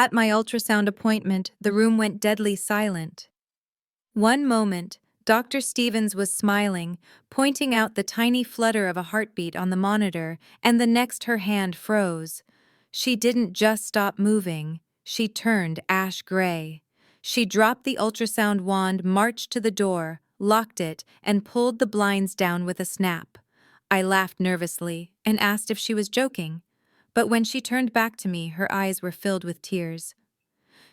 At my ultrasound appointment, the room went deadly silent. One moment, Dr. Stevens was smiling, pointing out the tiny flutter of a heartbeat on the monitor, and the next her hand froze. She didn't just stop moving, she turned ash gray. She dropped the ultrasound wand, marched to the door, locked it, and pulled the blinds down with a snap. I laughed nervously and asked if she was joking, but when she turned back to me, her eyes were filled with tears.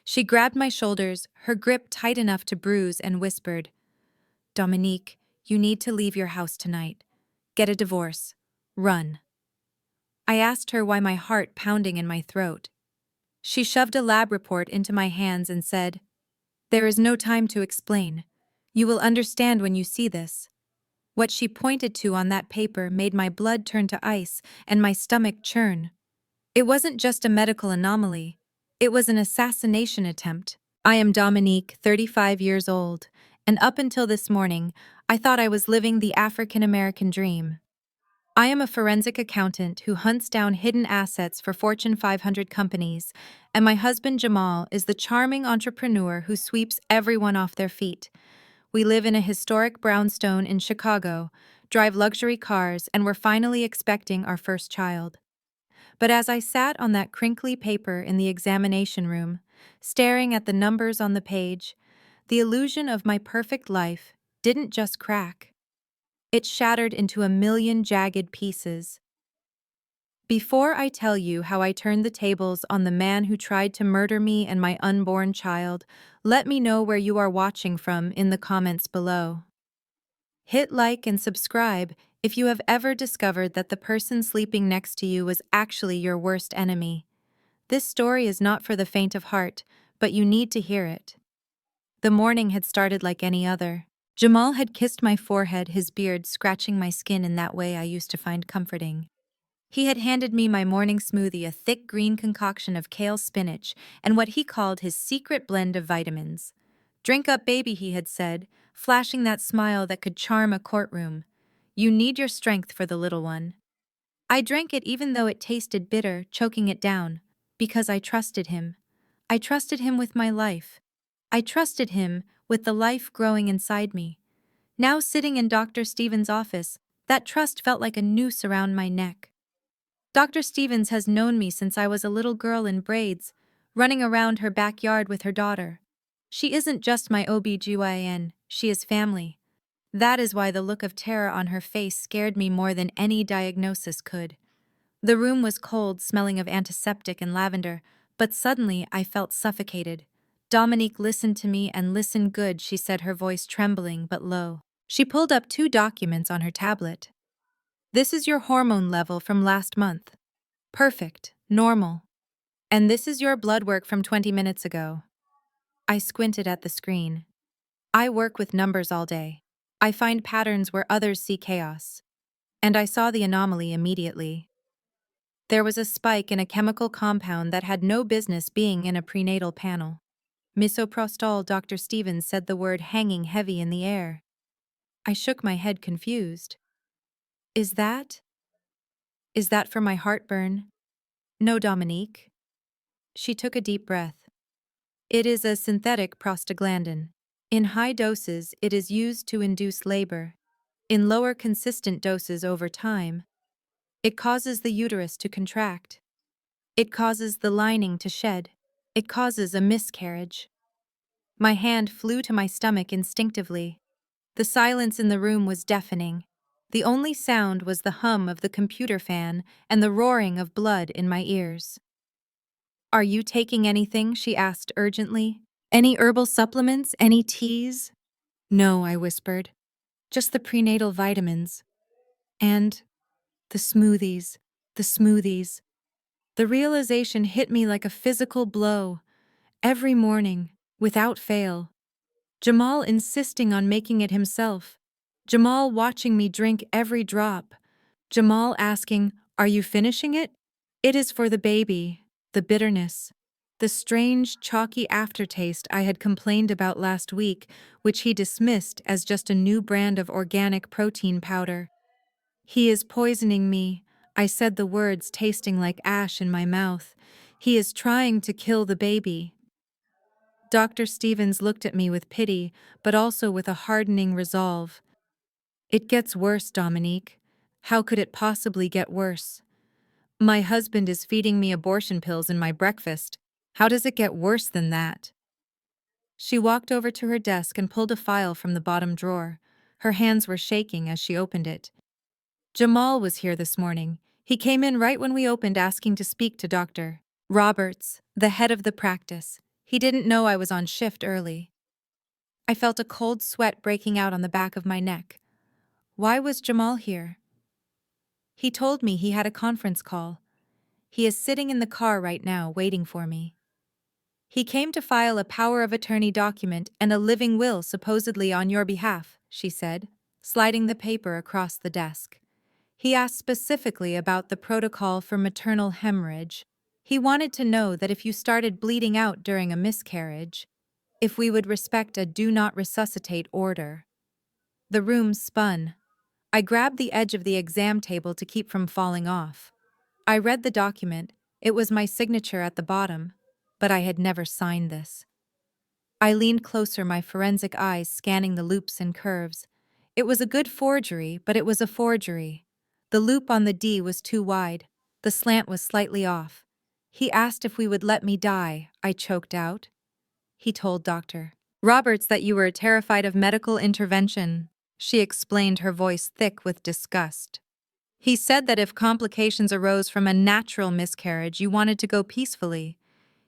She grabbed my shoulders, her grip tight enough to bruise, and whispered, "Dominique, you need to leave your house tonight. Get a divorce. Run." I asked her why my heart pounding in my throat. She shoved a lab report into my hands and said, "There is no time to explain. You will understand when you see this." What she pointed to on that paper made my blood turn to ice and my stomach churn. It wasn't just a medical anomaly. It was an assassination attempt. I am Dominique, 35 years old, and up until this morning, I thought I was living the African American dream. I am a forensic accountant who hunts down hidden assets for Fortune 500 companies, and my husband Jamal is the charming entrepreneur who sweeps everyone off their feet. We live in a historic brownstone in Chicago, drive luxury cars, and we're finally expecting our first child. But as I sat on that crinkly paper in the examination room, staring at the numbers on the page, the illusion of my perfect life didn't just crack. It shattered into a million jagged pieces. Before I tell you how I turned the tables on the man who tried to murder me and my unborn child, let me know where you are watching from in the comments below. Hit like and subscribe if you have ever discovered that the person sleeping next to you was actually your worst enemy. This story is not for the faint of heart, but you need to hear it. The morning had started like any other. Jamal had kissed my forehead, his beard scratching my skin in that way I used to find comforting. He had handed me my morning smoothie, a thick green concoction of kale spinach and what he called his secret blend of vitamins. "Drink up, baby," he had said, flashing that smile that could charm a courtroom. "You need your strength for the little one." I drank it even though it tasted bitter, choking it down, because I trusted him. I trusted him with my life. I trusted him with the life growing inside me. Now sitting in Dr. Stevens' office, that trust felt like a noose around my neck. Dr. Stevens has known me since I was a little girl in braids, running around her backyard with her daughter. She isn't just my OBGYN, she is family. That is why the look of terror on her face scared me more than any diagnosis could. The room was cold, smelling of antiseptic and lavender, but suddenly I felt suffocated. "Dominique, listen to me and listen good," she said, her voice trembling but low. She pulled up 2 documents on her tablet. "This is your hormone level from last month. Perfect, normal. And this is your blood work from 20 minutes ago." I squinted at the screen. I work with numbers all day. I find patterns where others see chaos. And I saw the anomaly immediately. There was a spike in a chemical compound that had no business being in a prenatal panel. Misoprostol, Dr. Stevens said, the word hanging heavy in the air. I shook my head, confused. Is that for my heartburn?" "No, Dominique." She took a deep breath. "It is a synthetic prostaglandin. In high doses, it is used to induce labor. In lower consistent doses over time, it causes the uterus to contract. It causes the lining to shed. It causes a miscarriage." My hand flew to my stomach instinctively. The silence in the room was deafening. The only sound was the hum of the computer fan and the roaring of blood in my ears. "Are you taking anything?" she asked urgently. "Any herbal supplements? Any teas?" "No," I whispered. "Just the prenatal vitamins. And the smoothies, the smoothies." The realization hit me like a physical blow. Every morning, without fail. Jamal insisting on making it himself. Jamal watching me drink every drop. Jamal asking, "Are you finishing it?" "It is for the baby." The bitterness. The strange, chalky aftertaste I had complained about last week, which he dismissed as just a new brand of organic protein powder. "He is poisoning me." I said the words tasting like ash in my mouth. He is trying to kill the baby. Dr. Stevens looked at me with pity, but also with a hardening resolve. It gets worse, Dominique. How could it possibly get worse? My husband is feeding me abortion pills in my breakfast. How does it get worse than that? She walked over to her desk and pulled a file from the bottom drawer. Her hands were shaking as she opened it. Jamal was here this morning. He came in right when we opened asking to speak to Dr. Roberts, the head of the practice. He didn't know I was on shift early. I felt a cold sweat breaking out on the back of my neck. Why was Jamal here? He told me he had a conference call. He is sitting in the car right now, waiting for me. He came to file a power of attorney document and a living will supposedly on your behalf, she said, sliding the paper across the desk. He asked specifically about the protocol for maternal hemorrhage. He wanted to know that if you started bleeding out during a miscarriage, if we would respect a do not resuscitate order. The room spun. I grabbed the edge of the exam table to keep from falling off. I read the document. It was my signature at the bottom, but I had never signed this. I leaned closer, my forensic eyes scanning the loops and curves. It was a good forgery, but it was a forgery. The loop on the D was too wide. The slant was slightly off. He asked if we would let me die, I choked out. He told Dr. Roberts that you were terrified of medical intervention, she explained, her voice thick with disgust. He said that if complications arose from a natural miscarriage, you wanted to go peacefully.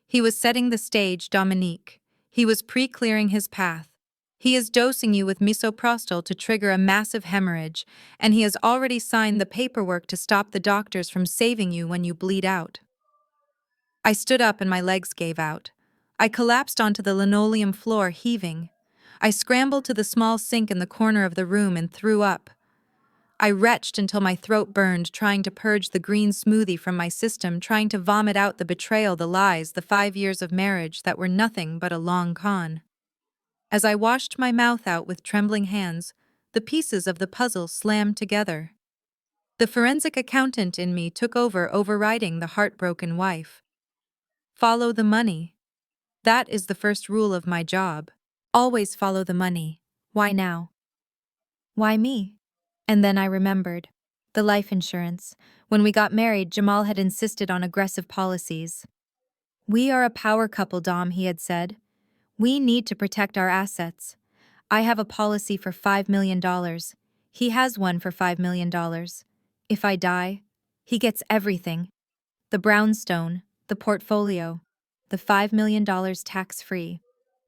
He was setting the stage, Dominique. He was pre-clearing his path. He is dosing you with misoprostol to trigger a massive hemorrhage, and he has already signed the paperwork to stop the doctors from saving you when you bleed out. I stood up and my legs gave out. I collapsed onto the linoleum floor, heaving. I scrambled to the small sink in the corner of the room and threw up. I retched until my throat burned, trying to purge the green smoothie from my system, trying to vomit out the betrayal, the lies, the 5 years of marriage that were nothing but a long con. As I washed my mouth out with trembling hands, the pieces of the puzzle slammed together. The forensic accountant in me took over, overriding the heartbroken wife. Follow the money. That is the first rule of my job. Always follow the money. Why now? Why me? And then I remembered. The life insurance. When we got married, Jamal had insisted on aggressive policies. We are a power couple, Dom, he had said. We need to protect our assets. I have a policy for $5 million. He has one for $5 million. If I die, he gets everything. The brownstone, the portfolio, the $5 million tax-free.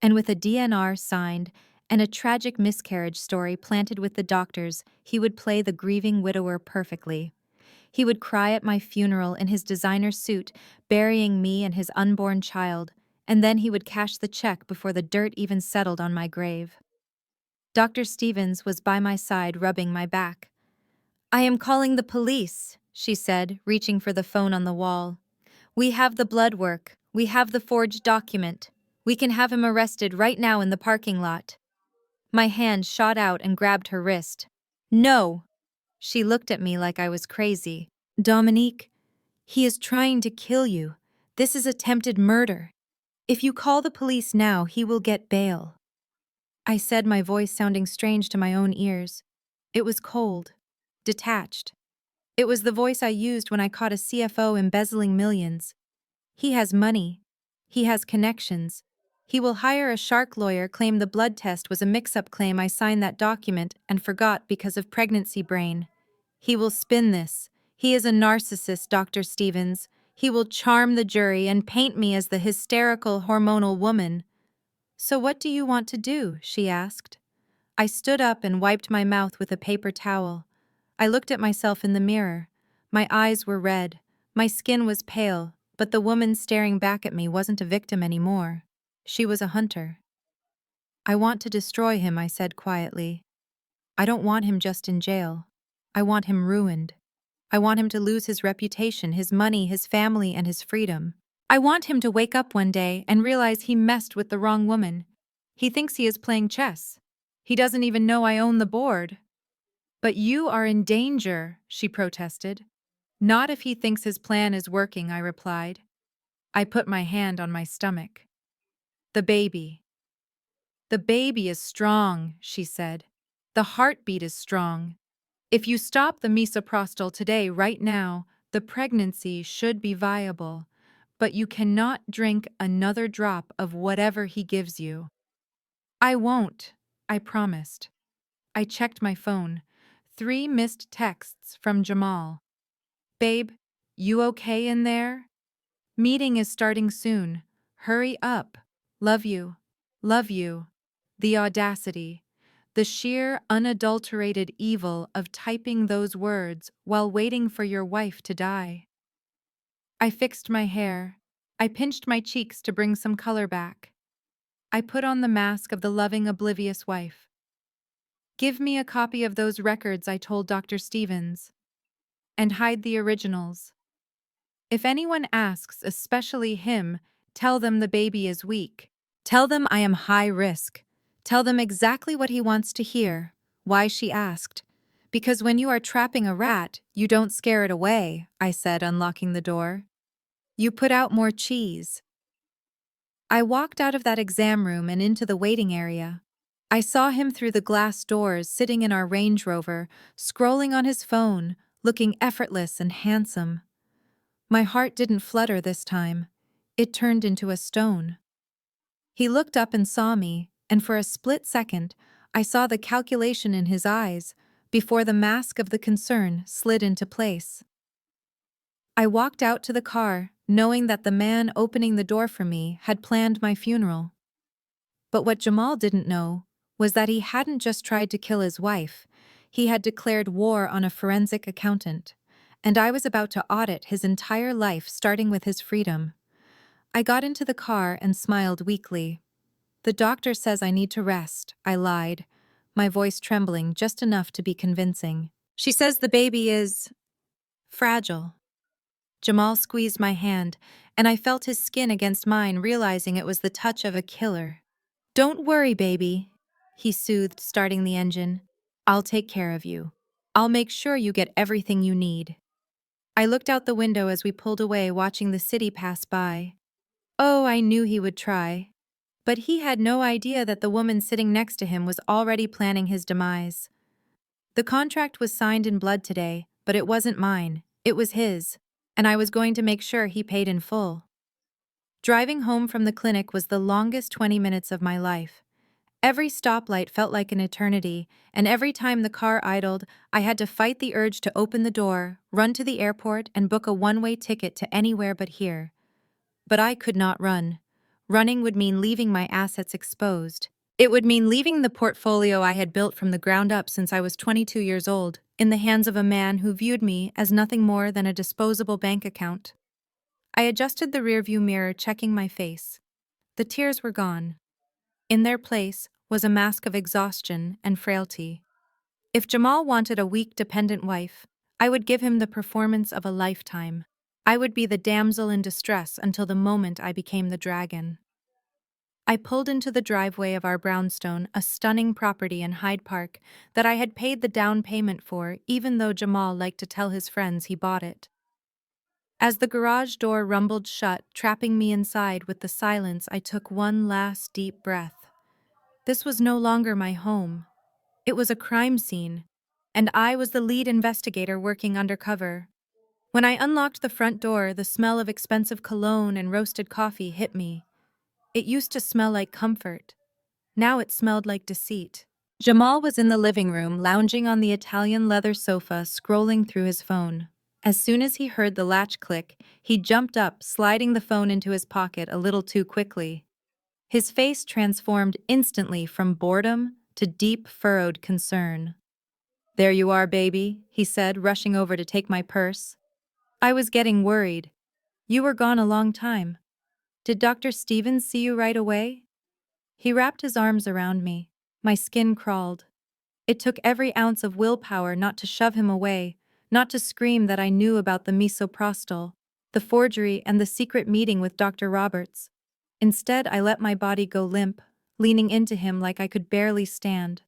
And with a DNR signed and a tragic miscarriage story planted with the doctors, he would play the grieving widower perfectly. He would cry at my funeral in his designer suit, burying me and his unborn child, and then he would cash the check before the dirt even settled on my grave. Dr. Stevens was by my side, rubbing my back. I am calling the police, she said, reaching for the phone on the wall. We have the blood work. We have the forged document. We can have him arrested right now in the parking lot. My hand shot out and grabbed her wrist. No! She looked at me like I was crazy. Dominique, he is trying to kill you. This is attempted murder. If you call the police now, he will get bail. I said, my voice sounding strange to my own ears. It was cold, detached. It was the voice I used when I caught a CFO embezzling millions. He has money. He has connections. He will hire a shark lawyer, claim the blood test was a mix-up, claim I signed that document and forgot because of pregnancy brain. He will spin this. He is a narcissist, Dr. Stevens. He will charm the jury and paint me as the hysterical, hormonal woman. So what do you want to do? She asked. I stood up and wiped my mouth with a paper towel. I looked at myself in the mirror. My eyes were red. My skin was pale, but the woman staring back at me wasn't a victim anymore. She was a hunter. I want to destroy him, I said quietly. I don't want him just in jail. I want him ruined. I want him to lose his reputation, his money, his family, and his freedom. I want him to wake up one day and realize he messed with the wrong woman. He thinks he is playing chess. He doesn't even know I own the board. But you are in danger, she protested. Not if he thinks his plan is working, I replied. I put my hand on my stomach. The baby. The baby is strong, she said. The heartbeat is strong. If you stop the misoprostol today, right now, the pregnancy should be viable. But you cannot drink another drop of whatever he gives you. I won't, I promised. I checked my phone. 3 missed texts from Jamal. Babe, you okay in there? Meeting is starting soon. Hurry up. Love you. Love you. The audacity. The sheer, unadulterated evil of typing those words while waiting for your wife to die. I fixed my hair. I pinched my cheeks to bring some color back. I put on the mask of the loving, oblivious wife. Give me a copy of those records, I told Dr. Stevens. And hide the originals. If anyone asks, especially him, tell them the baby is weak. Tell them I am high risk. Tell them exactly what he wants to hear, why she asked. Because when you are trapping a rat, you don't scare it away, I said, unlocking the door. You put out more cheese. I walked out of that exam room and into the waiting area. I saw him through the glass doors sitting in our Range Rover, scrolling on his phone, looking effortless and handsome. My heart didn't flutter this time. It turned into a stone. He looked up and saw me, and for a split second, I saw the calculation in his eyes before the mask of the concern slid into place. I walked out to the car, knowing that the man opening the door for me had planned my funeral. But what Jamal didn't know was that he hadn't just tried to kill his wife, he had declared war on a forensic accountant, and I was about to audit his entire life starting with his freedom. I got into the car and smiled weakly. The doctor says I need to rest, I lied, my voice trembling just enough to be convincing. She says the baby is fragile. Jamal squeezed my hand, and I felt his skin against mine, realizing it was the touch of a killer. Don't worry, baby, he soothed, starting the engine. I'll take care of you. I'll make sure you get everything you need. I looked out the window as we pulled away, watching the city pass by. Oh, I knew he would try. But he had no idea that the woman sitting next to him was already planning his demise. The contract was signed in blood today, but it wasn't mine, it was his, and I was going to make sure he paid in full. Driving home from the clinic was the longest 20 minutes of my life. Every stoplight felt like an eternity, and every time the car idled, I had to fight the urge to open the door, run to the airport, and book a one-way ticket to anywhere but here. But I could not run. Running would mean leaving my assets exposed. It would mean leaving the portfolio I had built from the ground up since I was 22 years old, in the hands of a man who viewed me as nothing more than a disposable bank account. I adjusted the rearview mirror, checking my face. The tears were gone. In their place was a mask of exhaustion and frailty. If Jamal wanted a weak, dependent wife, I would give him the performance of a lifetime. I would be the damsel in distress until the moment I became the dragon. I pulled into the driveway of our brownstone, a stunning property in Hyde Park that I had paid the down payment for, even though Jamal liked to tell his friends he bought it. As the garage door rumbled shut, trapping me inside with the silence, I took one last deep breath. This was no longer my home. It was a crime scene, and I was the lead investigator working undercover. When I unlocked the front door, the smell of expensive cologne and roasted coffee hit me. It used to smell like comfort. Now it smelled like deceit. Jamal was in the living room, lounging on the Italian leather sofa, scrolling through his phone. As soon as he heard the latch click, he jumped up, sliding the phone into his pocket a little too quickly. His face transformed instantly from boredom to deep, furrowed concern. "There you are, baby," he said, rushing over to take my purse. I was getting worried. "You were gone a long time. Did Dr. Stevens see you right away?" He wrapped his arms around me. My skin crawled. It took every ounce of willpower not to shove him away, not to scream that I knew about the misoprostol, the forgery, and the secret meeting with Dr. Roberts. Instead, I let my body go limp, leaning into him like I could barely stand.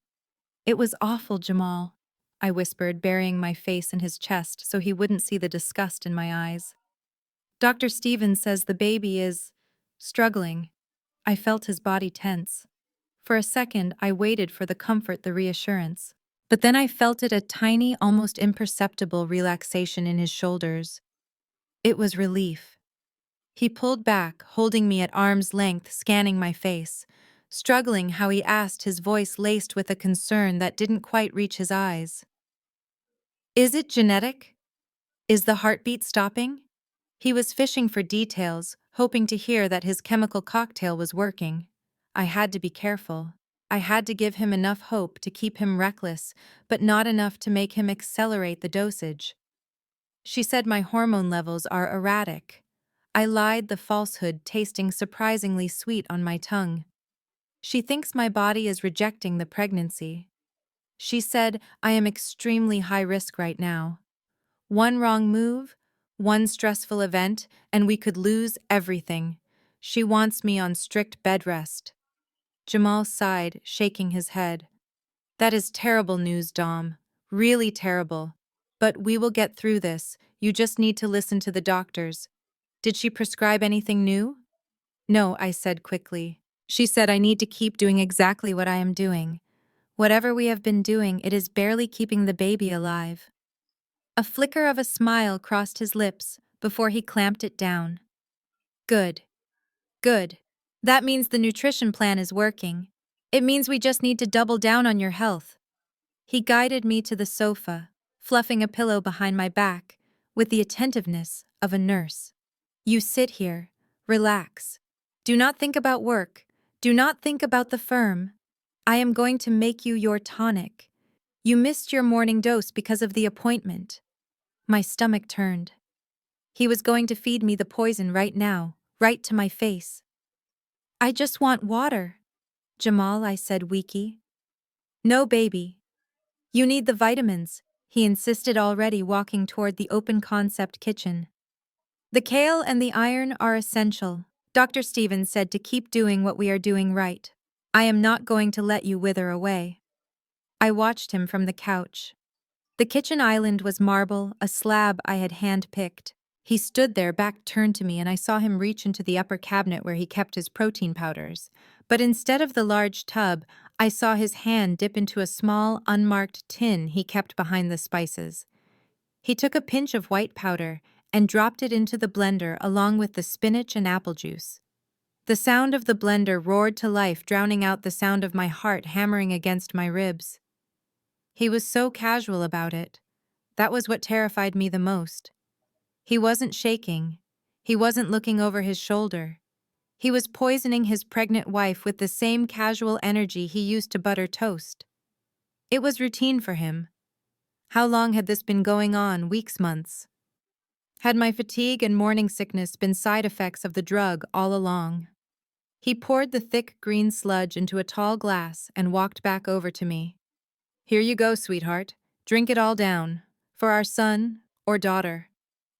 "It was awful, Jamal," I whispered, burying my face in his chest so he wouldn't see the disgust in my eyes. Dr. Stevens says the baby is struggling. I felt his body tense. For a second, I waited for the comfort, the reassurance. But then I felt it, a tiny, almost imperceptible relaxation in his shoulders. It was relief. He pulled back, holding me at arm's length, scanning my face, struggling how he asked, his voice laced with a concern that didn't quite reach his eyes. Is it genetic? Is the heartbeat stopping? He was fishing for details, hoping to hear that his chemical cocktail was working. I had to be careful. I had to give him enough hope to keep him reckless, but not enough to make him accelerate the dosage. She said my hormone levels are erratic. I lied, the falsehood tasting surprisingly sweet on my tongue. She thinks my body is rejecting the pregnancy. She said I am extremely high risk right now. One wrong move, one stressful event, and we could lose everything. She wants me on strict bed rest. Jamal sighed, shaking his head. That is terrible news, Dom. Really terrible. But we will get through this. You just need to listen to the doctors. Did she prescribe anything new? No, I said quickly. She said I need to keep doing exactly what I am doing. Whatever we have been doing, it is barely keeping the baby alive. A flicker of a smile crossed his lips before he clamped it down. Good. Good. That means the nutrition plan is working. It means we just need to double down on your health. He guided me to the sofa, fluffing a pillow behind my back, with the attentiveness of a nurse. You sit here, relax. Do not think about work. Do not think about the firm. I am going to make you your tonic. You missed your morning dose because of the appointment. My stomach turned. He was going to feed me the poison right now, right to my face. I just want water. Jamal, I said weaky. No, baby. You need the vitamins, he insisted, already walking toward the open concept kitchen. The kale and the iron are essential. Dr. Stevens said to keep doing what we are doing right. I am not going to let you wither away. I watched him from the couch. The kitchen island was marble, a slab I had hand-picked. He stood there, back turned to me, and I saw him reach into the upper cabinet where he kept his protein powders. But instead of the large tub, I saw his hand dip into a small, unmarked tin he kept behind the spices. He took a pinch of white powder and dropped it into the blender along with the spinach and apple juice. The sound of the blender roared to life, drowning out the sound of my heart hammering against my ribs. He was so casual about it. That was what terrified me the most. He wasn't shaking. He wasn't looking over his shoulder. He was poisoning his pregnant wife with the same casual energy he used to butter toast. It was routine for him. How long had this been going on? Weeks, months? Had my fatigue and morning sickness been side effects of the drug all along? He poured the thick green sludge into a tall glass and walked back over to me. Here you go, sweetheart. Drink it all down. For our son or daughter.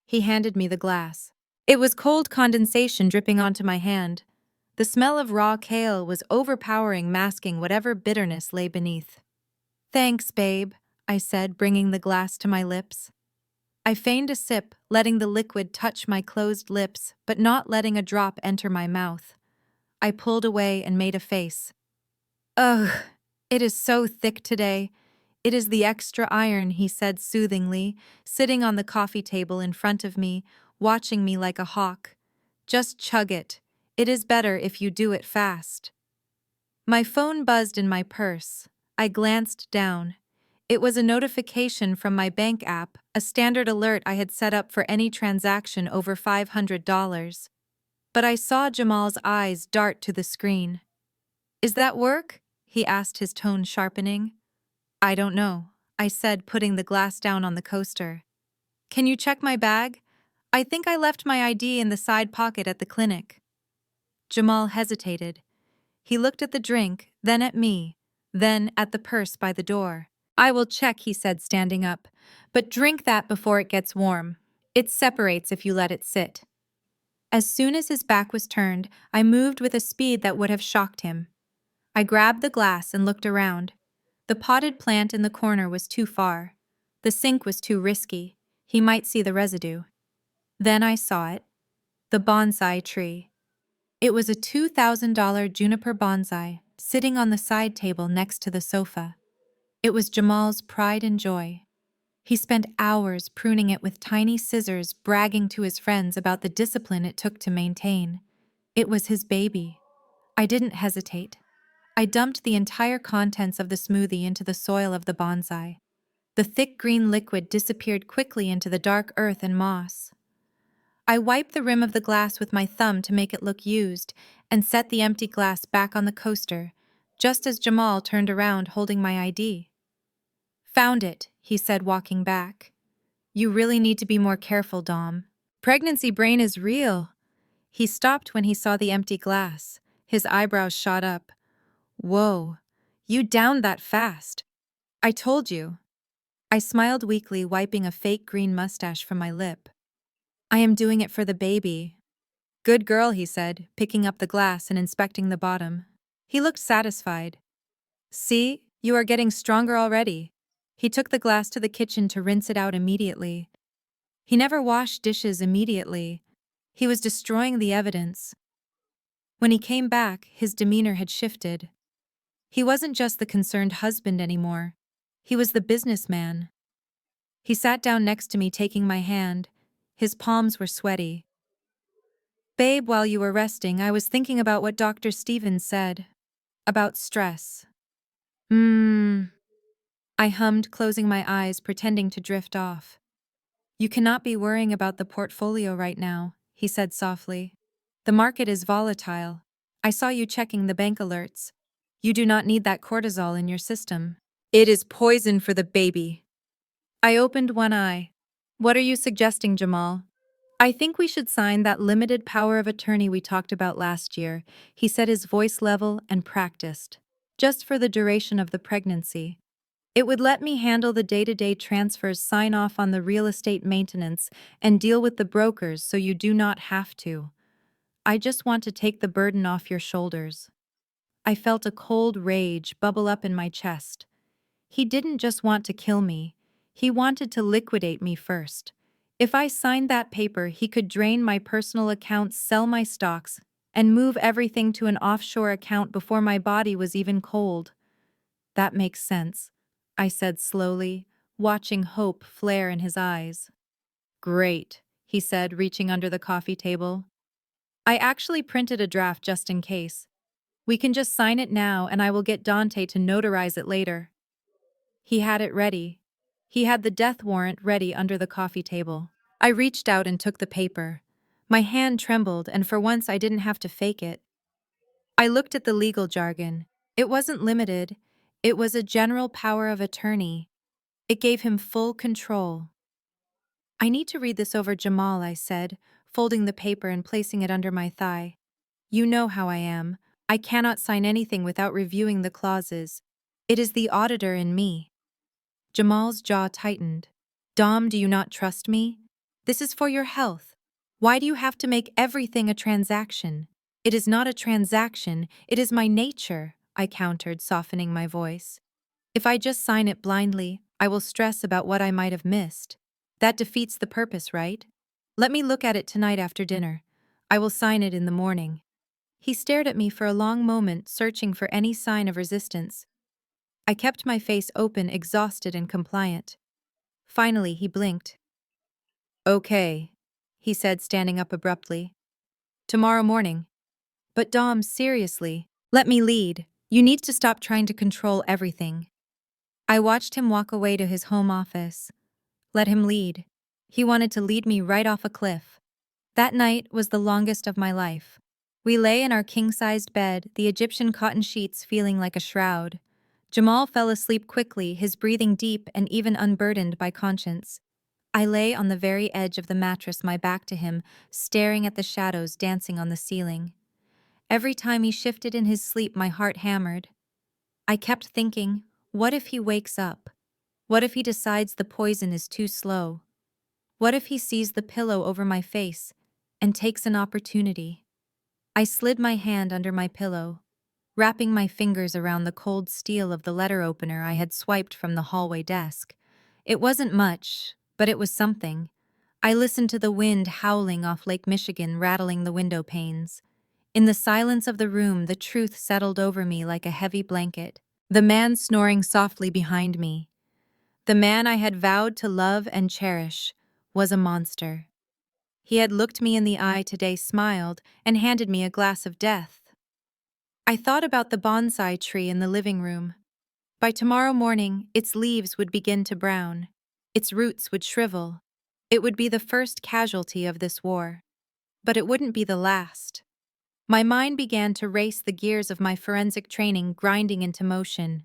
He handed me the glass. It was cold condensation dripping onto my hand. The smell of raw kale was overpowering, masking whatever bitterness lay beneath. Thanks, babe, I said, bringing the glass to my lips. I feigned a sip, letting the liquid touch my closed lips, but not letting a drop enter my mouth. I pulled away and made a face. Ugh, it is so thick today. It is the extra iron, he said soothingly, sitting on the coffee table in front of me, watching me like a hawk. Just chug it. It is better if you do it fast. My phone buzzed in my purse. I glanced down. It was a notification from my bank app, a standard alert I had set up for any transaction over $500. But I saw Jamal's eyes dart to the screen. Is that work? He asked, his tone sharpening. I don't know, I said, putting the glass down on the coaster. Can you check my bag? I think I left my ID in the side pocket at the clinic. Jamal hesitated. He looked at the drink, then at me, then at the purse by the door. I will check, he said, standing up. But drink that before it gets warm. It separates if you let it sit. As soon as his back was turned, I moved with a speed that would have shocked him. I grabbed the glass and looked around. The potted plant in the corner was too far. The sink was too risky. He might see the residue. Then I saw it. The bonsai tree. It was a $2,000 juniper bonsai sitting on the side table next to the sofa. It was Jamal's pride and joy. He spent hours pruning it with tiny scissors, bragging to his friends about the discipline it took to maintain. It was his baby. I didn't hesitate. I dumped the entire contents of the smoothie into the soil of the bonsai. The thick green liquid disappeared quickly into the dark earth and moss. I wiped the rim of the glass with my thumb to make it look used and set the empty glass back on the coaster, just as Jamal turned around holding my ID. "Found it," he said, walking back. "You really need to be more careful, Dom. Pregnancy brain is real." He stopped when he saw the empty glass. His eyebrows shot up. "Whoa, you downed that fast." "I told you." I smiled weakly, wiping a fake green mustache from my lip. "I am doing it for the baby." "Good girl," he said, picking up the glass and inspecting the bottom. He looked satisfied. "See, you are getting stronger already." He took the glass to the kitchen to rinse it out immediately. He never washed dishes immediately. He was destroying the evidence. When he came back, his demeanor had shifted. He wasn't just the concerned husband anymore. He was the businessman. He sat down next to me, taking my hand. His palms were sweaty. "Babe, while you were resting, I was thinking about what Dr. Stevens said. About stress." I hummed, closing my eyes, pretending to drift off. "You cannot be worrying about the portfolio right now," he said softly. "The market is volatile. I saw you checking the bank alerts. You do not need that cortisol in your system. It is poison for the baby." I opened one eye. "What are you suggesting, Jamal?" "I think we should sign that limited power of attorney we talked about last year," he said, his voice level and practiced. "Just for the duration of the pregnancy. It would let me handle the day-to-day transfers, sign off on the real estate maintenance, and deal with the brokers so you do not have to. I just want to take the burden off your shoulders." I felt a cold rage bubble up in my chest. He didn't just want to kill me. He wanted to liquidate me first. If I signed that paper, he could drain my personal accounts, sell my stocks, and move everything to an offshore account before my body was even cold. "That makes sense," I said slowly, watching hope flare in his eyes. "Great," he said, reaching under the coffee table. "I actually printed a draft just in case. We can just sign it now and I will get Dante to notarize it later." He had it ready. He had the death warrant ready under the coffee table. I reached out and took the paper. My hand trembled, and for once I didn't have to fake it. I looked at the legal jargon. It wasn't limited. It was a general power of attorney. It gave him full control. "I need to read this over, Jamal," I said, folding the paper and placing it under my thigh. "You know how I am. I cannot sign anything without reviewing the clauses. It is the auditor in me." Jamal's jaw tightened. "Dom, do you not trust me? This is for your health. Why do you have to make everything a transaction?" "It is not a transaction, it is my nature," I countered, softening my voice. "If I just sign it blindly, I will stress about what I might have missed. That defeats the purpose, right? Let me look at it tonight after dinner. I will sign it in the morning." He stared at me for a long moment, searching for any sign of resistance. I kept my face open, exhausted and compliant. Finally, he blinked. "Okay," he said, standing up abruptly. "Tomorrow morning." "But Dom, seriously, let me lead. You need to stop trying to control everything." I watched him walk away to his home office. Let him lead. He wanted to lead me right off a cliff. That night was the longest of my life. We lay in our king-sized bed, the Egyptian cotton sheets feeling like a shroud. Jamal fell asleep quickly, his breathing deep and even unburdened by conscience. I lay on the very edge of the mattress, my back to him, staring at the shadows dancing on the ceiling. Every time he shifted in his sleep, my heart hammered. I kept thinking, what if he wakes up? What if he decides the poison is too slow? What if he sees the pillow over my face and takes an opportunity? I slid my hand under my pillow, wrapping my fingers around the cold steel of the letter opener I had swiped from the hallway desk. It wasn't much, but it was something. I listened to the wind howling off Lake Michigan, rattling the window panes. In the silence of the room, the truth settled over me like a heavy blanket. The man snoring softly behind me, the man I had vowed to love and cherish, was a monster. He had looked me in the eye today, smiled, and handed me a glass of death. I thought about the bonsai tree in the living room. By tomorrow morning, its leaves would begin to brown. Its roots would shrivel. It would be the first casualty of this war. But it wouldn't be the last. My mind began to race, the gears of my forensic training grinding into motion.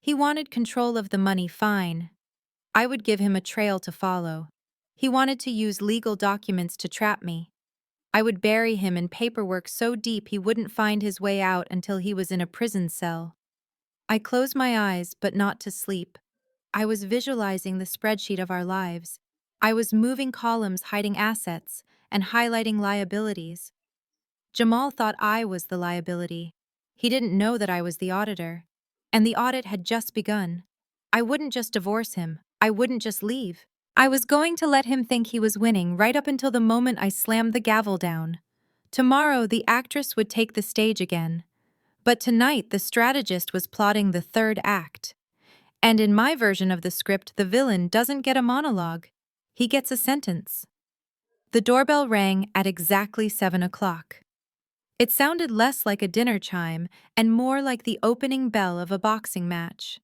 He wanted control of the money, fine. I would give him a trail to follow. He wanted to use legal documents to trap me. I would bury him in paperwork so deep he wouldn't find his way out until he was in a prison cell. I closed my eyes, but not to sleep. I was visualizing the spreadsheet of our lives. I was moving columns, hiding assets, and highlighting liabilities. Jamal thought I was the liability. He didn't know that I was the auditor. And the audit had just begun. I wouldn't just divorce him. I wouldn't just leave. I was going to let him think he was winning right up until the moment I slammed the gavel down. Tomorrow, the actress would take the stage again. But tonight, the strategist was plotting the third act. And in my version of the script, the villain doesn't get a monologue. He gets a sentence. The doorbell rang at exactly 7 o'clock. It sounded less like a dinner chime and more like the opening bell of a boxing match.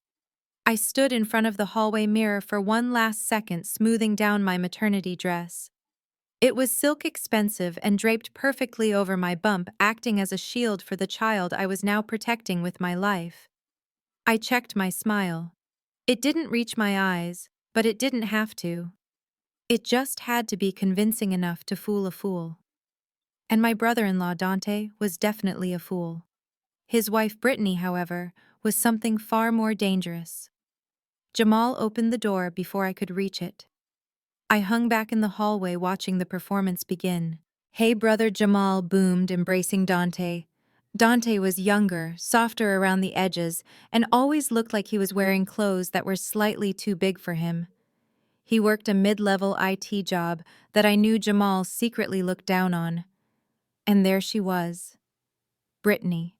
I stood in front of the hallway mirror for one last second, smoothing down my maternity dress. It was silk expensive and draped perfectly over my bump, acting as a shield for the child I was now protecting with my life. I checked my smile. It didn't reach my eyes, but it didn't have to. It just had to be convincing enough to fool a fool. And my brother-in-law Dante was definitely a fool. His wife Brittany, however, was something far more dangerous. Jamal opened the door before I could reach it. I hung back in the hallway watching the performance begin. "Hey brother," Jamal boomed, embracing Dante. Dante was younger, softer around the edges, and always looked like he was wearing clothes that were slightly too big for him. He worked a mid-level IT job that I knew Jamal secretly looked down on. And there she was, Brittany.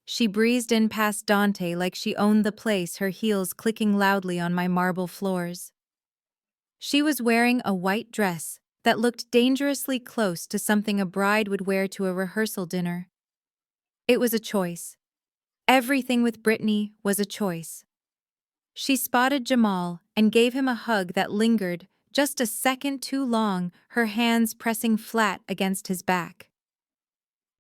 She breezed in past Dante like she owned the place, her heels clicking loudly on my marble floors. She was wearing a white dress that looked dangerously close to something a bride would wear to a rehearsal dinner. It was a choice. Everything with Brittany was a choice. She spotted Jamal and gave him a hug that lingered just a second too long, her hands pressing flat against his back.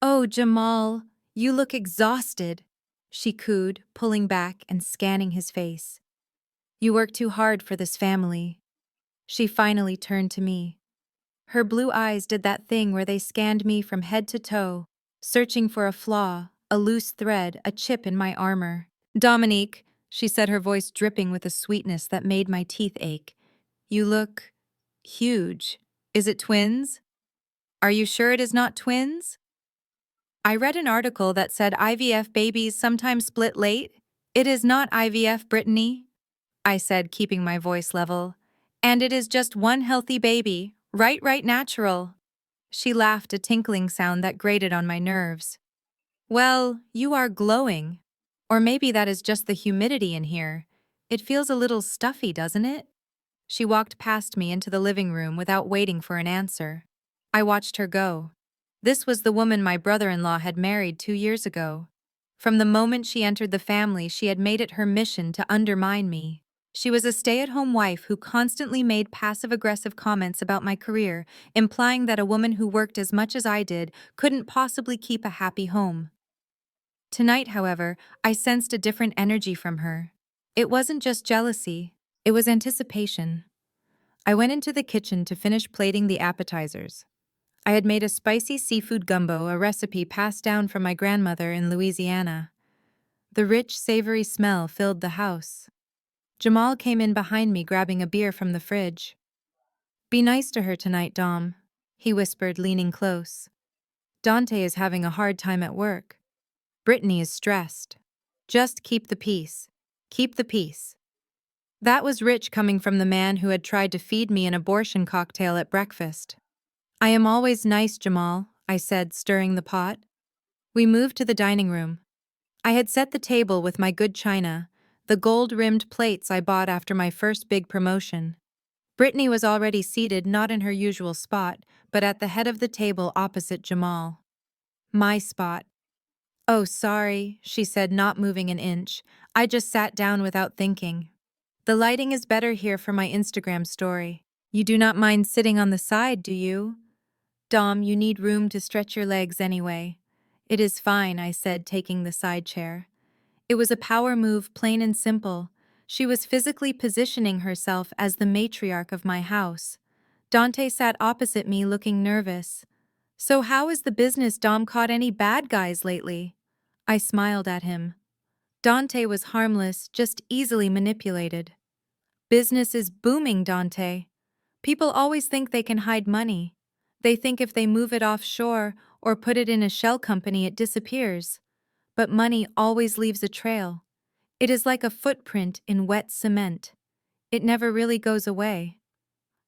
"Oh, Jamal, you look exhausted," she cooed, pulling back and scanning his face. "You work too hard for this family." She finally turned to me. Her blue eyes did that thing where they scanned me from head to toe, searching for a flaw, a loose thread, a chip in my armor. "Dominique," she said, her voice dripping with a sweetness that made my teeth ache. "You look huge. Is it twins? Are you sure it is not twins?" I read an article that said IVF babies sometimes split late. "It is not IVF, Brittany," I said, keeping my voice level. "And it is just one healthy baby, right natural." She laughed, a tinkling sound that grated on my nerves. "Well, you are glowing. Or maybe that is just the humidity in here. It feels a little stuffy, doesn't it?" She walked past me into the living room without waiting for an answer. I watched her go. This was the woman my brother-in-law had married 2 years ago. From the moment she entered the family, she had made it her mission to undermine me. She was a stay-at-home wife who constantly made passive-aggressive comments about my career, implying that a woman who worked as much as I did couldn't possibly keep a happy home. Tonight, however, I sensed a different energy from her. It wasn't just jealousy, it was anticipation. I went into the kitchen to finish plating the appetizers. I had made a spicy seafood gumbo, a recipe passed down from my grandmother in Louisiana. The rich, savory smell filled the house. Jamal came in behind me, grabbing a beer from the fridge. "Be nice to her tonight, Dom," he whispered, leaning close. "Dante is having a hard time at work. Brittany is stressed. Just keep the peace. Keep the peace." That was rich coming from the man who had tried to feed me an abortion cocktail at breakfast. I am always nice, Jamal, I said, stirring the pot. We moved to the dining room. I had set the table with my good china, the gold-rimmed plates I bought after my first big promotion. Brittany was already seated, not in her usual spot, but at the head of the table opposite Jamal. My spot. "Oh, sorry," she said, not moving an inch. "I just sat down without thinking. The lighting is better here for my Instagram story. You do not mind sitting on the side, do you? Dom, you need room to stretch your legs anyway." "It is fine," I said, taking the side chair. It was a power move, plain and simple. She was physically positioning herself as the matriarch of my house. Dante sat opposite me, looking nervous. "So how is the business? Dom caught any bad guys lately?" I smiled at him. Dante was harmless, just easily manipulated. "Business is booming, Dante. People always think they can hide money. They think if they move it offshore or put it in a shell company, it disappears. But money always leaves a trail. It is like a footprint in wet cement. It never really goes away."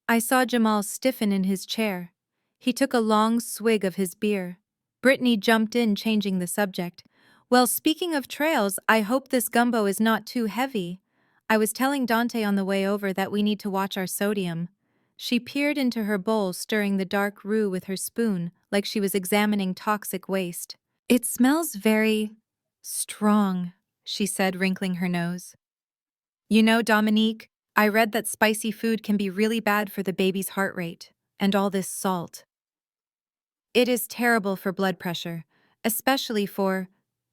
I saw Jamal stiffen in his chair. He took a long swig of his beer. Brittany jumped in, changing the subject. "Well, speaking of trails, I hope this gumbo is not too heavy. I was telling Dante on the way over that we need to watch our sodium." She peered into her bowl, stirring the dark roux with her spoon, like she was examining toxic waste. "It smells very strong," she said, wrinkling her nose. "You know, Dominique, I read that spicy food can be really bad for the baby's heart rate, and all this salt. It is terrible for blood pressure, especially for,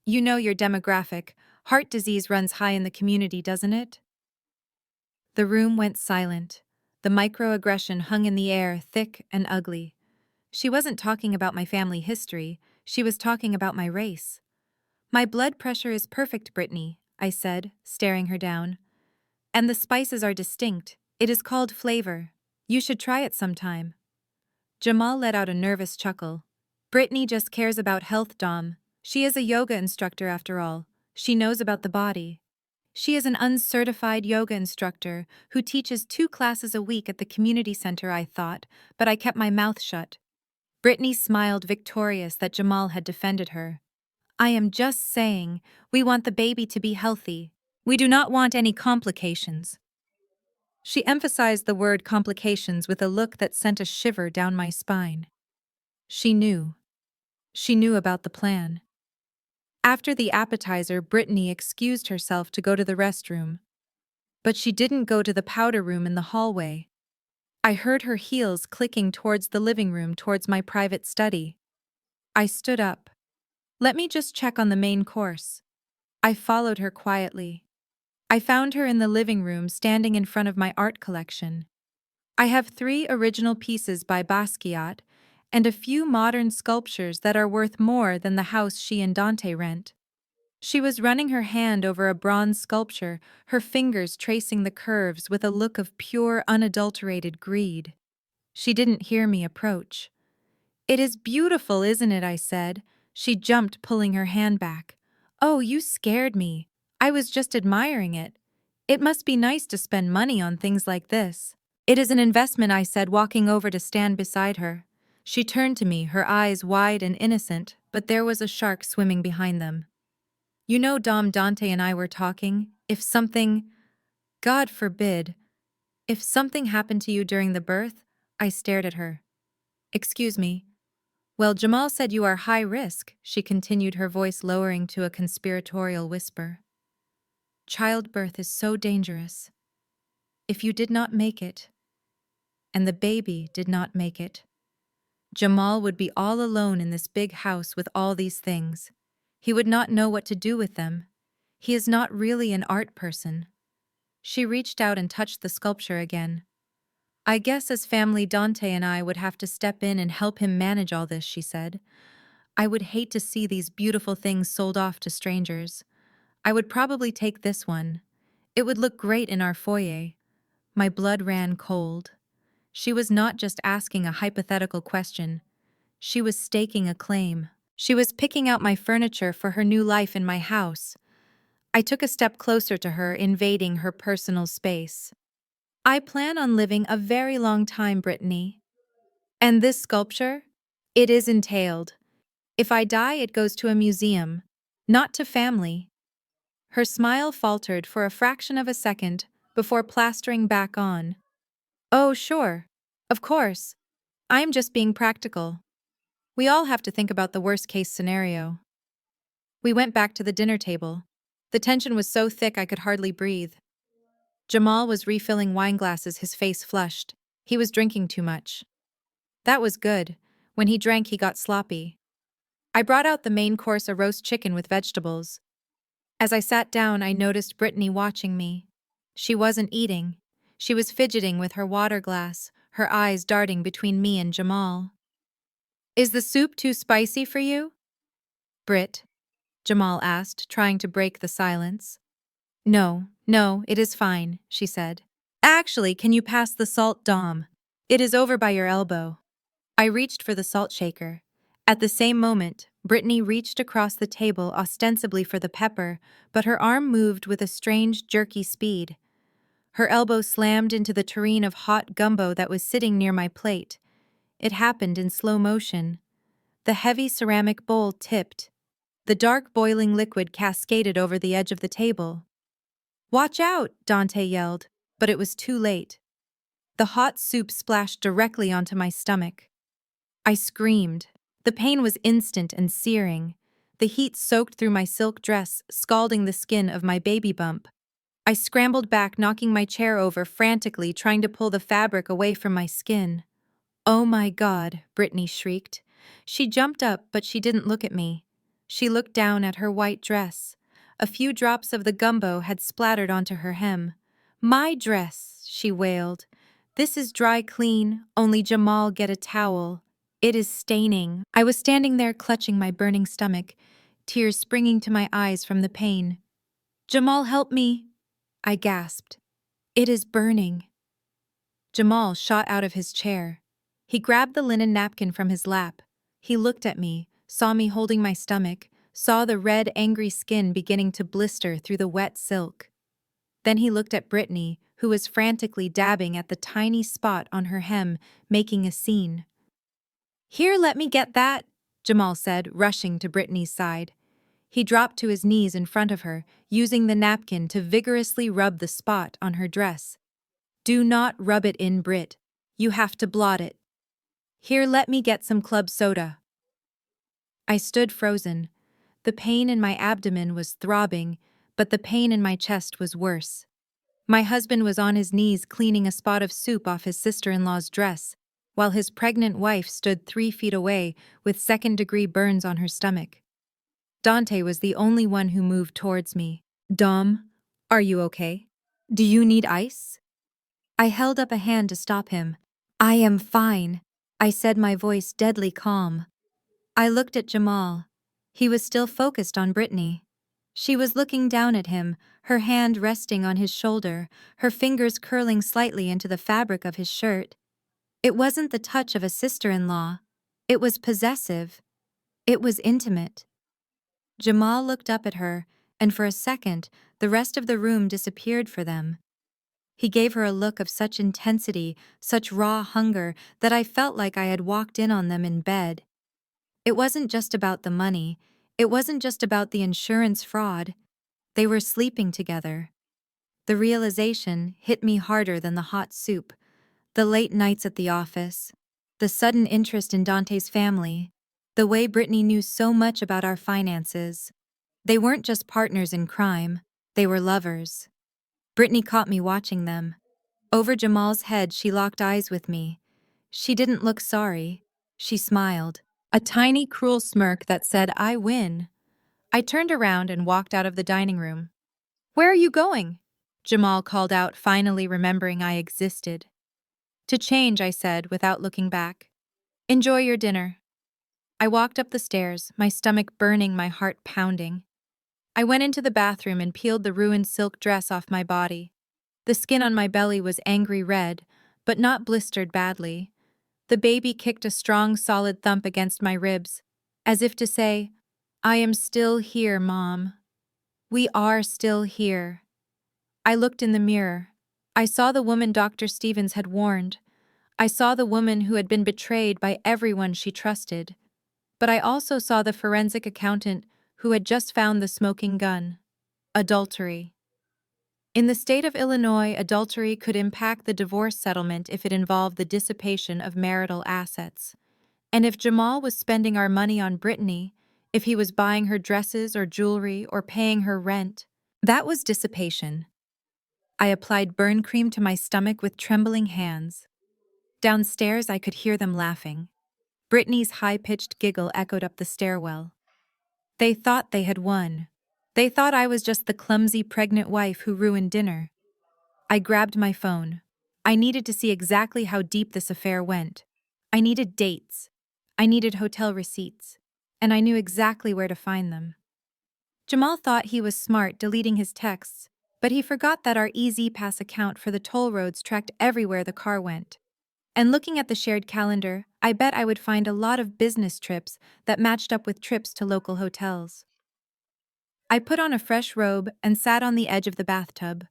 you know your demographic. Heart disease runs high in the community, doesn't it?" The room went silent. The microaggression hung in the air, thick and ugly. She wasn't talking about my family history, she was talking about my race. "My blood pressure is perfect, Brittany," I said, staring her down. "And the spices are distinct. It is called flavor. You should try it sometime." Jamal let out a nervous chuckle. "Brittany just cares about health, Dom. She is a yoga instructor after all. She knows about the body. She is an uncertified yoga instructor who teaches 2 classes a week at the community center," I thought, but I kept my mouth shut. Brittany smiled, victorious that Jamal had defended her. "I am just saying, we want the baby to be healthy. We do not want any complications." She emphasized the word complications with a look that sent a shiver down my spine. She knew. She knew about the plan. After the appetizer, Brittany excused herself to go to the restroom. But she didn't go to the powder room in the hallway. I heard her heels clicking towards the living room, towards my private study. I stood up. "Let me just check on the main course." I followed her quietly. I found her in the living room, standing in front of my art collection. I have 3 original pieces by Basquiat and a few modern sculptures that are worth more than the house she and Dante rent. She was running her hand over a bronze sculpture, her fingers tracing the curves with a look of pure, unadulterated greed. She didn't hear me approach. "It is beautiful, isn't it?" I said. She jumped, pulling her hand back. "Oh, you scared me. I was just admiring it. It must be nice to spend money on things like this." "It is an investment," I said, walking over to stand beside her. She turned to me, her eyes wide and innocent, but there was a shark swimming behind them. "You know, Dom, Dante and I were talking. If something, God forbid, if something happened to you during the birth," I stared at her. "Excuse me." "Well, Jamal said you are high risk," she continued, her voice lowering to a conspiratorial whisper. "Childbirth is so dangerous. If you did not make it, and the baby did not make it, Jamal would be all alone in this big house with all these things. He would not know what to do with them. He is not really an art person." She reached out and touched the sculpture again. "I guess as family, Dante and I would have to step in and help him manage all this," she said. "I would hate to see these beautiful things sold off to strangers. I would probably take this one. It would look great in our foyer." My blood ran cold. She was not just asking a hypothetical question. She was staking a claim. She was picking out my furniture for her new life in my house. I took a step closer to her, invading her personal space. I plan on living a very long time, Brittany. And this sculpture? It is entailed. If I die, it goes to a museum, not to family. Her smile faltered for a fraction of a second before plastering back on. Oh, sure. Of course. I am just being practical. We all have to think about the worst-case scenario. We went back to the dinner table. The tension was so thick I could hardly breathe. Jamal was refilling wine glasses, his face flushed. He was drinking too much. That was good. When he drank, he got sloppy. I brought out the main course, a roast chicken with vegetables. As I sat down, I noticed Brittany watching me. She wasn't eating. She was fidgeting with her water glass, her eyes darting between me and Jamal. Is the soup too spicy for you? Britt, Jamal asked, trying to break the silence. No, it is fine, she said. Actually, can you pass the salt, Dom? It is over by your elbow. I reached for the salt shaker. At the same moment, Brittany reached across the table ostensibly for the pepper, but her arm moved with a strange, jerky speed. Her elbow slammed into the tureen of hot gumbo that was sitting near my plate. It happened in slow motion. The heavy ceramic bowl tipped. The dark boiling liquid cascaded over the edge of the table. Watch out, Dante yelled, but it was too late. The hot soup splashed directly onto my stomach. I screamed. The pain was instant and searing. The heat soaked through my silk dress, scalding the skin of my baby bump. I scrambled back, knocking my chair over frantically, trying to pull the fabric away from my skin. Oh my God, Brittany shrieked. She jumped up, but she didn't look at me. She looked down at her white dress. A few drops of the gumbo had splattered onto her hem. My dress, she wailed. This is dry clean, only Jamal get a towel. It is staining. I was standing there clutching my burning stomach, tears springing to my eyes from the pain. Jamal, help me, I gasped. It is burning. Jamal shot out of his chair. He grabbed the linen napkin from his lap. He looked at me, saw me holding my stomach, saw the red, angry skin beginning to blister through the wet silk. Then he looked at Brittany, who was frantically dabbing at the tiny spot on her hem, making a scene. Here, let me get that, Jamal said, rushing to Brittany's side. He dropped to his knees in front of her, using the napkin to vigorously rub the spot on her dress. Do not rub it in, Britt. You have to blot it. Here, let me get some club soda. I stood frozen. The pain in my abdomen was throbbing, but the pain in my chest was worse. My husband was on his knees cleaning a spot of soup off his sister-in-law's dress, while his pregnant wife stood 3 feet away with second-degree burns on her stomach. Dante was the only one who moved towards me. Dom, are you okay? Do you need ice? I held up a hand to stop him. I am fine, I said, my voice deadly calm. I looked at Jamal. He was still focused on Brittany. She was looking down at him, her hand resting on his shoulder, her fingers curling slightly into the fabric of his shirt. It wasn't the touch of a sister-in-law. It was possessive. It was intimate. Jamal looked up at her, and for a second, the rest of the room disappeared for them. He gave her a look of such intensity, such raw hunger, that I felt like I had walked in on them in bed. It wasn't just about the money. It wasn't just about the insurance fraud. They were sleeping together. The realization hit me harder than the hot soup, the late nights at the office, the sudden interest in Dante's family, the way Brittany knew so much about our finances. They weren't just partners in crime, they were lovers. Brittany caught me watching them. Over Jamal's head, she locked eyes with me. She didn't look sorry. She smiled. A tiny, cruel smirk that said, I win. I turned around and walked out of the dining room. Where are you going? Jamal called out, finally remembering I existed. To change, I said, without looking back. Enjoy your dinner. I walked up the stairs, my stomach burning, my heart pounding. I went into the bathroom and peeled the ruined silk dress off my body. The skin on my belly was angry red, but not blistered badly. The baby kicked a strong, solid thump against my ribs, as if to say, I am still here, Mom. We are still here. I looked in the mirror. I saw the woman Dr. Stevens had warned. I saw the woman who had been betrayed by everyone she trusted. But I also saw the forensic accountant who had just found the smoking gun. Adultery. In the state of Illinois, adultery could impact the divorce settlement if it involved the dissipation of marital assets. And if Jamal was spending our money on Brittany, if he was buying her dresses or jewelry or paying her rent, that was dissipation. I applied burn cream to my stomach with trembling hands. Downstairs, I could hear them laughing. Brittany's high-pitched giggle echoed up the stairwell. They thought they had won. They thought I was just the clumsy pregnant wife who ruined dinner. I grabbed my phone. I needed to see exactly how deep this affair went. I needed dates. I needed hotel receipts. And I knew exactly where to find them. Jamal thought he was smart deleting his texts, but he forgot that our EZ-Pass account for the toll roads tracked everywhere the car went. And looking at the shared calendar, I bet I would find a lot of business trips that matched up with trips to local hotels. I put on a fresh robe and sat on the edge of the bathtub.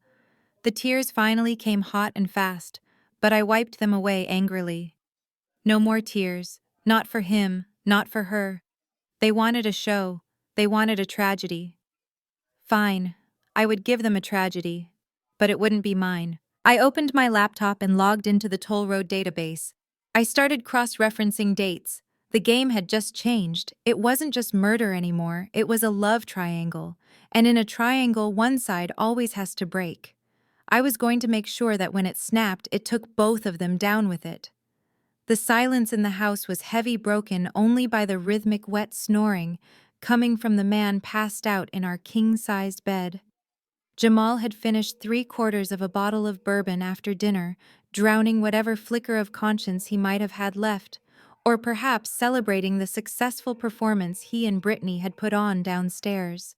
The tears finally came hot and fast, but I wiped them away angrily. No more tears, not for him, not for her. They wanted a show, they wanted a tragedy. Fine, I would give them a tragedy, but it wouldn't be mine. I opened my laptop and logged into the toll road database. I started cross-referencing dates. The game had just changed. It wasn't just murder anymore, it was a love triangle. And in a triangle, one side always has to break. I was going to make sure that when it snapped, it took both of them down with it. The silence in the house was heavy, broken only by the rhythmic wet snoring coming from the man passed out in our king-sized bed. Jamal had finished 3/4 of a bottle of bourbon after dinner, drowning whatever flicker of conscience he might have had left, or perhaps celebrating the successful performance he and Brittany had put on downstairs.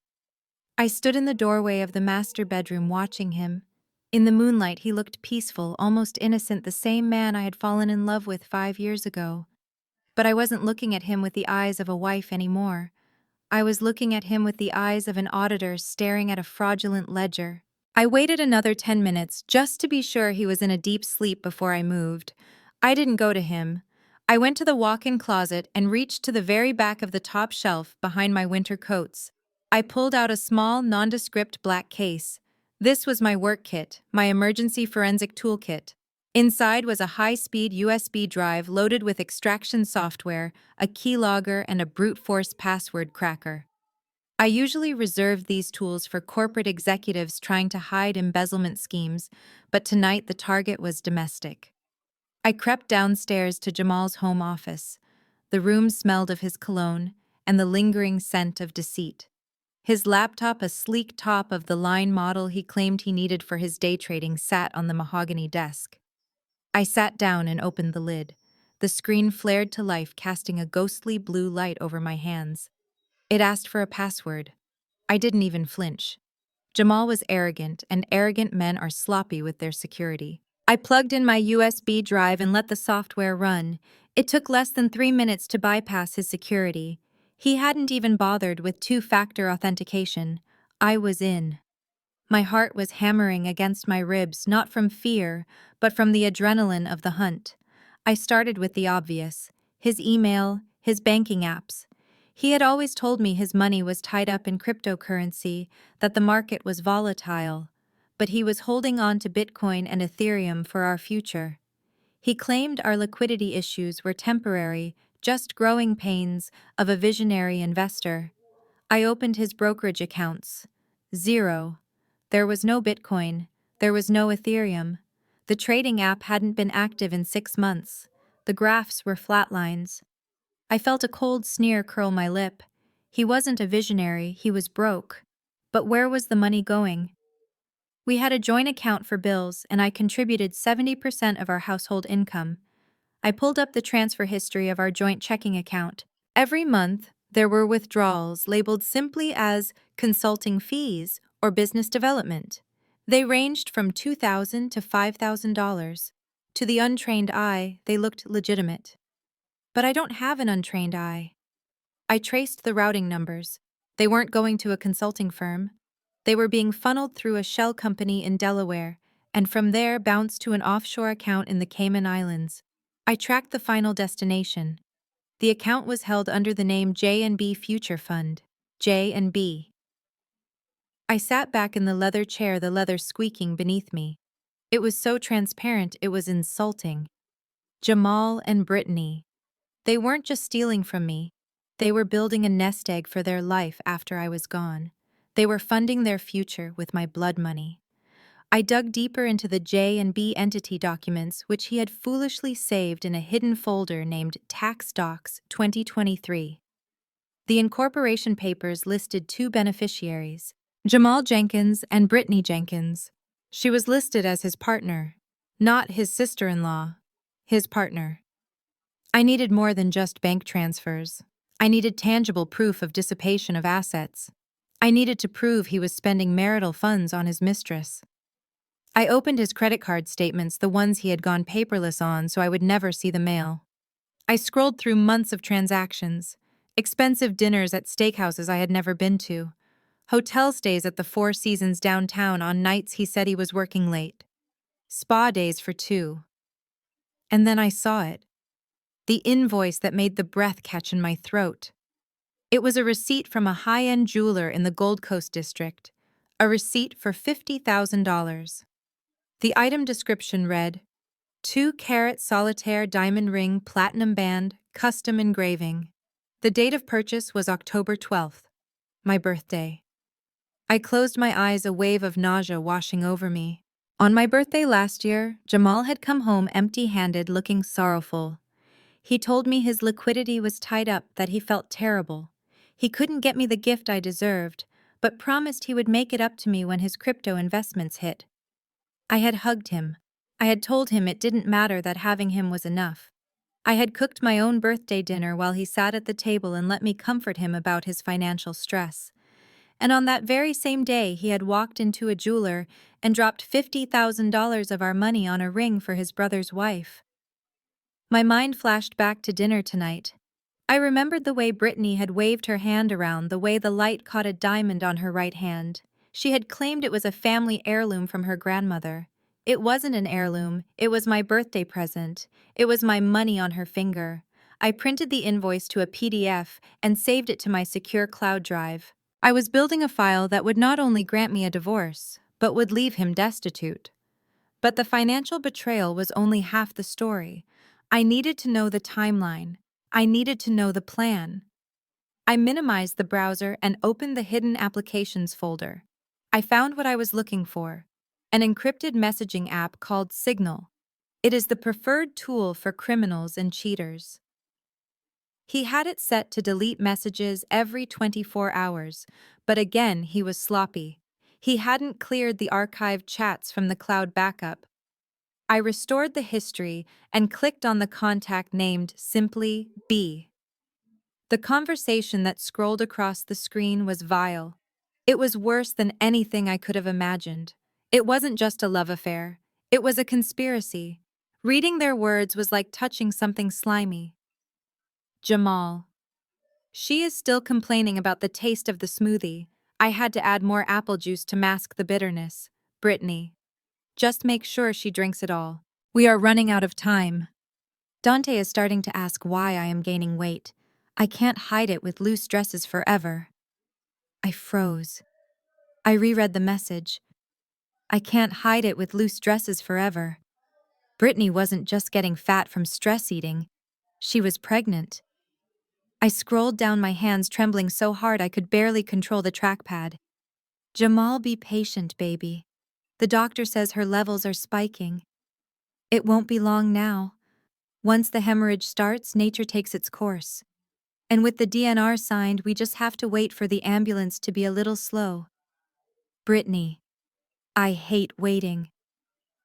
I stood in the doorway of the master bedroom watching him. In the moonlight, he looked peaceful, almost innocent, the same man I had fallen in love with 5 years ago. But I wasn't looking at him with the eyes of a wife anymore. I was looking at him with the eyes of an auditor staring at a fraudulent ledger. I waited another 10 minutes just to be sure he was in a deep sleep before I moved. I didn't go to him. I went to the walk-in closet and reached to the very back of the top shelf behind my winter coats. I pulled out a small, nondescript black case. This was my work kit, my emergency forensic toolkit. Inside was a high-speed USB drive loaded with extraction software, a keylogger, and a brute force password cracker. I usually reserve these tools for corporate executives trying to hide embezzlement schemes, but tonight the target was domestic. I crept downstairs to Jamal's home office. The room smelled of his cologne and the lingering scent of deceit. His laptop, a sleek top-of-the-line model he claimed he needed for his day trading, sat on the mahogany desk. I sat down and opened the lid. The screen flared to life, casting a ghostly blue light over my hands. It asked for a password. I didn't even flinch. Jamal was arrogant, and arrogant men are sloppy with their security. I plugged in my USB drive and let the software run. It took less than 3 minutes to bypass his security. He hadn't even bothered with two-factor authentication. I was in. My heart was hammering against my ribs, not from fear, but from the adrenaline of the hunt. I started with the obvious: his email, his banking apps. He had always told me his money was tied up in cryptocurrency, that the market was volatile, but he was holding on to Bitcoin and Ethereum for our future. He claimed our liquidity issues were temporary, just growing pains of a visionary investor. I opened his brokerage accounts. Zero. There was no Bitcoin. There was no Ethereum. The trading app hadn't been active in 6 months. The graphs were flat lines. I felt a cold sneer curl my lip. He wasn't a visionary, he was broke. But where was the money going? We had a joint account for bills, and I contributed 70% of our household income. I pulled up the transfer history of our joint checking account. Every month, there were withdrawals labeled simply as consulting fees or business development. They ranged from $2,000 to $5,000. To the untrained eye, they looked legitimate. But I don't have an untrained eye. I traced the routing numbers. They weren't going to a consulting firm. They were being funneled through a shell company in Delaware, and from there bounced to an offshore account in the Cayman Islands. I tracked the final destination. The account was held under the name J&B Future Fund. J&B. I sat back in the leather chair, the leather squeaking beneath me. It was so transparent, it was insulting. Jamal and Brittany. They weren't just stealing from me. They were building a nest egg for their life after I was gone. They were funding their future with my blood money. I dug deeper into the J&B entity documents, which he had foolishly saved in a hidden folder named Tax Docs 2023. The incorporation papers listed two beneficiaries, Jamal Jenkins and Brittany Jenkins. She was listed as his partner, not his sister-in-law, his partner. I needed more than just bank transfers. I needed tangible proof of dissipation of assets. I needed to prove he was spending marital funds on his mistress. I opened his credit card statements, the ones he had gone paperless on, so I would never see the mail. I scrolled through months of transactions, expensive dinners at steakhouses I had never been to, hotel stays at the Four Seasons downtown on nights he said he was working late, spa days for two. And then I saw it. The invoice that made the breath catch in my throat. It was a receipt from a high-end jeweler in the Gold Coast district, a receipt for $50,000. The item description read, 2-carat solitaire diamond ring platinum band, custom engraving. The date of purchase was October 12th, my birthday. I closed my eyes, a wave of nausea washing over me. On my birthday last year, Jamal had come home empty-handed, looking sorrowful. He told me his liquidity was tied up, that he felt terrible. He couldn't get me the gift I deserved, but promised he would make it up to me when his crypto investments hit. I had hugged him. I had told him it didn't matter, that having him was enough. I had cooked my own birthday dinner while he sat at the table and let me comfort him about his financial stress. And on that very same day, he had walked into a jeweler and dropped $50,000 of our money on a ring for his brother's wife. My mind flashed back to dinner tonight. I remembered the way Brittany had waved her hand around, the way the light caught a diamond on her right hand. She had claimed it was a family heirloom from her grandmother. It wasn't an heirloom, it was my birthday present. It was my money on her finger. I printed the invoice to a PDF and saved it to my secure cloud drive. I was building a file that would not only grant me a divorce, but would leave him destitute. But the financial betrayal was only half the story. I needed to know the timeline. I needed to know the plan. I minimized the browser and opened the hidden applications folder. I found what I was looking for, an encrypted messaging app called Signal. It is the preferred tool for criminals and cheaters. He had it set to delete messages every 24 hours, but again he was sloppy. He hadn't cleared the archived chats from the cloud backup. I restored the history and clicked on the contact named simply B. The conversation that scrolled across the screen was vile. It was worse than anything I could have imagined. It wasn't just a love affair. It was a conspiracy. Reading their words was like touching something slimy. Jamal. She is still complaining about the taste of the smoothie. I had to add more apple juice to mask the bitterness. Brittany. Just make sure she drinks it all. We are running out of time. Dante is starting to ask why I am gaining weight. I can't hide it with loose dresses forever. I froze. I reread the message. I can't hide it with loose dresses forever. Brittany wasn't just getting fat from stress eating. She was pregnant. I scrolled down, my hands trembling so hard I could barely control the trackpad. Jamal, be patient, baby. The doctor says her levels are spiking. It won't be long now. Once the hemorrhage starts, nature takes its course. And with the DNR signed, we just have to wait for the ambulance to be a little slow. Brittany. I hate waiting.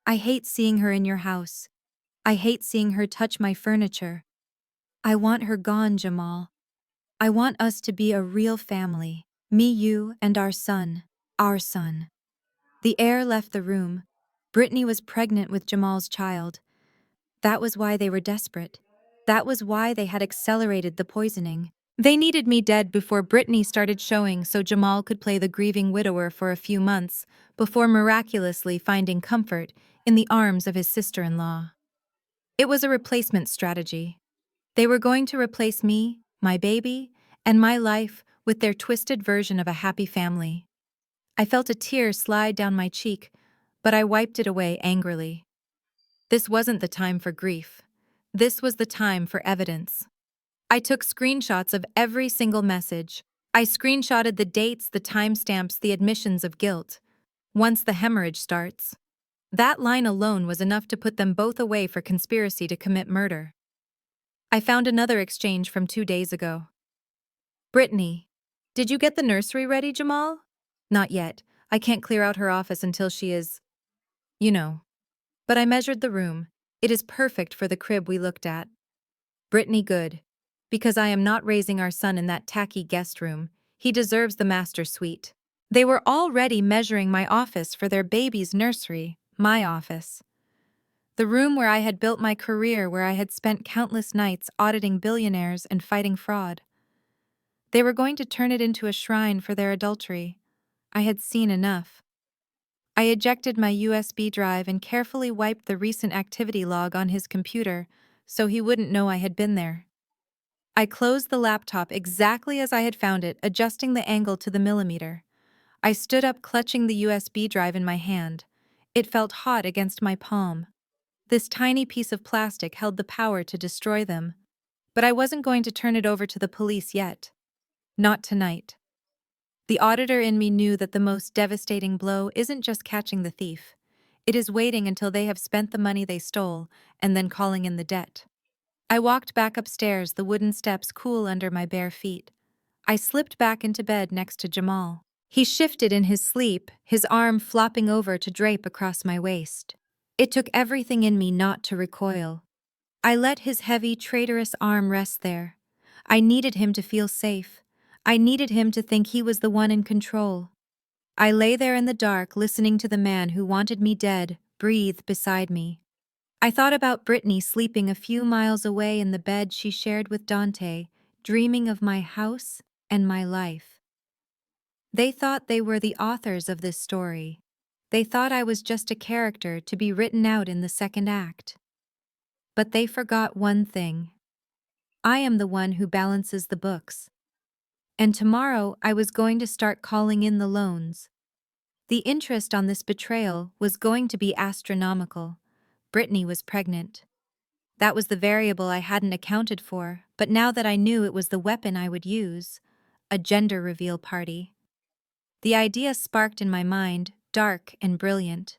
I hate seeing her in your house. I hate seeing her touch my furniture. I want her gone, Jamal. I want us to be a real family. Me, you, and our son. Our son. The air left the room. Brittany was pregnant with Jamal's child. That was why they were desperate. That was why they had accelerated the poisoning. They needed me dead before Brittany started showing so Jamal could play the grieving widower for a few months before miraculously finding comfort in the arms of his sister-in-law. It was a replacement strategy. They were going to replace me, my baby, and my life with their twisted version of a happy family. I felt a tear slide down my cheek, but I wiped it away angrily. This wasn't the time for grief. This was the time for evidence. I took screenshots of every single message. I screenshotted the dates, the timestamps, the admissions of guilt. Once the hemorrhage starts. That line alone was enough to put them both away for conspiracy to commit murder. I found another exchange from 2 days ago. Brittany, did you get the nursery ready, Jamal? Not yet. I can't clear out her office until she is, you know. But I measured the room. It is perfect for the crib we looked at. Brittany, good. Because I am not raising our son in that tacky guest room. He deserves the master suite. They were already measuring my office for their baby's nursery, my office. The room where I had built my career, where I had spent countless nights auditing billionaires and fighting fraud. They were going to turn it into a shrine for their adultery. I had seen enough. I ejected my USB drive and carefully wiped the recent activity log on his computer so he wouldn't know I had been there. I closed the laptop exactly as I had found it, adjusting the angle to the millimeter. I stood up, clutching the USB drive in my hand. It felt hot against my palm. This tiny piece of plastic held the power to destroy them. But I wasn't going to turn it over to the police yet. Not tonight. The auditor in me knew that the most devastating blow isn't just catching the thief. It is waiting until they have spent the money they stole and then calling in the debt. I walked back upstairs, the wooden steps cool under my bare feet. I slipped back into bed next to Jamal. He shifted in his sleep, his arm flopping over to drape across my waist. It took everything in me not to recoil. I let his heavy, traitorous arm rest there. I needed him to feel safe. I needed him to think he was the one in control. I lay there in the dark, listening to the man who wanted me dead breathe beside me. I thought about Brittany sleeping a few miles away in the bed she shared with Dante, dreaming of my house and my life. They thought they were the authors of this story. They thought I was just a character to be written out in the second act. But they forgot one thing. I am the one who balances the books. And tomorrow I was going to start calling in the loans. The interest on this betrayal was going to be astronomical. Brittany was pregnant. That was the variable I hadn't accounted for, but now that I knew it was the weapon I would use, a gender reveal party. The idea sparked in my mind, dark and brilliant.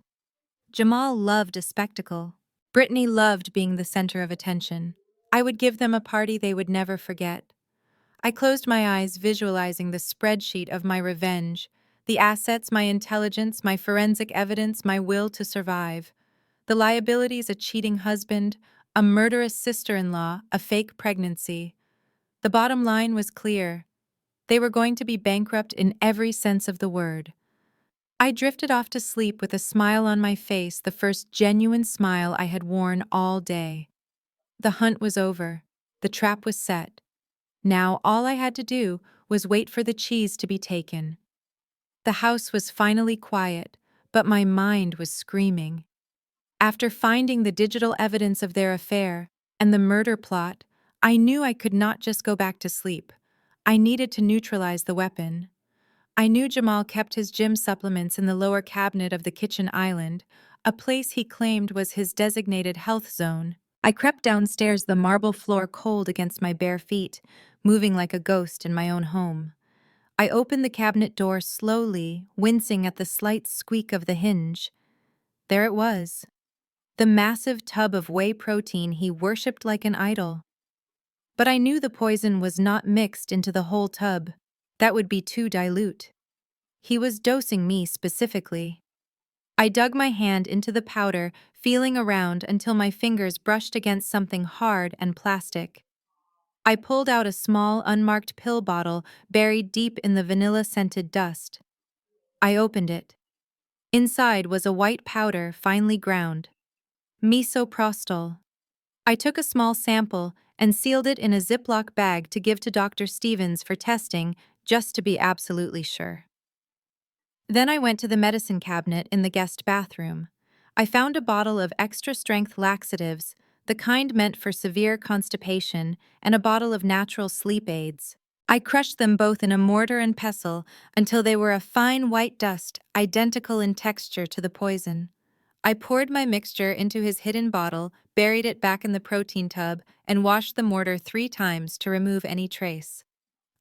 Jamal loved a spectacle. Brittany loved being the center of attention. I would give them a party they would never forget. I closed my eyes, visualizing the spreadsheet of my revenge, the assets, my intelligence, my forensic evidence, my will to survive. The liabilities: a cheating husband, a murderous sister-in-law, a fake pregnancy. The bottom line was clear. They were going to be bankrupt in every sense of the word. I drifted off to sleep with a smile on my face, the first genuine smile I had worn all day. The hunt was over. The trap was set. Now all I had to do was wait for the cheese to be taken. The house was finally quiet, but my mind was screaming. After finding the digital evidence of their affair and the murder plot, I knew I could not just go back to sleep. I needed to neutralize the weapon. I knew Jamal kept his gym supplements in the lower cabinet of the kitchen island, a place he claimed was his designated health zone. I crept downstairs, the marble floor cold against my bare feet, moving like a ghost in my own home. I opened the cabinet door slowly, wincing at the slight squeak of the hinge. There it was. The massive tub of whey protein he worshipped like an idol. But I knew the poison was not mixed into the whole tub. That would be too dilute. He was dosing me specifically. I dug my hand into the powder, feeling around until my fingers brushed against something hard and plastic. I pulled out a small, unmarked pill bottle buried deep in the vanilla-scented dust. I opened it. Inside was a white powder, finely ground. Misoprostol. I took a small sample and sealed it in a Ziploc bag to give to Dr. Stevens for testing, just to be absolutely sure. Then I went to the medicine cabinet in the guest bathroom. I found a bottle of extra-strength laxatives, the kind meant for severe constipation, and a bottle of natural sleep aids. I crushed them both in a mortar and pestle until they were a fine white dust, identical in texture to the poison. I poured my mixture into his hidden bottle, buried it back in the protein tub, and washed the mortar 3 times to remove any trace.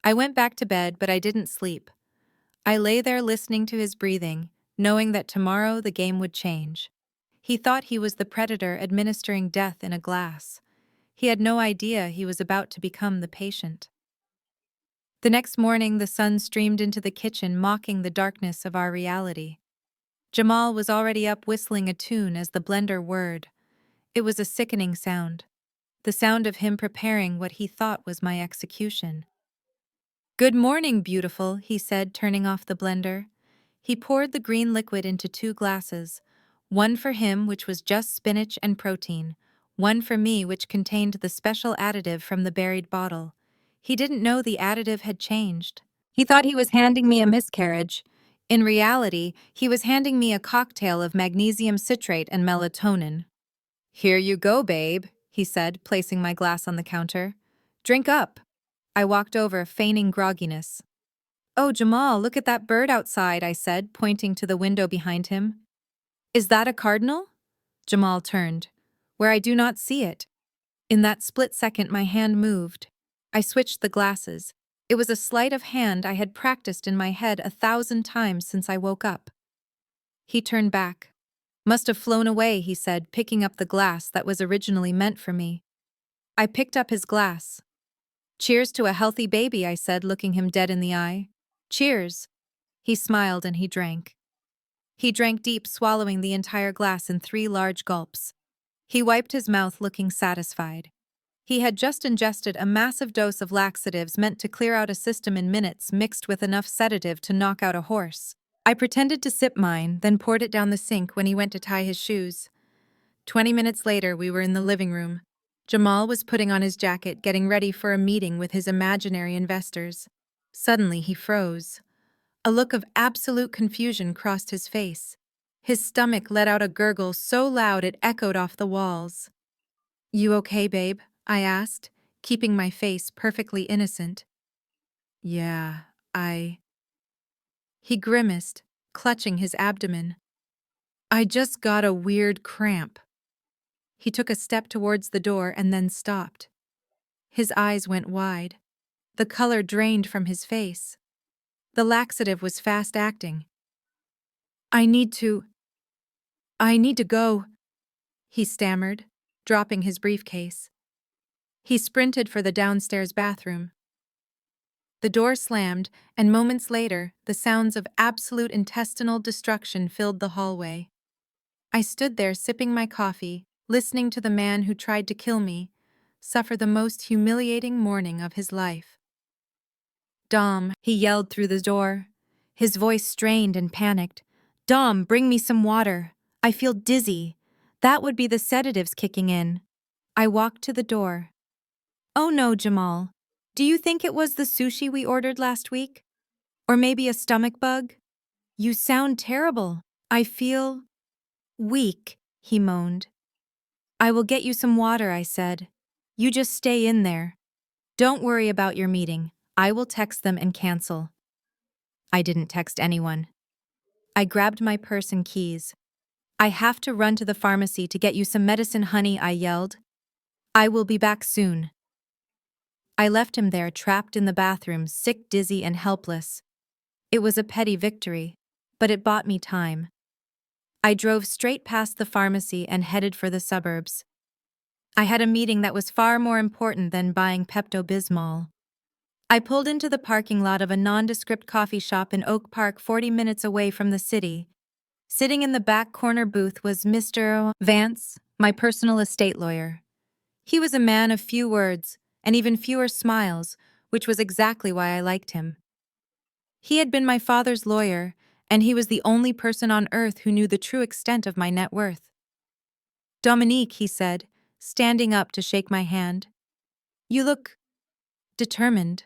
I went back to bed, but I didn't sleep. I lay there listening to his breathing, knowing that tomorrow the game would change. He thought he was the predator administering death in a glass. He had no idea he was about to become the patient. The next morning, the sun streamed into the kitchen, mocking the darkness of our reality. Jamal was already up whistling a tune as the blender whirred. It was a sickening sound. The sound of him preparing what he thought was my execution. "Good morning, beautiful," he said, turning off the blender. He poured the green liquid into 2 glasses, one for him, which was just spinach and protein, one for me, which contained the special additive from the buried bottle. He didn't know the additive had changed. He thought he was handing me a miscarriage. In reality, he was handing me a cocktail of magnesium citrate and melatonin. "Here you go, babe," he said, placing my glass on the counter. "Drink up." I walked over, feigning grogginess. "Oh, Jamal, look at that bird outside," I said, pointing to the window behind him. "Is that a cardinal?" Jamal turned. "Where I do not see it." In that split second, my hand moved. I switched the glasses. It was a sleight of hand I had practiced in my head 1,000 times since I woke up. He turned back. "Must have flown away," he said, picking up the glass that was originally meant for me. I picked up his glass. "Cheers to a healthy baby," I said, looking him dead in the eye. "Cheers." He smiled and he drank. He drank deep, swallowing the entire glass in 3 large gulps. He wiped his mouth, looking satisfied. He had just ingested a massive dose of laxatives meant to clear out a system in minutes, mixed with enough sedative to knock out a horse. I pretended to sip mine, then poured it down the sink when he went to tie his shoes. 20 minutes later, we were in the living room. Jamal was putting on his jacket, getting ready for a meeting with his imaginary investors. Suddenly, he froze. A look of absolute confusion crossed his face. His stomach let out a gurgle so loud it echoed off the walls. "You okay, babe?" I asked, keeping my face perfectly innocent. "Yeah, I—" He grimaced, clutching his abdomen. "I just got a weird cramp." He took a step towards the door and then stopped. His eyes went wide. The color drained from his face. The laxative was fast-acting. I need to go," he stammered, dropping his briefcase. He sprinted for the downstairs bathroom. The door slammed, and moments later, the sounds of absolute intestinal destruction filled the hallway. I stood there sipping my coffee, listening to the man who tried to kill me suffer the most humiliating morning of his life. "Dom," he yelled through the door, his voice strained and panicked. "Dom, bring me some water. I feel dizzy. That would be the sedatives kicking in." I walked to the door. "Oh no, Jamal. Do you think it was the sushi we ordered last week? Or maybe a stomach bug? You sound terrible. I feel weak," he moaned. "I will get you some water," I said. "You just stay in there. Don't worry about your meeting. I will text them and cancel." I didn't text anyone. I grabbed my purse and keys. "I have to run to the pharmacy to get you some medicine, honey," I yelled. "I will be back soon." I left him there, trapped in the bathroom, sick, dizzy, and helpless. It was a petty victory, but it bought me time. I drove straight past the pharmacy and headed for the suburbs. I had a meeting that was far more important than buying Pepto-Bismol. I pulled into the parking lot of a nondescript coffee shop in Oak Park, 40 minutes away from the city. Sitting in the back corner booth was Mr. Vance, my personal estate lawyer. He was a man of few words, and even fewer smiles, which was exactly why I liked him. He had been my father's lawyer, and he was the only person on earth who knew the true extent of my net worth. "Dominique," he said, standing up to shake my hand. You look determined.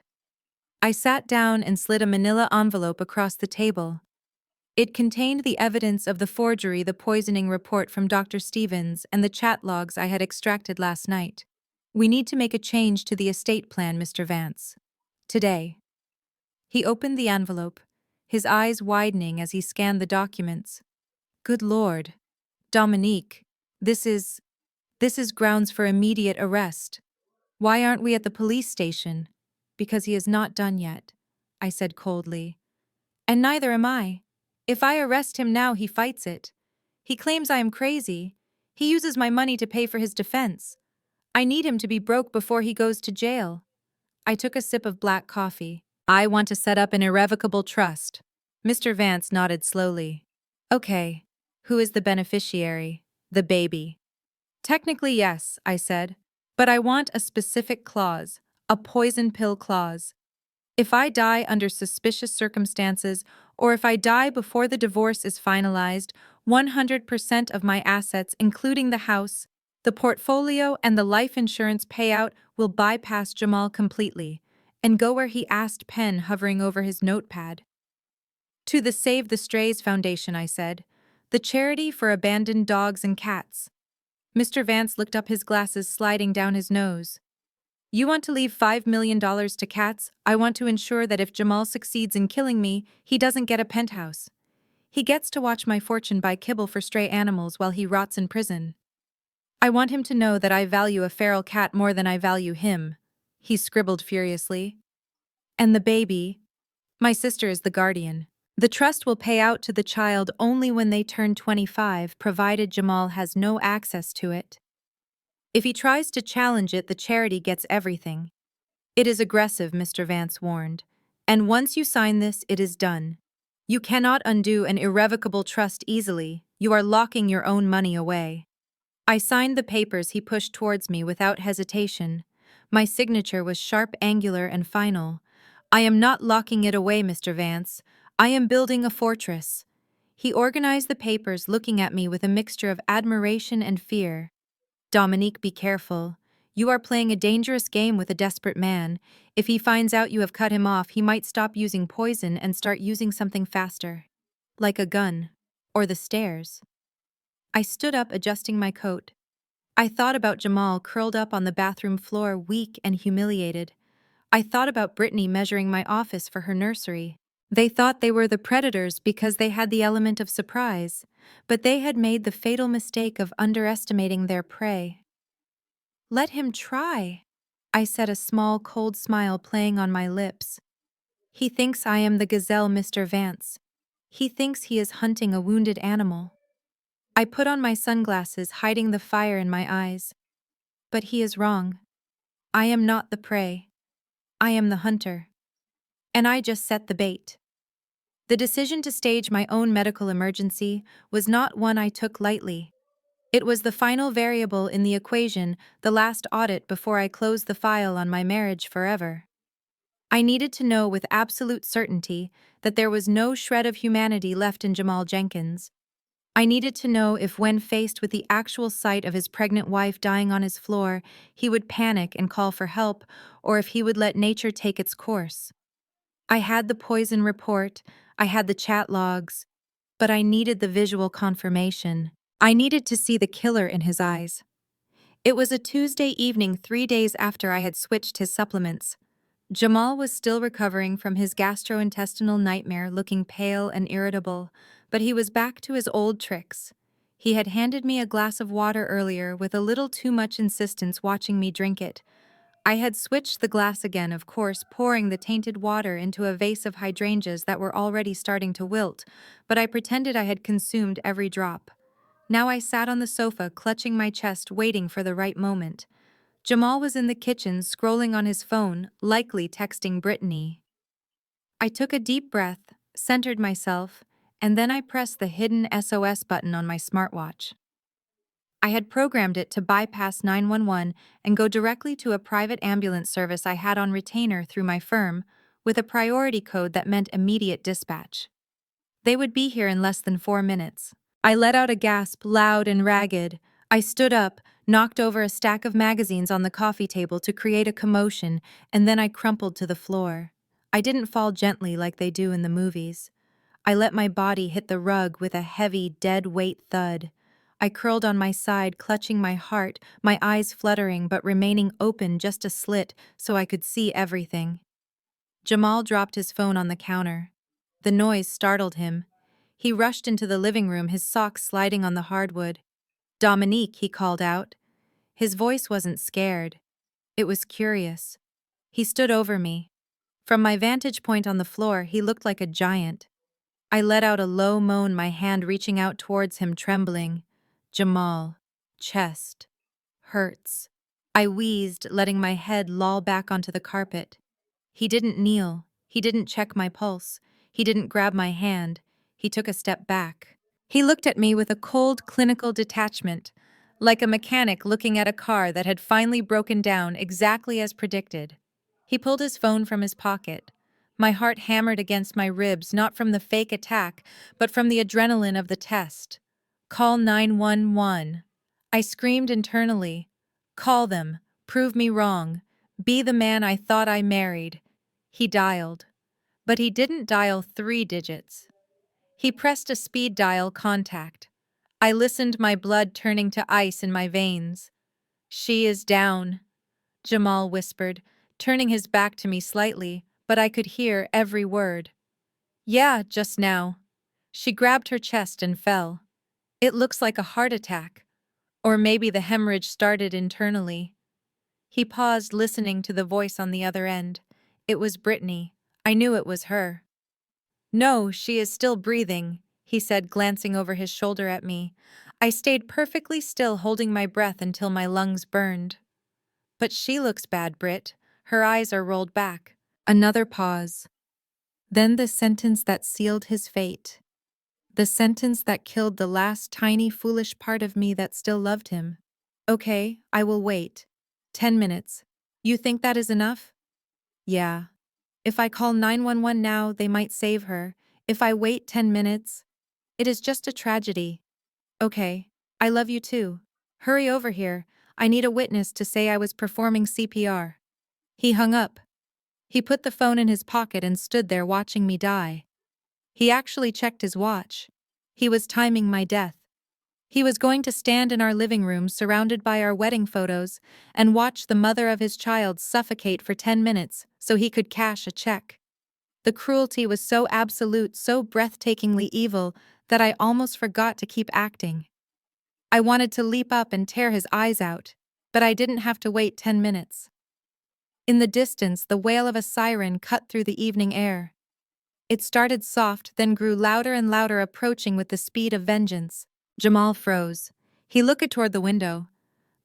I sat down and slid a manila envelope across the table. It contained the evidence of the forgery, the poisoning report from Dr. Stevens, and the chat logs I had extracted last night. We need to make a change to the estate plan, Mr. Vance. Today. He opened the envelope, his eyes widening as he scanned the documents. Good Lord. Dominique, this is grounds for immediate arrest. Why aren't we at the police station? Because he is not done yet, I said coldly. And neither am I. If I arrest him now, he fights it. He claims I am crazy. He uses my money to pay for his defense. I need him to be broke before he goes to jail. I took a sip of black coffee. I want to set up an irrevocable trust. Mr. Vance nodded slowly. Okay. Who is the beneficiary? The baby. Technically, yes, I said. But I want a specific clause, a poison pill clause. If I die under suspicious circumstances, or if I die before the divorce is finalized, 100% of my assets, including the house, the portfolio, and the life insurance payout, will bypass Jamal completely and go where he asked, pen hovering over his notepad. To the Save the Strays Foundation, I said, the charity for abandoned dogs and cats. Mr. Vance looked up, his glasses sliding down his nose. You want to leave $5 million to cats? I want to ensure that if Jamal succeeds in killing me, he doesn't get a penthouse. He gets to watch my fortune buy kibble for stray animals while he rots in prison. I want him to know that I value a feral cat more than I value him, he scribbled furiously. And the baby? My sister is the guardian. The trust will pay out to the child only when they turn 25, provided Jamal has no access to it. If he tries to challenge it, the charity gets everything. It is aggressive, Mr. Vance warned. And once you sign this, it is done. You cannot undo an irrevocable trust easily. You are locking your own money away. I signed the papers he pushed towards me without hesitation. My signature was sharp, angular, and final. I am not locking it away, Mr. Vance. I am building a fortress. He organized the papers, looking at me with a mixture of admiration and fear. Dominique, be careful. You are playing a dangerous game with a desperate man. If he finds out you have cut him off, he might stop using poison and start using something faster. Like a gun. Or the stairs. I stood up, adjusting my coat. I thought about Jamal curled up on the bathroom floor, weak and humiliated. I thought about Brittany measuring my office for her nursery. They thought they were the predators because they had the element of surprise, but they had made the fatal mistake of underestimating their prey. Let him try, I said, a small, cold smile playing on my lips. He thinks I am the gazelle, Mr. Vance. He thinks he is hunting a wounded animal. I put on my sunglasses, hiding the fire in my eyes. But he is wrong. I am not the prey. I am the hunter. And I just set the bait. The decision to stage my own medical emergency was not one I took lightly. It was the final variable in the equation, the last audit before I closed the file on my marriage forever. I needed to know with absolute certainty that there was no shred of humanity left in Jamal Jenkins. I needed to know if, when faced with the actual sight of his pregnant wife dying on his floor, he would panic and call for help, or if he would let nature take its course. I had the poison report, I had the chat logs, but I needed the visual confirmation. I needed to see the killer in his eyes. It was a Tuesday evening, 3 days after I had switched his supplements. Jamal was still recovering from his gastrointestinal nightmare, looking pale and irritable, but he was back to his old tricks. He had handed me a glass of water earlier with a little too much insistence, watching me drink it. I had switched the glass again, of course, pouring the tainted water into a vase of hydrangeas that were already starting to wilt, but I pretended I had consumed every drop. Now I sat on the sofa, clutching my chest, waiting for the right moment. Jamal was in the kitchen, scrolling on his phone, likely texting Brittany. I took a deep breath, centered myself, and then I pressed the hidden SOS button on my smartwatch. I had programmed it to bypass 911 and go directly to a private ambulance service I had on retainer through my firm, with a priority code that meant immediate dispatch. They would be here in less than 4 minutes. I let out a gasp, loud and ragged. I stood up, knocked over a stack of magazines on the coffee table to create a commotion, and then I crumpled to the floor. I didn't fall gently like they do in the movies. I let my body hit the rug with a heavy, dead-weight thud. I curled on my side, clutching my heart, my eyes fluttering but remaining open just a slit so I could see everything. Jamal dropped his phone on the counter. The noise startled him. He rushed into the living room, his socks sliding on the hardwood. "Dominique," he called out. His voice wasn't scared. It was curious. He stood over me. From my vantage point on the floor, he looked like a giant. I let out a low moan, my hand reaching out towards him, trembling. "Jamal. Chest. Hurts." I wheezed, letting my head loll back onto the carpet. He didn't kneel. He didn't check my pulse. He didn't grab my hand. He took a step back. He looked at me with a cold, clinical detachment, like a mechanic looking at a car that had finally broken down exactly as predicted. He pulled his phone from his pocket. My heart hammered against my ribs, not from the fake attack, but from the adrenaline of the test. "Call 911. I screamed internally. "Call them. Prove me wrong. Be the man I thought I married." He dialed. But he didn't dial 3 digits. He pressed a speed dial contact. I listened, my blood turning to ice in my veins. "She is down," Jamal whispered, turning his back to me slightly, but I could hear every word. "Yeah, just now. She grabbed her chest and fell. It looks like a heart attack. Or maybe the hemorrhage started internally." He paused, listening to the voice on the other end. It was Brittany. I knew it was her. "No, she is still breathing," he said, glancing over his shoulder at me. I stayed perfectly still, holding my breath until my lungs burned. "But she looks bad, Britt. Her eyes are rolled back." Another pause. Then the sentence that sealed his fate. The sentence that killed the last tiny, foolish part of me that still loved him. "Okay, I will wait. 10 minutes. You think that is enough?" "Yeah. If I call 911 now, they might save her. If I wait 10 minutes, it is just a tragedy." "Okay. I love you too. Hurry over here. I need a witness to say I was performing CPR." He hung up. He put the phone in his pocket and stood there watching me die. He actually checked his watch. He was timing my death. He was going to stand in our living room, surrounded by our wedding photos, and watch the mother of his child suffocate for 10 minutes so he could cash a check. The cruelty was so absolute, so breathtakingly evil, that I almost forgot to keep acting. I wanted to leap up and tear his eyes out, but I didn't have to wait 10 minutes. In the distance, the wail of a siren cut through the evening air. It started soft, then grew louder and louder, approaching with the speed of vengeance. Jamal froze. He looked toward the window.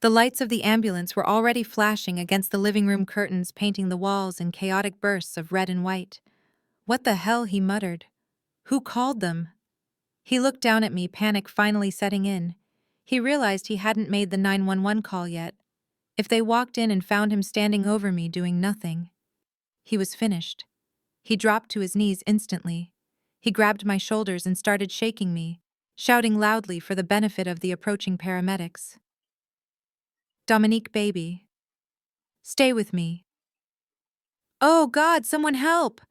The lights of the ambulance were already flashing against the living room curtains, painting the walls in chaotic bursts of red and white. "What the hell?" he muttered. "Who called them?" He looked down at me, panic finally setting in. He realized he hadn't made the 911 call yet. If they walked in and found him standing over me doing nothing, he was finished. He dropped to his knees instantly. He grabbed my shoulders and started shaking me, shouting loudly for the benefit of the approaching paramedics. "Dominique, baby. Stay with me. Oh God, someone help!"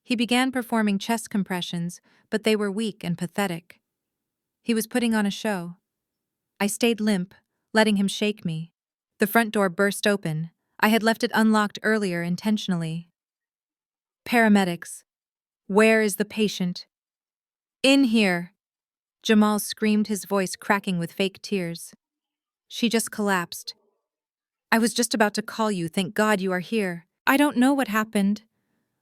He began performing chest compressions, but they were weak and pathetic. He was putting on a show. I stayed limp, letting him shake me. The front door burst open. I had left it unlocked earlier intentionally. "Paramedics. Where is the patient?" "In here!" Jamal screamed, his voice cracking with fake tears. "She just collapsed. I was just about to call you. Thank God you are here." I don't know what happened.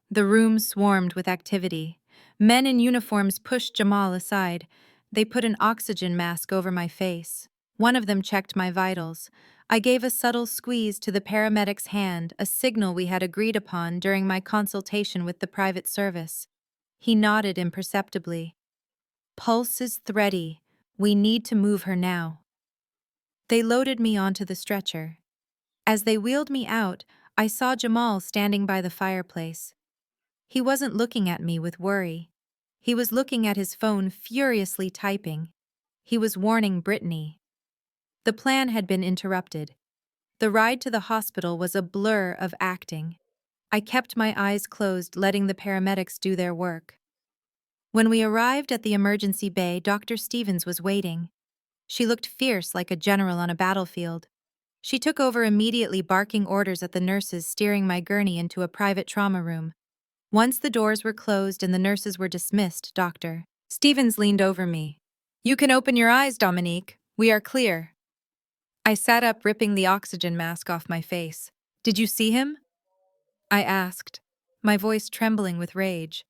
The room swarmed with activity. Men in uniforms pushed Jamal aside. They put an oxygen mask over my face. One of them checked my vitals. I gave a subtle squeeze to the paramedic's hand, a signal we had agreed upon during my consultation with the private service. He nodded imperceptibly. "Pulse is thready. We need to move her now." They loaded me onto the stretcher. As they wheeled me out, I saw Jamal standing by the fireplace. He wasn't looking at me with worry. He was looking at his phone, furiously typing. He was warning Brittany. The plan had been interrupted. The ride to the hospital was a blur of acting. I kept my eyes closed, letting the paramedics do their work. When we arrived at the emergency bay, Dr. Stevens was waiting. She looked fierce like a general on a battlefield. She took over immediately, barking orders at the nurses, steering my gurney into a private trauma room. Once the doors were closed and the nurses were dismissed, Dr. Stevens leaned over me. "You can open your eyes, Dominique. We are clear." I sat up, ripping the oxygen mask off my face. "Did you see him?" I asked, my voice trembling with rage.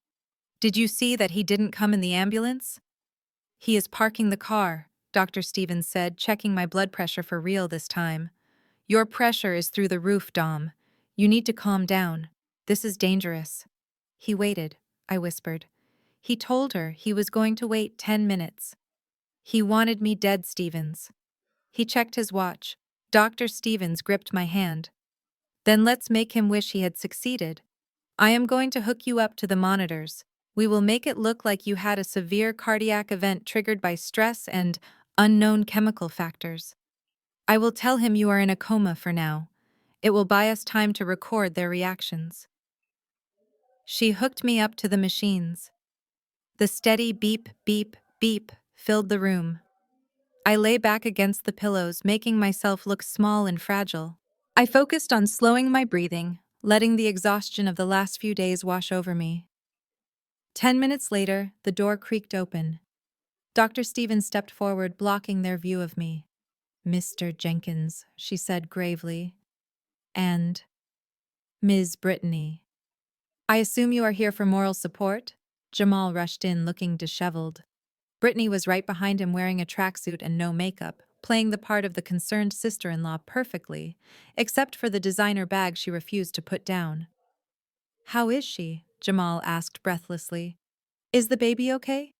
"Did you see that he didn't come in the ambulance?" "He is parking the car," Dr. Stevens said, checking my blood pressure for real this time. "Your pressure is through the roof, Dom. You need to calm down. This is dangerous." "He waited," I whispered. "He told her he was going to wait 10 minutes. He wanted me dead, Stevens." He checked his watch. Dr. Stevens gripped my hand. "Then let's make him wish he had succeeded. I am going to hook you up to the monitors. We will make it look like you had a severe cardiac event triggered by stress and unknown chemical factors. I will tell him you are in a coma for now. It will buy us time to record their reactions." She hooked me up to the machines. The steady beep, beep, beep filled the room. I lay back against the pillows, making myself look small and fragile. I focused on slowing my breathing, letting the exhaustion of the last few days wash over me. 10 minutes later, the door creaked open. Dr. Stevens stepped forward, blocking their view of me. "Mr. Jenkins," she said gravely, "and Ms. Brittany. I assume you are here for moral support?" Jamal rushed in, looking disheveled. Brittany was right behind him, wearing a tracksuit and no makeup, playing the part of the concerned sister-in-law perfectly, except for the designer bag she refused to put down. "How is she?" Jamal asked breathlessly. "Is the baby okay?"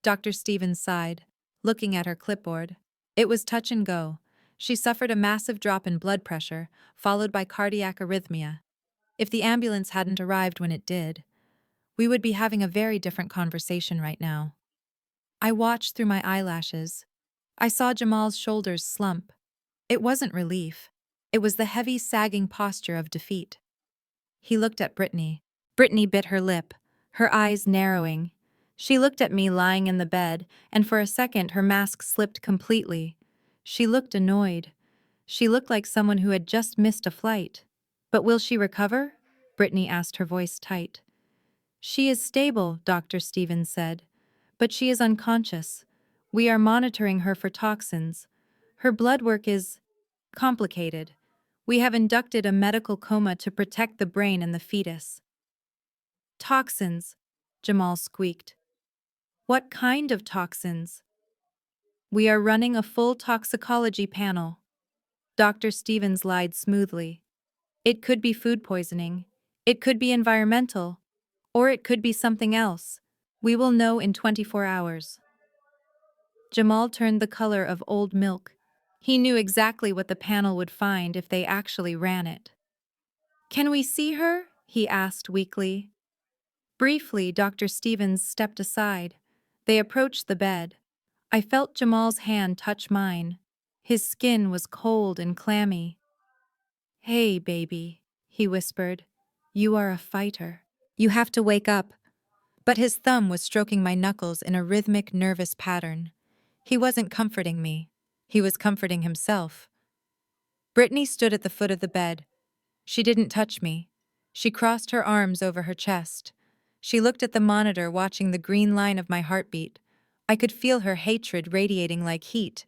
Dr. Stevens sighed, looking at her clipboard. It was touch and go. She suffered a massive drop in blood pressure, followed by cardiac arrhythmia. If the ambulance hadn't arrived when it did, we would be having a very different conversation right now. I watched through my eyelashes. I saw Jamal's shoulders slump. It wasn't relief. It was the heavy, sagging posture of defeat. He looked at Brittany. Brittany bit her lip, her eyes narrowing. She looked at me lying in the bed, and for a second her mask slipped completely. She looked annoyed. She looked like someone who had just missed a flight. "But will she recover?" Brittany asked, her voice tight. "She is stable," Dr. Stevens said, "but she is unconscious. We are monitoring her for toxins. Her blood work is complicated. We have inducted a medical coma to protect the brain and the fetus." "Toxins," Jamal squeaked. "What kind of toxins?" "We are running a full toxicology panel." Dr. Stevens lied smoothly. "It could be food poisoning. It could be environmental. Or it could be something else. We will know in 24 hours. Jamal turned the color of old milk. He knew exactly what the panel would find if they actually ran it. "Can we see her?" he asked weakly. Briefly, Dr. Stevens stepped aside. They approached the bed. I felt Jamal's hand touch mine. His skin was cold and clammy. "Hey, baby," he whispered. "You are a fighter. You have to wake up." But his thumb was stroking my knuckles in a rhythmic, nervous pattern. He wasn't comforting me. He was comforting himself. Brittany stood at the foot of the bed. She didn't touch me. She crossed her arms over her chest. She looked at the monitor, watching the green line of my heartbeat. I could feel her hatred radiating like heat.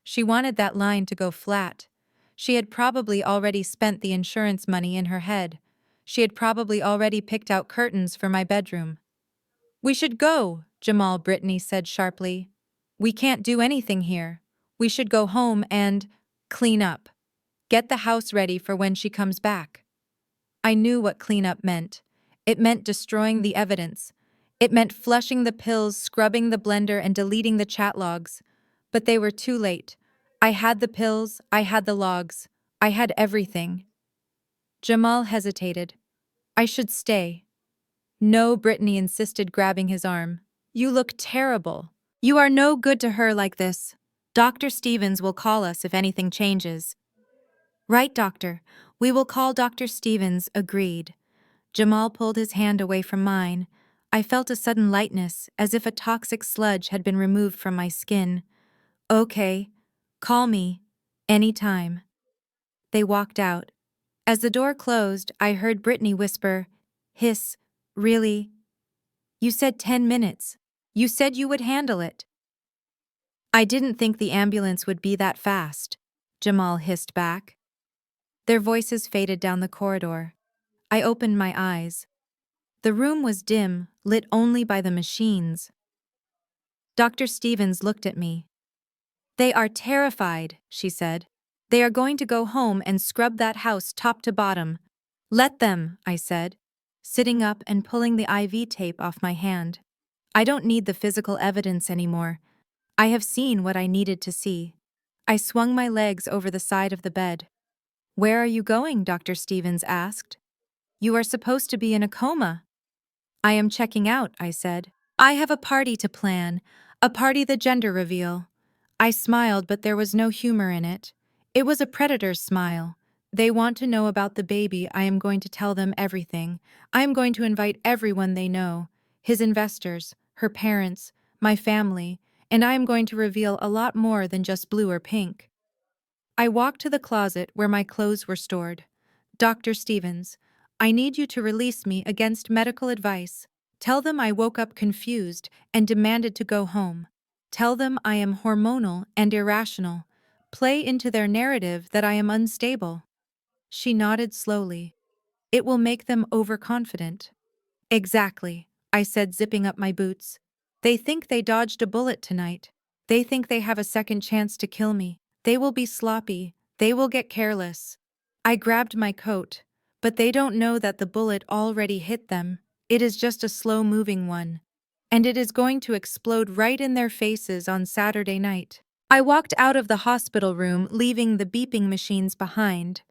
She wanted that line to go flat. She had probably already spent the insurance money in her head. She had probably already picked out curtains for my bedroom. "We should go," Jamal Brittany said sharply. "We can't do anything here. We should go home and clean up. Get the house ready for when she comes back." I knew what cleanup meant. It meant destroying the evidence. It meant flushing the pills, scrubbing the blender, and deleting the chat logs. But they were too late. I had the pills, I had the logs, I had everything. Jamal hesitated. "I should stay." "No," Brittany insisted, grabbing his arm. "You look terrible. You are no good to her like this." Dr. Stevens will call us if anything changes. Right, doctor. We will call Dr. Stevens, agreed. Jamal pulled his hand away from mine. I felt a sudden lightness, as if a toxic sludge had been removed from my skin. Okay. Call me. Anytime. They walked out. As the door closed, I heard Brittany whisper, hiss, really? You said 10 minutes. You said you would handle it. I didn't think the ambulance would be that fast, Jamal hissed back. Their voices faded down the corridor. I opened my eyes. The room was dim, lit only by the machines. Dr. Stevens looked at me. They are terrified, she said. They are going to go home and scrub that house top to bottom. Let them, I said, sitting up and pulling the IV tape off my hand. I don't need the physical evidence anymore. I have seen what I needed to see. I swung my legs over the side of the bed. Where are you going? Dr. Stevens asked. You are supposed to be in a coma. I am checking out, I said. I have a party to plan, a party the gender reveal. I smiled, but there was no humor in it. It was a predator's smile. They want to know about the baby. I am going to tell them everything. I am going to invite everyone they know, his investors, her parents, my family, and I am going to reveal a lot more than just blue or pink. I walked to the closet where my clothes were stored. Dr. Stevens, I need you to release me against medical advice. Tell them I woke up confused and demanded to go home. Tell them I am hormonal and irrational. Play into their narrative that I am unstable. She nodded slowly. It will make them overconfident. Exactly, I said, zipping up my boots. They think they dodged a bullet tonight. They think they have a second chance to kill me. They will be sloppy. They will get careless. I grabbed my coat, but they don't know that the bullet already hit them. It is just a slow-moving one. And it is going to explode right in their faces on Saturday night. I walked out of the hospital room, leaving the beeping machines behind.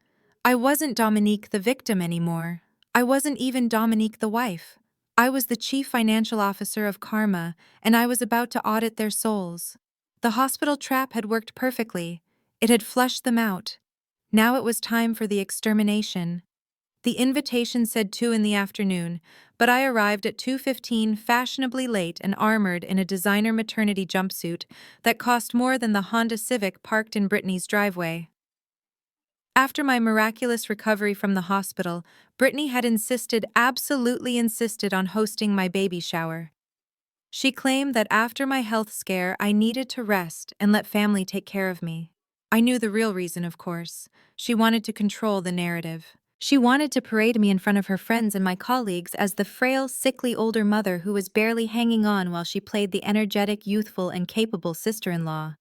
I wasn't Dominique the victim anymore. I wasn't even Dominique the wife. I was the chief financial officer of Karma, and I was about to audit their souls. The hospital trap had worked perfectly. It had flushed them out. Now it was time for the extermination. The invitation said 2 in the afternoon, but I arrived at 2:15 fashionably late and armored in a designer maternity jumpsuit that cost more than the Honda Civic parked in Brittany's driveway. After my miraculous recovery from the hospital, Brittany had absolutely insisted on hosting my baby shower. She claimed that after my health scare, I needed to rest and let family take care of me. I knew the real reason, of course. She wanted to control the narrative. She wanted to parade me in front of her friends and my colleagues as the frail, sickly older mother who was barely hanging on while she played the energetic, youthful, and capable sister-in-law.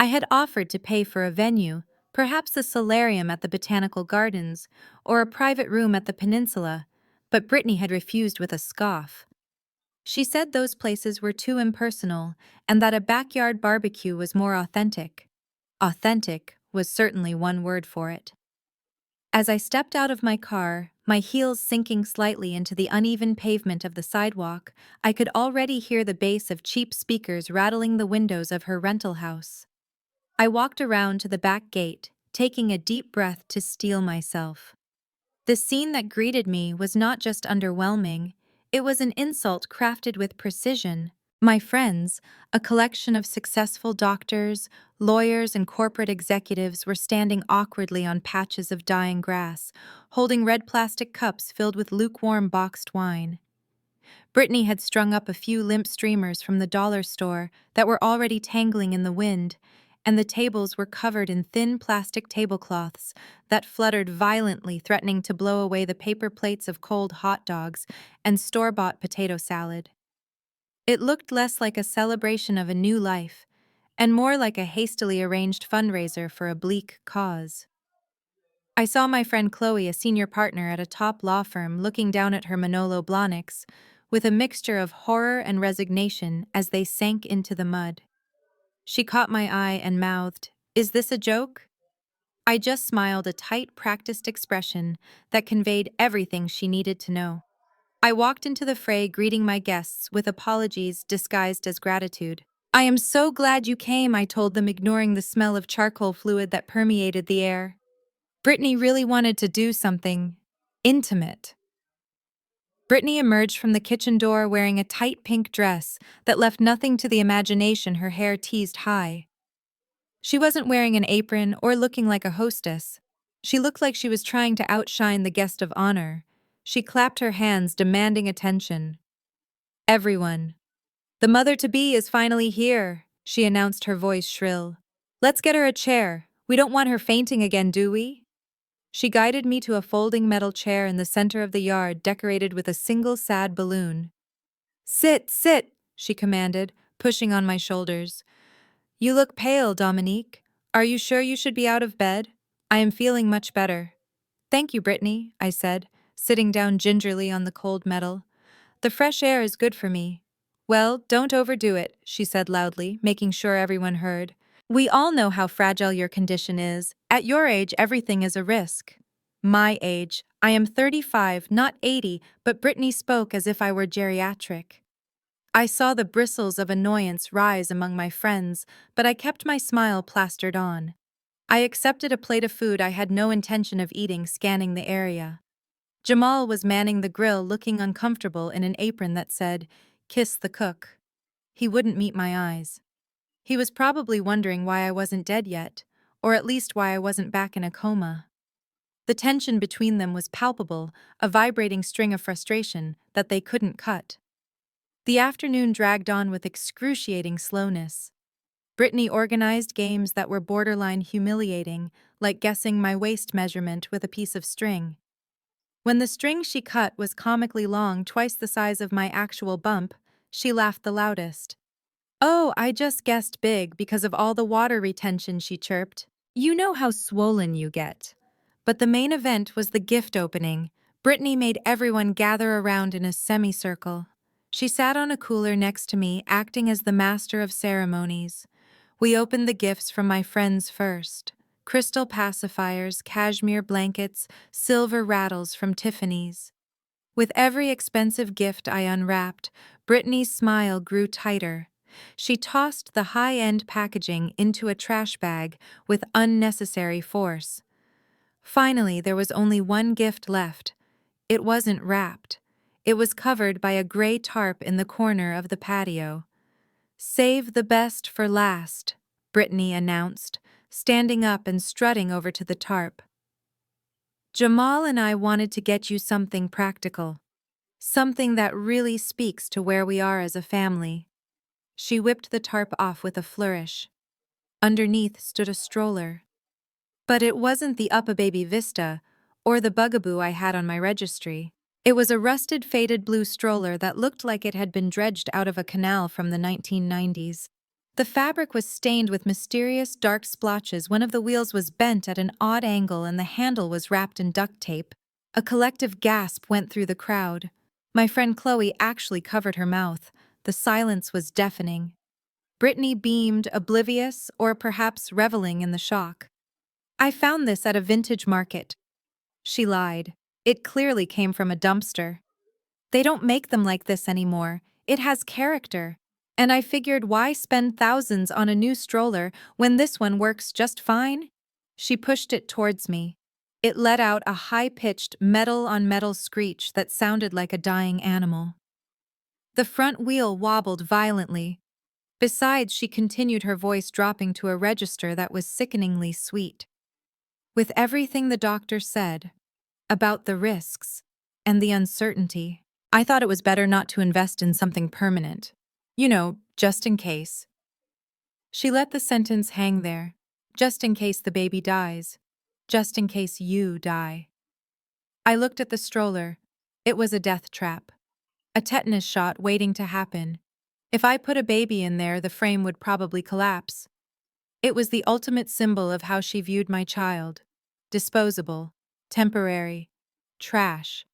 I had offered to pay for a venue, perhaps a solarium at the Botanical Gardens, or a private room at the Peninsula, but Brittany had refused with a scoff. She said those places were too impersonal and that a backyard barbecue was more authentic. Authentic was certainly one word for it. As I stepped out of my car, my heels sinking slightly into the uneven pavement of the sidewalk, I could already hear the bass of cheap speakers rattling the windows of her rental house. I walked around to the back gate, taking a deep breath to steel myself. The scene that greeted me was not just underwhelming, it was an insult crafted with precision. My friends, a collection of successful doctors, lawyers, and corporate executives, were standing awkwardly on patches of dying grass, holding red plastic cups filled with lukewarm boxed wine. Brittany had strung up a few limp streamers from the dollar store that were already tangling in the wind, and the tables were covered in thin plastic tablecloths that fluttered violently, threatening to blow away the paper plates of cold hot dogs and store-bought potato salad. It looked less like a celebration of a new life, and more like a hastily arranged fundraiser for a bleak cause. I saw my friend Chloe, a senior partner at a top law firm, looking down at her Manolo Blahniks with a mixture of horror and resignation as they sank into the mud. She caught my eye and mouthed, "Is this a joke?" I just smiled, a tight, practiced expression that conveyed everything she needed to know. I walked into the fray, greeting my guests with apologies disguised as gratitude. I am so glad you came, I told them, ignoring the smell of charcoal fluid that permeated the air. Brittany really wanted to do something intimate. Brittany emerged from the kitchen door wearing a tight pink dress that left nothing to the imagination, her hair teased high. She wasn't wearing an apron or looking like a hostess. She looked like she was trying to outshine the guest of honor. She clapped her hands, demanding attention. Everyone. The mother-to-be is finally here, she announced, her voice shrill. Let's get her a chair. We don't want her fainting again, do we? She guided me to a folding metal chair in the center of the yard, decorated with a single sad balloon. Sit, sit, she commanded, pushing on my shoulders. You look pale, Dominique. Are you sure you should be out of bed? I am feeling much better. Thank you, Brittany, I said, sitting down gingerly on the cold metal. The fresh air is good for me. Well, don't overdo it, she said loudly, making sure everyone heard. We all know how fragile your condition is. At your age, everything is a risk. My age, I am 35, not 80, but Brittany spoke as if I were geriatric. I saw the bristles of annoyance rise among my friends, but I kept my smile plastered on. I accepted a plate of food I had no intention of eating, scanning the area. Jamal was manning the grill, looking uncomfortable in an apron that said, "Kiss the cook." He wouldn't meet my eyes. He was probably wondering why I wasn't dead yet, or at least why I wasn't back in a coma. The tension between them was palpable, a vibrating string of frustration that they couldn't cut. The afternoon dragged on with excruciating slowness. Brittany organized games that were borderline humiliating, like guessing my waist measurement with a piece of string. When the string she cut was comically long, twice the size of my actual bump, she laughed the loudest. Oh, I just guessed big because of all the water retention, she chirped. You know how swollen you get. But the main event was the gift opening. Brittany made everyone gather around in a semicircle. She sat on a cooler next to me, acting as the master of ceremonies. We opened the gifts from my friends first. Crystal pacifiers, cashmere blankets, silver rattles from Tiffany's. With every expensive gift I unwrapped, Brittany's smile grew tighter. She tossed the high-end packaging into a trash bag with unnecessary force. Finally, there was only one gift left. It wasn't wrapped. It was covered by a gray tarp in the corner of the patio. Save the best for last, Brittany announced, standing up and strutting over to the tarp. Jamal and I wanted to get you something practical. Something that really speaks to where we are as a family. She whipped the tarp off with a flourish. Underneath stood a stroller. But it wasn't the Up-A-Baby Vista or the Bugaboo I had on my registry. It was a rusted, faded blue stroller that looked like it had been dredged out of a canal from the 1990s. The fabric was stained with mysterious dark splotches. One of the wheels was bent at an odd angle and the handle was wrapped in duct tape. A collective gasp went through the crowd. My friend Chloe actually covered her mouth. The silence was deafening. Brittany beamed, oblivious or perhaps reveling in the shock. I found this at a vintage market. She lied. It clearly came from a dumpster. They don't make them like this anymore. It has character. And I figured, why spend thousands on a new stroller when this one works just fine? She pushed it towards me. It let out a high-pitched metal-on-metal screech that sounded like a dying animal. The front wheel wobbled violently. Besides, she continued, her voice dropping to a register that was sickeningly sweet. With everything the doctor said about the risks and the uncertainty, I thought it was better not to invest in something permanent. You know, just in case. She let the sentence hang there. Just in case the baby dies. Just in case you die. I looked at the stroller. It was a death trap. A tetanus shot waiting to happen. If I put a baby in there, the frame would probably collapse. It was the ultimate symbol of how she viewed my child. Disposable. Temporary. Trash.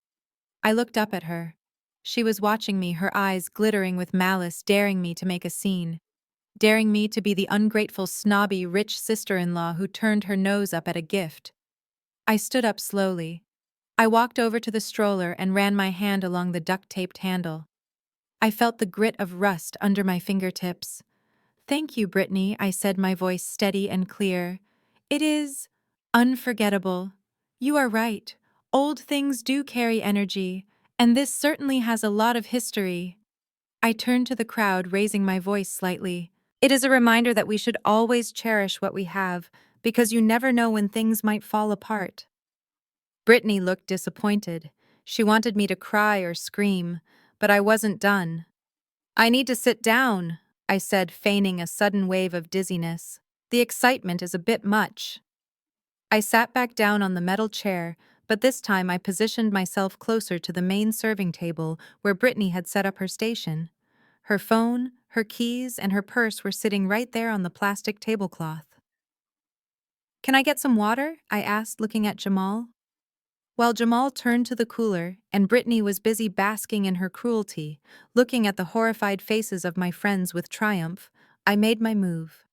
I looked up at her. She was watching me, her eyes glittering with malice, daring me to make a scene. Daring me to be the ungrateful, snobby, rich sister-in-law who turned her nose up at a gift. I stood up slowly. I walked over to the stroller and ran my hand along the duct-taped handle. I felt the grit of rust under my fingertips. Thank you, Brittany, I said, my voice steady and clear. It is unforgettable. You are right. Old things do carry energy, and this certainly has a lot of history. I turned to the crowd, raising my voice slightly. It is a reminder that we should always cherish what we have, because you never know when things might fall apart. Brittany looked disappointed. She wanted me to cry or scream, but I wasn't done. I need to sit down, I said, feigning a sudden wave of dizziness. The excitement is a bit much. I sat back down on the metal chair, but this time I positioned myself closer to the main serving table where Brittany had set up her station. Her phone, her keys, and her purse were sitting right there on the plastic tablecloth. Can I get some water? I asked, looking at Jamal. While Jamal turned to the cooler and Brittany was busy basking in her cruelty, looking at the horrified faces of my friends with triumph, I made my move.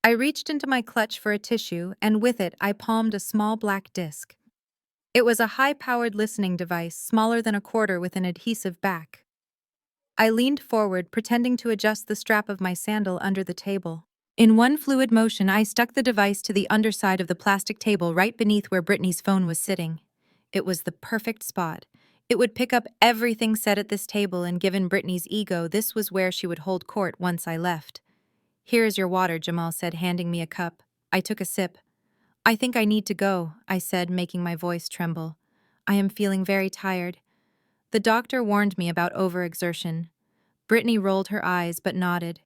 I reached into my clutch for a tissue, and with it I palmed a small black disc. It was a high-powered listening device, smaller than a quarter with an adhesive back. I leaned forward, pretending to adjust the strap of my sandal under the table. In one fluid motion, I stuck the device to the underside of the plastic table right beneath where Brittany's phone was sitting. It was the perfect spot. It would pick up everything said at this table, and given Brittany's ego, this was where she would hold court once I left. "Here is your water," Jamal said, handing me a cup. I took a sip. "I think I need to go," I said, making my voice tremble. "I am feeling very tired." The doctor warned me about overexertion. Brittany rolled her eyes but nodded.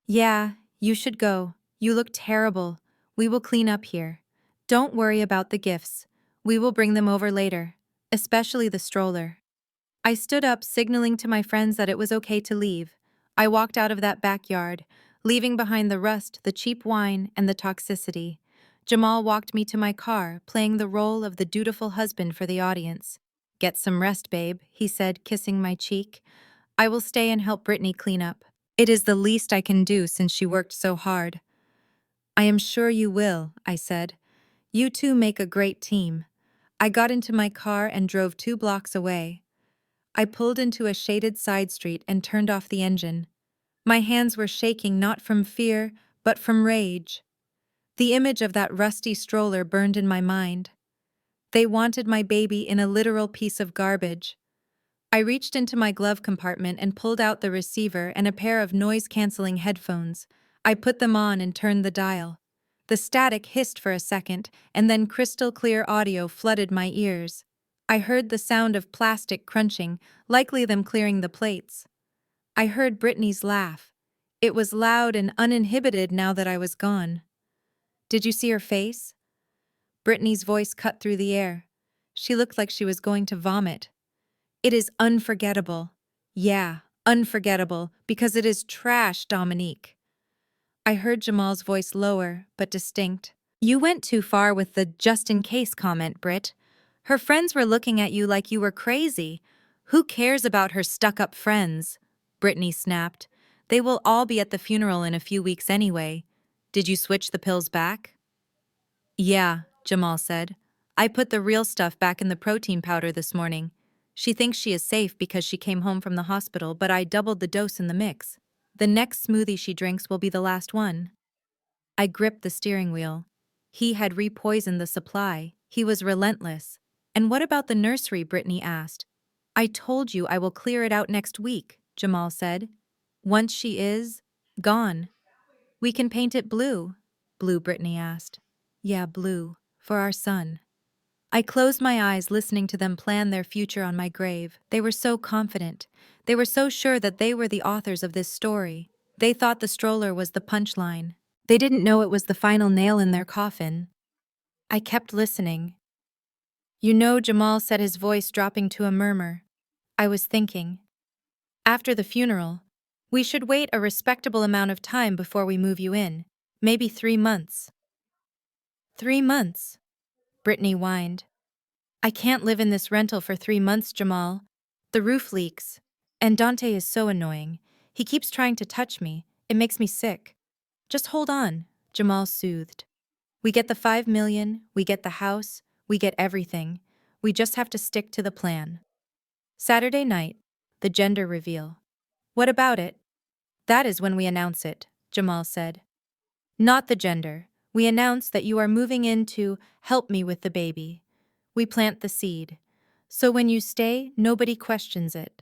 "Yeah, you should go. You look terrible. We will clean up here. Don't worry about the gifts. We will bring them over later, especially the stroller." I stood up, signaling to my friends that it was okay to leave. I walked out of that backyard, leaving behind the rust, the cheap wine, and the toxicity. Jamal walked me to my car, playing the role of the dutiful husband for the audience. "Get some rest, babe," he said, kissing my cheek. "I will stay and help Brittany clean up. It is the least I can do since she worked so hard." "I am sure you will," I said. "You two make a great team." I got into my car and drove 2 blocks away. I pulled into a shaded side street and turned off the engine. My hands were shaking, not from fear, but from rage. The image of that rusty stroller burned in my mind. They wanted my baby in a literal piece of garbage. I reached into my glove compartment and pulled out the receiver and a pair of noise-canceling headphones. I put them on and turned the dial. The static hissed for a second, and then crystal-clear audio flooded my ears. I heard the sound of plastic crunching, likely them clearing the plates. I heard Brittany's laugh. It was loud and uninhibited now that I was gone. "Did you see her face?" Brittany's voice cut through the air. She looked like she was going to vomit. "It is unforgettable." "Yeah, unforgettable, because it is trash, Dominique." I heard Jamal's voice lower, but distinct. "You went too far with the just-in-case comment, Britt. Her friends were looking at you like you were crazy. Who cares about her stuck-up friends?" Brittany snapped. "They will all be at the funeral in a few weeks anyway. Did you switch the pills back?" "Yeah," Jamal said. "I put the real stuff back in the protein powder this morning. She thinks she is safe because she came home from the hospital, but I doubled the dose in the mix. The next smoothie she drinks will be the last one." I gripped the steering wheel. He had repoisoned the supply. He was relentless. "And what about the nursery?" Brittany asked. "I told you I will clear it out next week," Jamal said. "Once she is gone. We can paint it blue." "Blue?" Brittany asked. "Yeah, blue. For our son." I closed my eyes, listening to them plan their future on my grave. They were so confident. They were so sure that they were the authors of this story. They thought the stroller was the punchline. They didn't know it was the final nail in their coffin. I kept listening. "You know," Jamal said, his voice dropping to a murmur. I was thinking. "After the funeral, we should wait a respectable amount of time before we move you in. Maybe 3 months." "3 months?" Brittany whined. "I can't live in this rental for 3 months, Jamal. The roof leaks. And Dante is so annoying. He keeps trying to touch me. It makes me sick." "Just hold on," Jamal soothed. "We get the 5 million, we get the house, we get everything. We just have to stick to the plan." Saturday night, the gender reveal. "What about it?" "That is when we announce it," Jamal said. Not the gender. We announce that you are moving in to help me with the baby. We plant the seed. So when you stay, nobody questions it.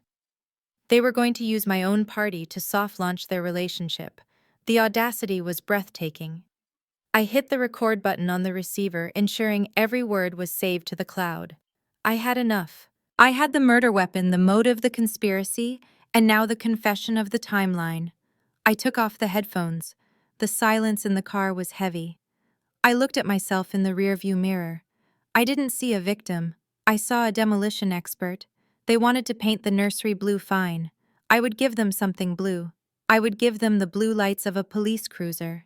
They were going to use my own party to soft launch their relationship. The audacity was breathtaking. I hit the record button on the receiver, ensuring every word was saved to the cloud. I had enough. I had the murder weapon, the motive, the conspiracy, and now the confession of the timeline. I took off the headphones. The silence in the car was heavy. I looked at myself in the rearview mirror. I didn't see a victim. I saw a demolition expert. They wanted to paint the nursery blue fine. I would give them something blue. I would give them the blue lights of a police cruiser.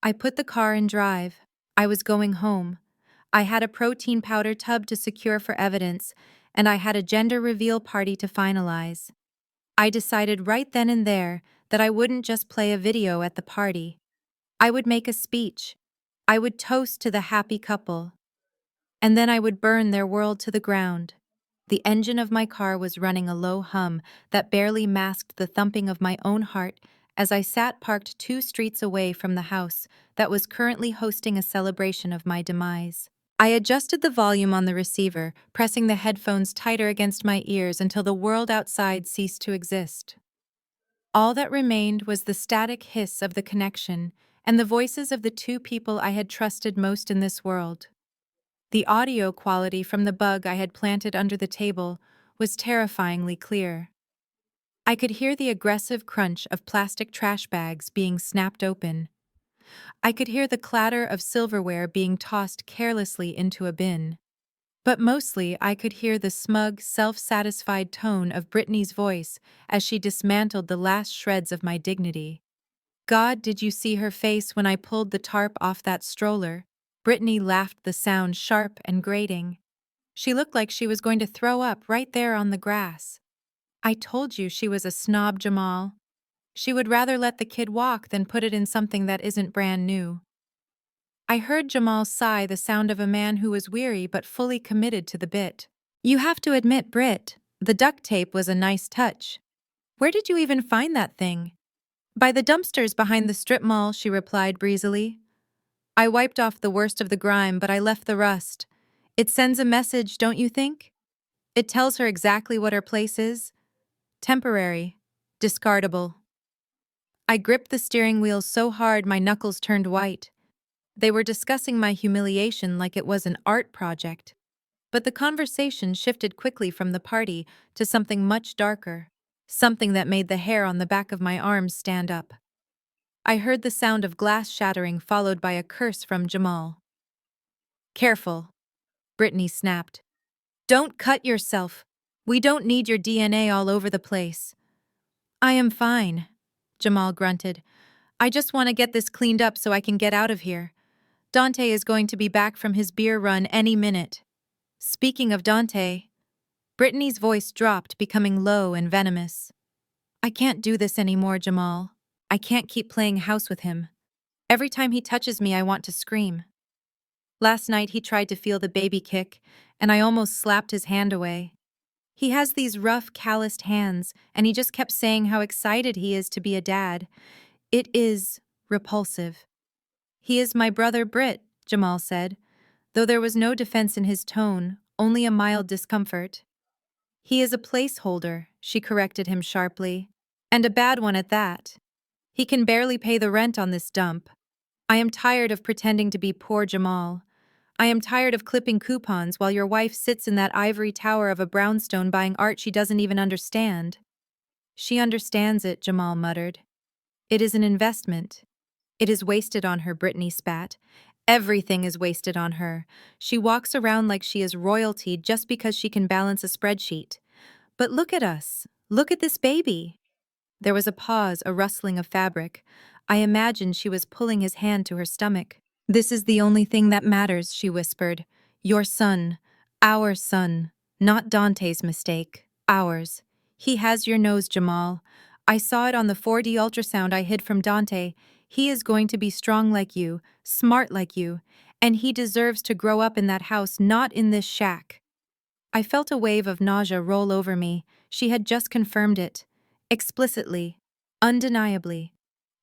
I put the car in drive. I was going home. I had a protein powder tub to secure for evidence, and I had a gender reveal party to finalize. I decided right then and there that I wouldn't just play a video at the party. I would make a speech. I would toast to the happy couple. And then I would burn their world to the ground. The engine of my car was running a low hum that barely masked the thumping of my own heart as I sat parked 2 streets away from the house that was currently hosting a celebration of my demise. I adjusted the volume on the receiver, pressing the headphones tighter against my ears until the world outside ceased to exist. All that remained was the static hiss of the connection and the voices of the 2 people I had trusted most in this world. The audio quality from the bug I had planted under the table was terrifyingly clear. I could hear the aggressive crunch of plastic trash bags being snapped open. I could hear the clatter of silverware being tossed carelessly into a bin. But mostly I could hear the smug, self-satisfied tone of Brittany's voice as she dismantled the last shreds of my dignity. God, did you see her face when I pulled the tarp off that stroller? Brittany laughed, the sound sharp and grating. She looked like she was going to throw up right there on the grass. I told you she was a snob, Jamal. She would rather let the kid walk than put it in something that isn't brand new. I heard Jamal sigh, the sound of a man who was weary but fully committed to the bit. You have to admit, Britt, the duct tape was a nice touch. Where did you even find that thing? By the dumpsters behind the strip mall, she replied breezily. I wiped off the worst of the grime, but I left the rust. It sends a message, don't you think? It tells her exactly what her place is. Temporary. Discardable. I gripped the steering wheel so hard my knuckles turned white. They were discussing my humiliation like it was an art project. But the conversation shifted quickly from the party to something much darker. Something that made the hair on the back of my arms stand up. I heard the sound of glass shattering followed by a curse from Jamal. Careful, Brittany snapped. Don't cut yourself. We don't need your DNA all over the place. I am fine, Jamal grunted. I just want to get this cleaned up so I can get out of here. Dante is going to be back from his beer run any minute. Speaking of Dante, Brittany's voice dropped, becoming low and venomous. I can't do this anymore, Jamal. I can't keep playing house with him. Every time he touches me, I want to scream. Last night he tried to feel the baby kick, and I almost slapped his hand away. He has these rough, calloused hands, and he just kept saying how excited he is to be a dad. It is repulsive. He is my brother Britt, Jamal said, though there was no defense in his tone, only a mild discomfort. He is a placeholder, she corrected him sharply, and a bad one at that. He can barely pay the rent on this dump. I am tired of pretending to be poor Jamal. I am tired of clipping coupons while your wife sits in that ivory tower of a brownstone buying art she doesn't even understand. She understands it, Jamal muttered. It is an investment. It is wasted on her, Brittany spat. Everything is wasted on her. She walks around like she is royalty just because she can balance a spreadsheet. But look at us. Look at this baby. There was a pause, a rustling of fabric. I imagined she was pulling his hand to her stomach. This is the only thing that matters, she whispered. Your son. Our son. Not Dante's mistake. Ours. He has your nose, Jamal. I saw it on the 4D ultrasound I hid from Dante. He is going to be strong like you, smart like you, and he deserves to grow up in that house, not in this shack. I felt a wave of nausea roll over me. She had just confirmed it. Explicitly. Undeniably.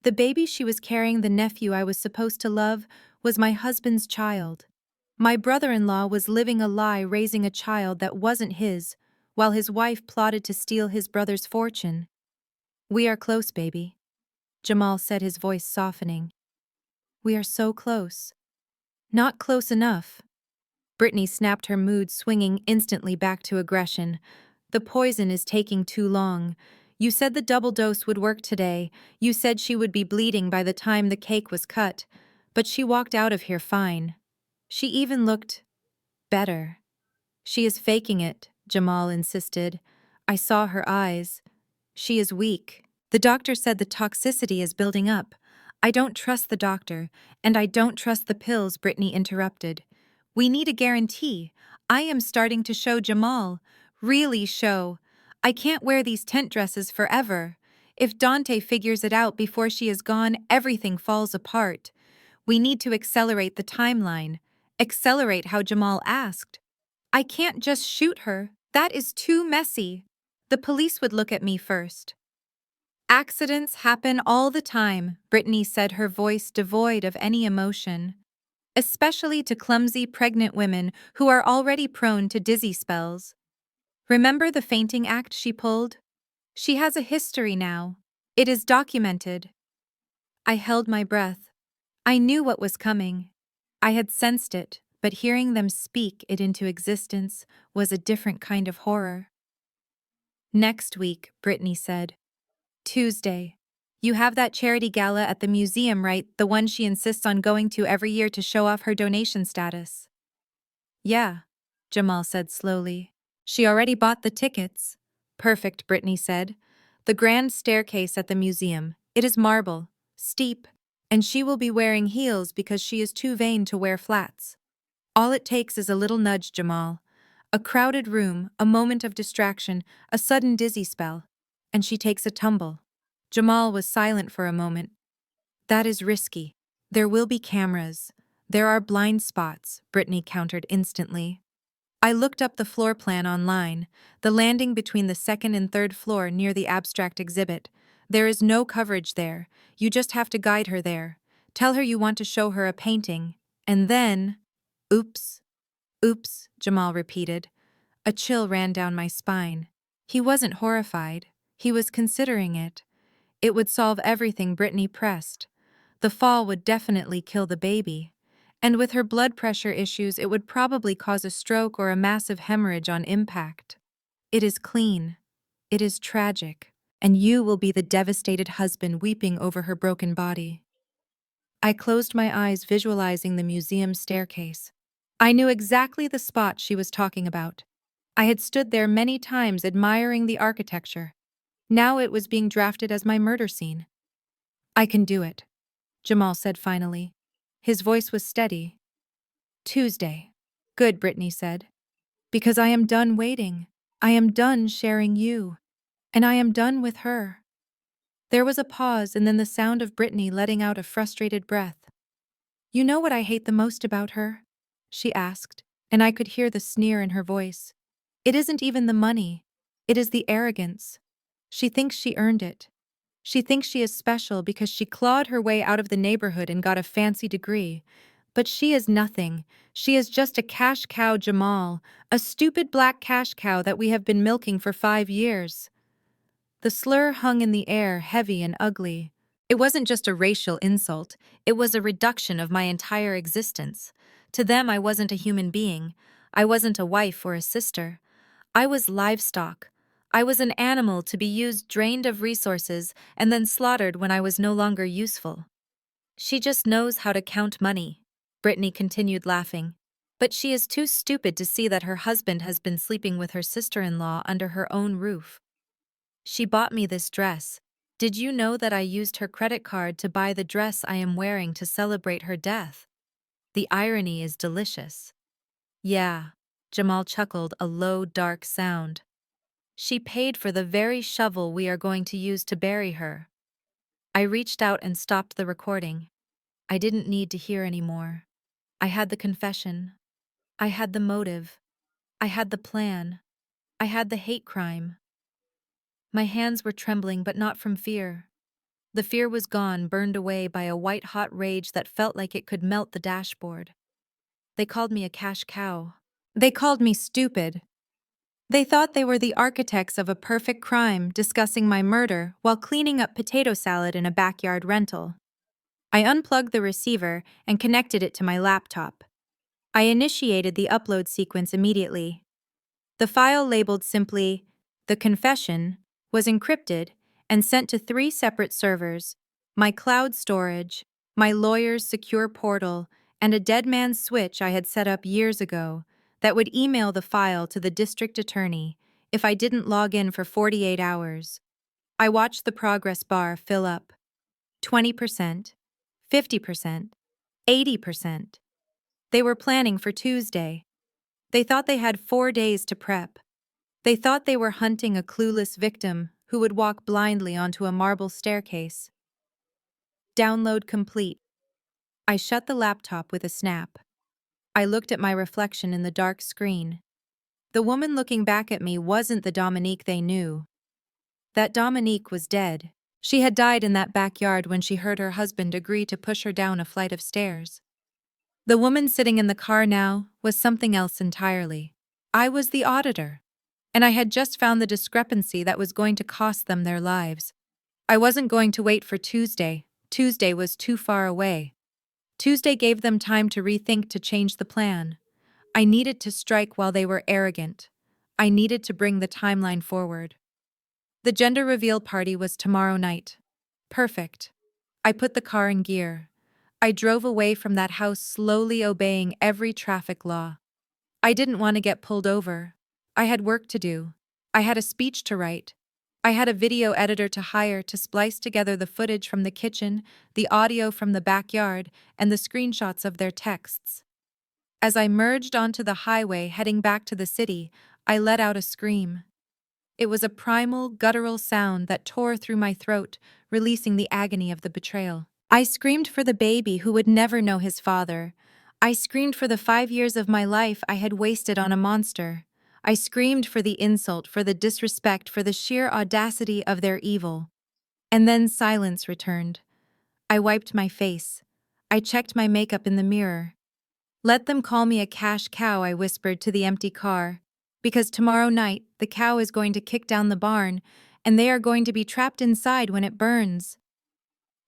The baby she was carrying, the nephew I was supposed to love, was my husband's child. My brother-in-law was living a lie, raising a child that wasn't his, while his wife plotted to steal his brother's fortune. "We are close, baby," Jamal said, his voice softening. "We are so close." "Not close enough." Brittany snapped, her mood swinging instantly back to aggression. "The poison is taking too long. You said the double dose would work today. You said she would be bleeding by the time the cake was cut. But she walked out of here fine. She even looked better." "She is faking it," Jamal insisted. "I saw her eyes. She is weak. The doctor said the toxicity is building up." "I don't trust the doctor, and I don't trust the pills," Brittany interrupted. "We need a guarantee. I am starting to show, Jamal. Really show. I can't wear these tent dresses forever. If Dante figures it out before she is gone, everything falls apart. We need to accelerate the timeline." "Accelerate how?" Jamal asked. "I can't just shoot her. That is too messy. The police would look at me first." "Accidents happen all the time," Brittany said, her voice devoid of any emotion. "Especially to clumsy pregnant women who are already prone to dizzy spells. Remember the fainting act she pulled? She has a history now. It is documented." I held my breath. I knew what was coming. I had sensed it, but hearing them speak it into existence was a different kind of horror. "Next week," Brittany said. "Tuesday. You have that charity gala at the museum, right? The one she insists on going to every year to show off her donation status." "Yeah," Jamal said slowly. "She already bought the tickets." "Perfect," Brittany said. "The grand staircase at the museum. It is marble, steep, and she will be wearing heels because she is too vain to wear flats. All it takes is a little nudge, Jamal. A crowded room, a moment of distraction, a sudden dizzy spell, and she takes a tumble." Jamal was silent for a moment. "That is risky. There will be cameras. There are blind spots," Brittany countered instantly. "I looked up the floor plan online, the landing between the second and third floor near the abstract exhibit. There is no coverage there. You just have to guide her there. Tell her you want to show her a painting. And then—" "Oops. Oops," Jamal repeated. A chill ran down my spine. He wasn't horrified. He was considering it. It would solve everything, Brittany pressed. The fall would definitely kill the baby. And with her blood pressure issues, it would probably cause a stroke or a massive hemorrhage on impact. "It is clean. It is tragic. And you will be the devastated husband weeping over her broken body." I closed my eyes, visualizing the museum staircase. I knew exactly the spot she was talking about. I had stood there many times admiring the architecture. Now it was being drafted as my murder scene. "I can do it," Jamal said finally. His voice was steady. "Tuesday." "Good," Brittany said. "Because I am done waiting. I am done sharing you. And I am done with her." There was a pause and then the sound of Brittany letting out a frustrated breath. "You know what I hate the most about her?" she asked, and I could hear the sneer in her voice. "It isn't even the money. It is the arrogance. She thinks she earned it. She thinks she is special because she clawed her way out of the neighborhood and got a fancy degree. But she is nothing. She is just a cash cow, Jamal, a stupid black cash cow that we have been milking for 5 years." The slur hung in the air, heavy and ugly. It wasn't just a racial insult, it was a reduction of my entire existence. To them, I wasn't a human being. I wasn't a wife or a sister. I was livestock. I was an animal to be used, drained of resources, and then slaughtered when I was no longer useful. "She just knows how to count money," Brittany continued, laughing. "But she is too stupid to see that her husband has been sleeping with her sister-in-law under her own roof. She bought me this dress. Did you know that I used her credit card to buy the dress I am wearing to celebrate her death? The irony is delicious." "Yeah," Jamal chuckled, a low, dark sound. "She paid for the very shovel we are going to use to bury her." I reached out and stopped the recording. I didn't need to hear anymore. I had the confession. I had the motive. I had the plan. I had the hate crime. My hands were trembling, but not from fear. The fear was gone, burned away by a white-hot rage that felt like it could melt the dashboard. They called me a cash cow. They called me stupid. They thought they were the architects of a perfect crime, discussing my murder while cleaning up potato salad in a backyard rental. I unplugged the receiver and connected it to my laptop. I initiated the upload sequence immediately. The file labeled simply, "The Confession," was encrypted and sent to 3 separate servers: my cloud storage, my lawyer's secure portal, and a dead man's switch I had set up years ago that would email the file to the district attorney if I didn't log in for 48 hours. I watched the progress bar fill up. 20%, 50%, 80%. They were planning for Tuesday. They thought they had 4 days to prep. They thought they were hunting a clueless victim who would walk blindly onto a marble staircase. Download complete. I shut the laptop with a snap. I looked at my reflection in the dark screen. The woman looking back at me wasn't the Dominique they knew. That Dominique was dead. She had died in that backyard when she heard her husband agree to push her down a flight of stairs. The woman sitting in the car now was something else entirely. I was the auditor, and I had just found the discrepancy that was going to cost them their lives. I wasn't going to wait for Tuesday. Tuesday was too far away. Tuesday gave them time to rethink, to change the plan. I needed to strike while they were arrogant. I needed to bring the timeline forward. The gender reveal party was tomorrow night. Perfect. I put the car in gear. I drove away from that house, slowly obeying every traffic law. I didn't want to get pulled over. I had work to do. I had a speech to write. I had a video editor to hire to splice together the footage from the kitchen, the audio from the backyard, and the screenshots of their texts. As I merged onto the highway heading back to the city, I let out a scream. It was a primal, guttural sound that tore through my throat, releasing the agony of the betrayal. I screamed for the baby who would never know his father. I screamed for the 5 years of my life I had wasted on a monster. I screamed for the insult, for the disrespect, for the sheer audacity of their evil. And then silence returned. I wiped my face. I checked my makeup in the mirror. "Let them call me a cash cow," I whispered to the empty car. "Because tomorrow night, the cow is going to kick down the barn, and they are going to be trapped inside when it burns."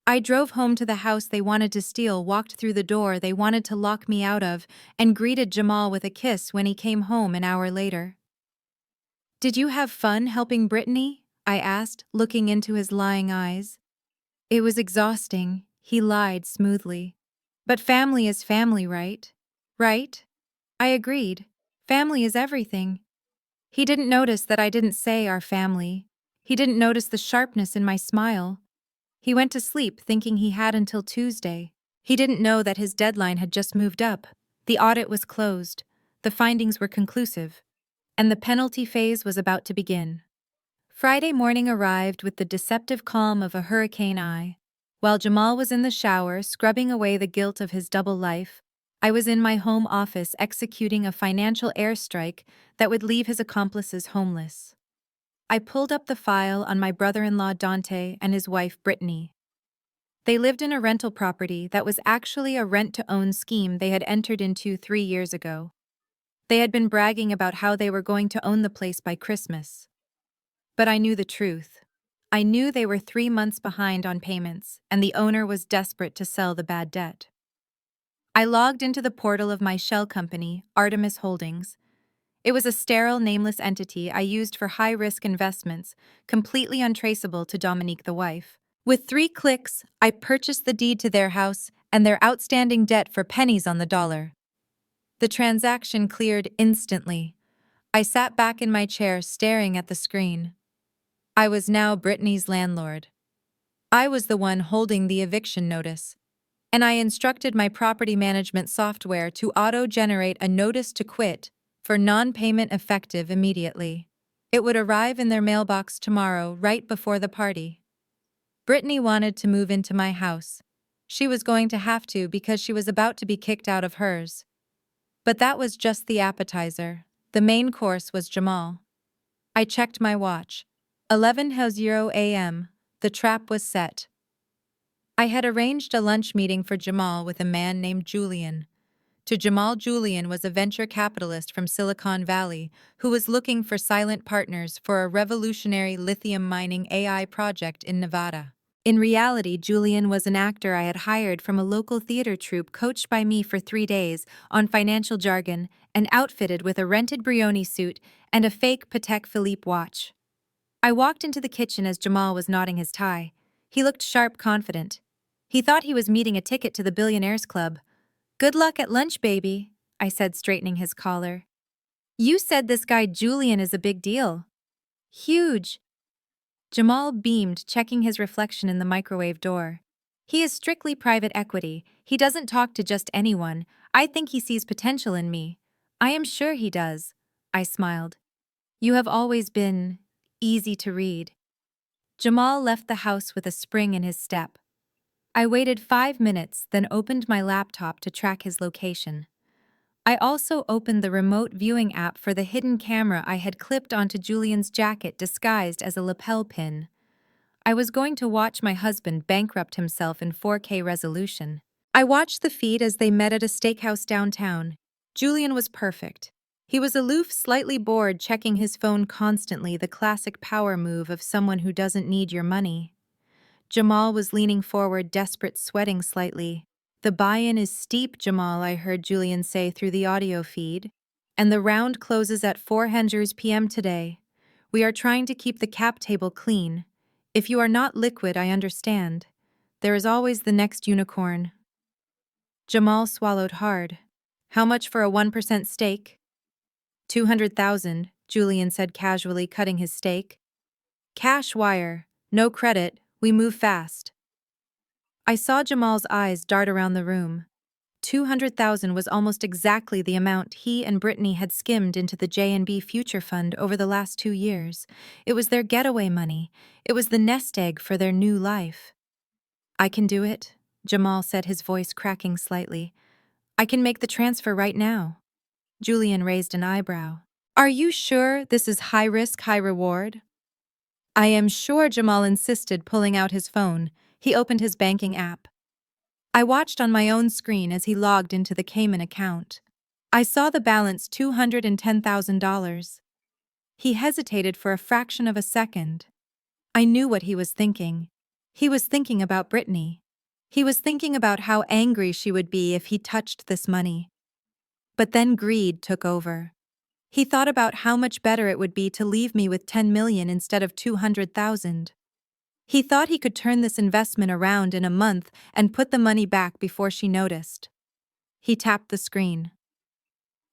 I drove home to the house they wanted to steal, walked through the door they wanted to lock me out of, and greeted Jamal with a kiss when he came home an hour later. "Did you have fun helping Brittany?" I asked, looking into his lying eyes. "It was exhausting," he lied smoothly. "But family is family, right?" "Right?" I agreed. "Family is everything." He didn't notice that I didn't say our family. He didn't notice the sharpness in my smile. He went to sleep thinking he had until Tuesday. He didn't know that his deadline had just moved up. The audit was closed, the findings were conclusive, and the penalty phase was about to begin. Friday morning arrived with the deceptive calm of a hurricane eye. While Jamal was in the shower, scrubbing away the guilt of his double life, I was in my home office executing a financial airstrike that would leave his accomplices homeless. I pulled up the file on my brother-in-law Dante and his wife Brittany. They lived in a rental property that was actually a rent-to-own scheme they had entered into 3 years ago. They had been bragging about how they were going to own the place by Christmas. But I knew the truth. I knew they were 3 months behind on payments, and the owner was desperate to sell the bad debt. I logged into the portal of my shell company, Artemis Holdings. It was a sterile, nameless entity I used for high-risk investments, completely untraceable to Dominique the wife. With 3 clicks, I purchased the deed to their house and their outstanding debt for pennies on the dollar. The transaction cleared instantly. I sat back in my chair staring at the screen. I was now Brittany's landlord. I was the one holding the eviction notice, and I instructed my property management software to auto-generate a notice to quit for non-payment effective immediately. It would arrive in their mailbox tomorrow, right before the party. Brittany wanted to move into my house. She was going to have to because she was about to be kicked out of hers. But that was just the appetizer. The main course was Jamal. I checked my watch. 11:00 a.m. The trap was set. I had arranged a lunch meeting for Jamal with a man named Julian. To Jamal, Julian was a venture capitalist from Silicon Valley who was looking for silent partners for a revolutionary lithium mining AI project in Nevada. In reality, Julian was an actor I had hired from a local theater troupe coached by me for 3 days on financial jargon and outfitted with a rented Brioni suit and a fake Patek Philippe watch. I walked into the kitchen as Jamal was knotting his tie. He looked sharp, confident. He thought he was meeting a ticket to the Billionaires Club. "Good luck at lunch, baby," I said, straightening his collar. "You said this guy Julian is a big deal." "Huge." Jamal beamed, checking his reflection in the microwave door. "He is strictly private equity. He doesn't talk to just anyone. I think he sees potential in me." "I am sure he does," I smiled. "You have always been easy to read." Jamal left the house with a spring in his step. I waited 5 minutes, then opened my laptop to track his location. I also opened the remote viewing app for the hidden camera I had clipped onto Julian's jacket disguised as a lapel pin. I was going to watch my husband bankrupt himself in 4K resolution. I watched the feed as they met at a steakhouse downtown. Julian was perfect. He was aloof, slightly bored, checking his phone constantly, the classic power move of someone who doesn't need your money. Jamal was leaning forward, desperate, sweating slightly. "The buy-in is steep, Jamal," I heard Julian say through the audio feed. "And the round closes at 400 p.m. today. We are trying to keep the cap table clean. If you are not liquid, I understand. There is always the next unicorn." Jamal swallowed hard. "How much for a 1% stake?" 200,000, Julian said casually, cutting his steak. "Cash wire. No credit. We move fast." I saw Jamal's eyes dart around the room. 200,000 was almost exactly the amount he and Brittany had skimmed into the J&B Future Fund over the last 2 years. It was their getaway money. It was the nest egg for their new life. "I can do it," Jamal said, his voice cracking slightly. "I can make the transfer right now." Julian raised an eyebrow. "Are you sure this is high risk, high reward?" "I am sure," Jamal insisted, pulling out his phone. He opened his banking app. I watched on my own screen as he logged into the Cayman account. I saw the balance, $210,000. He hesitated for a fraction of a second. I knew what he was thinking. He was thinking about Brittany. He was thinking about how angry she would be if he touched this money. But then greed took over. He thought about how much better it would be to leave me with 10 million instead of 200,000. He thought he could turn this investment around in a month and put the money back before she noticed. He tapped the screen.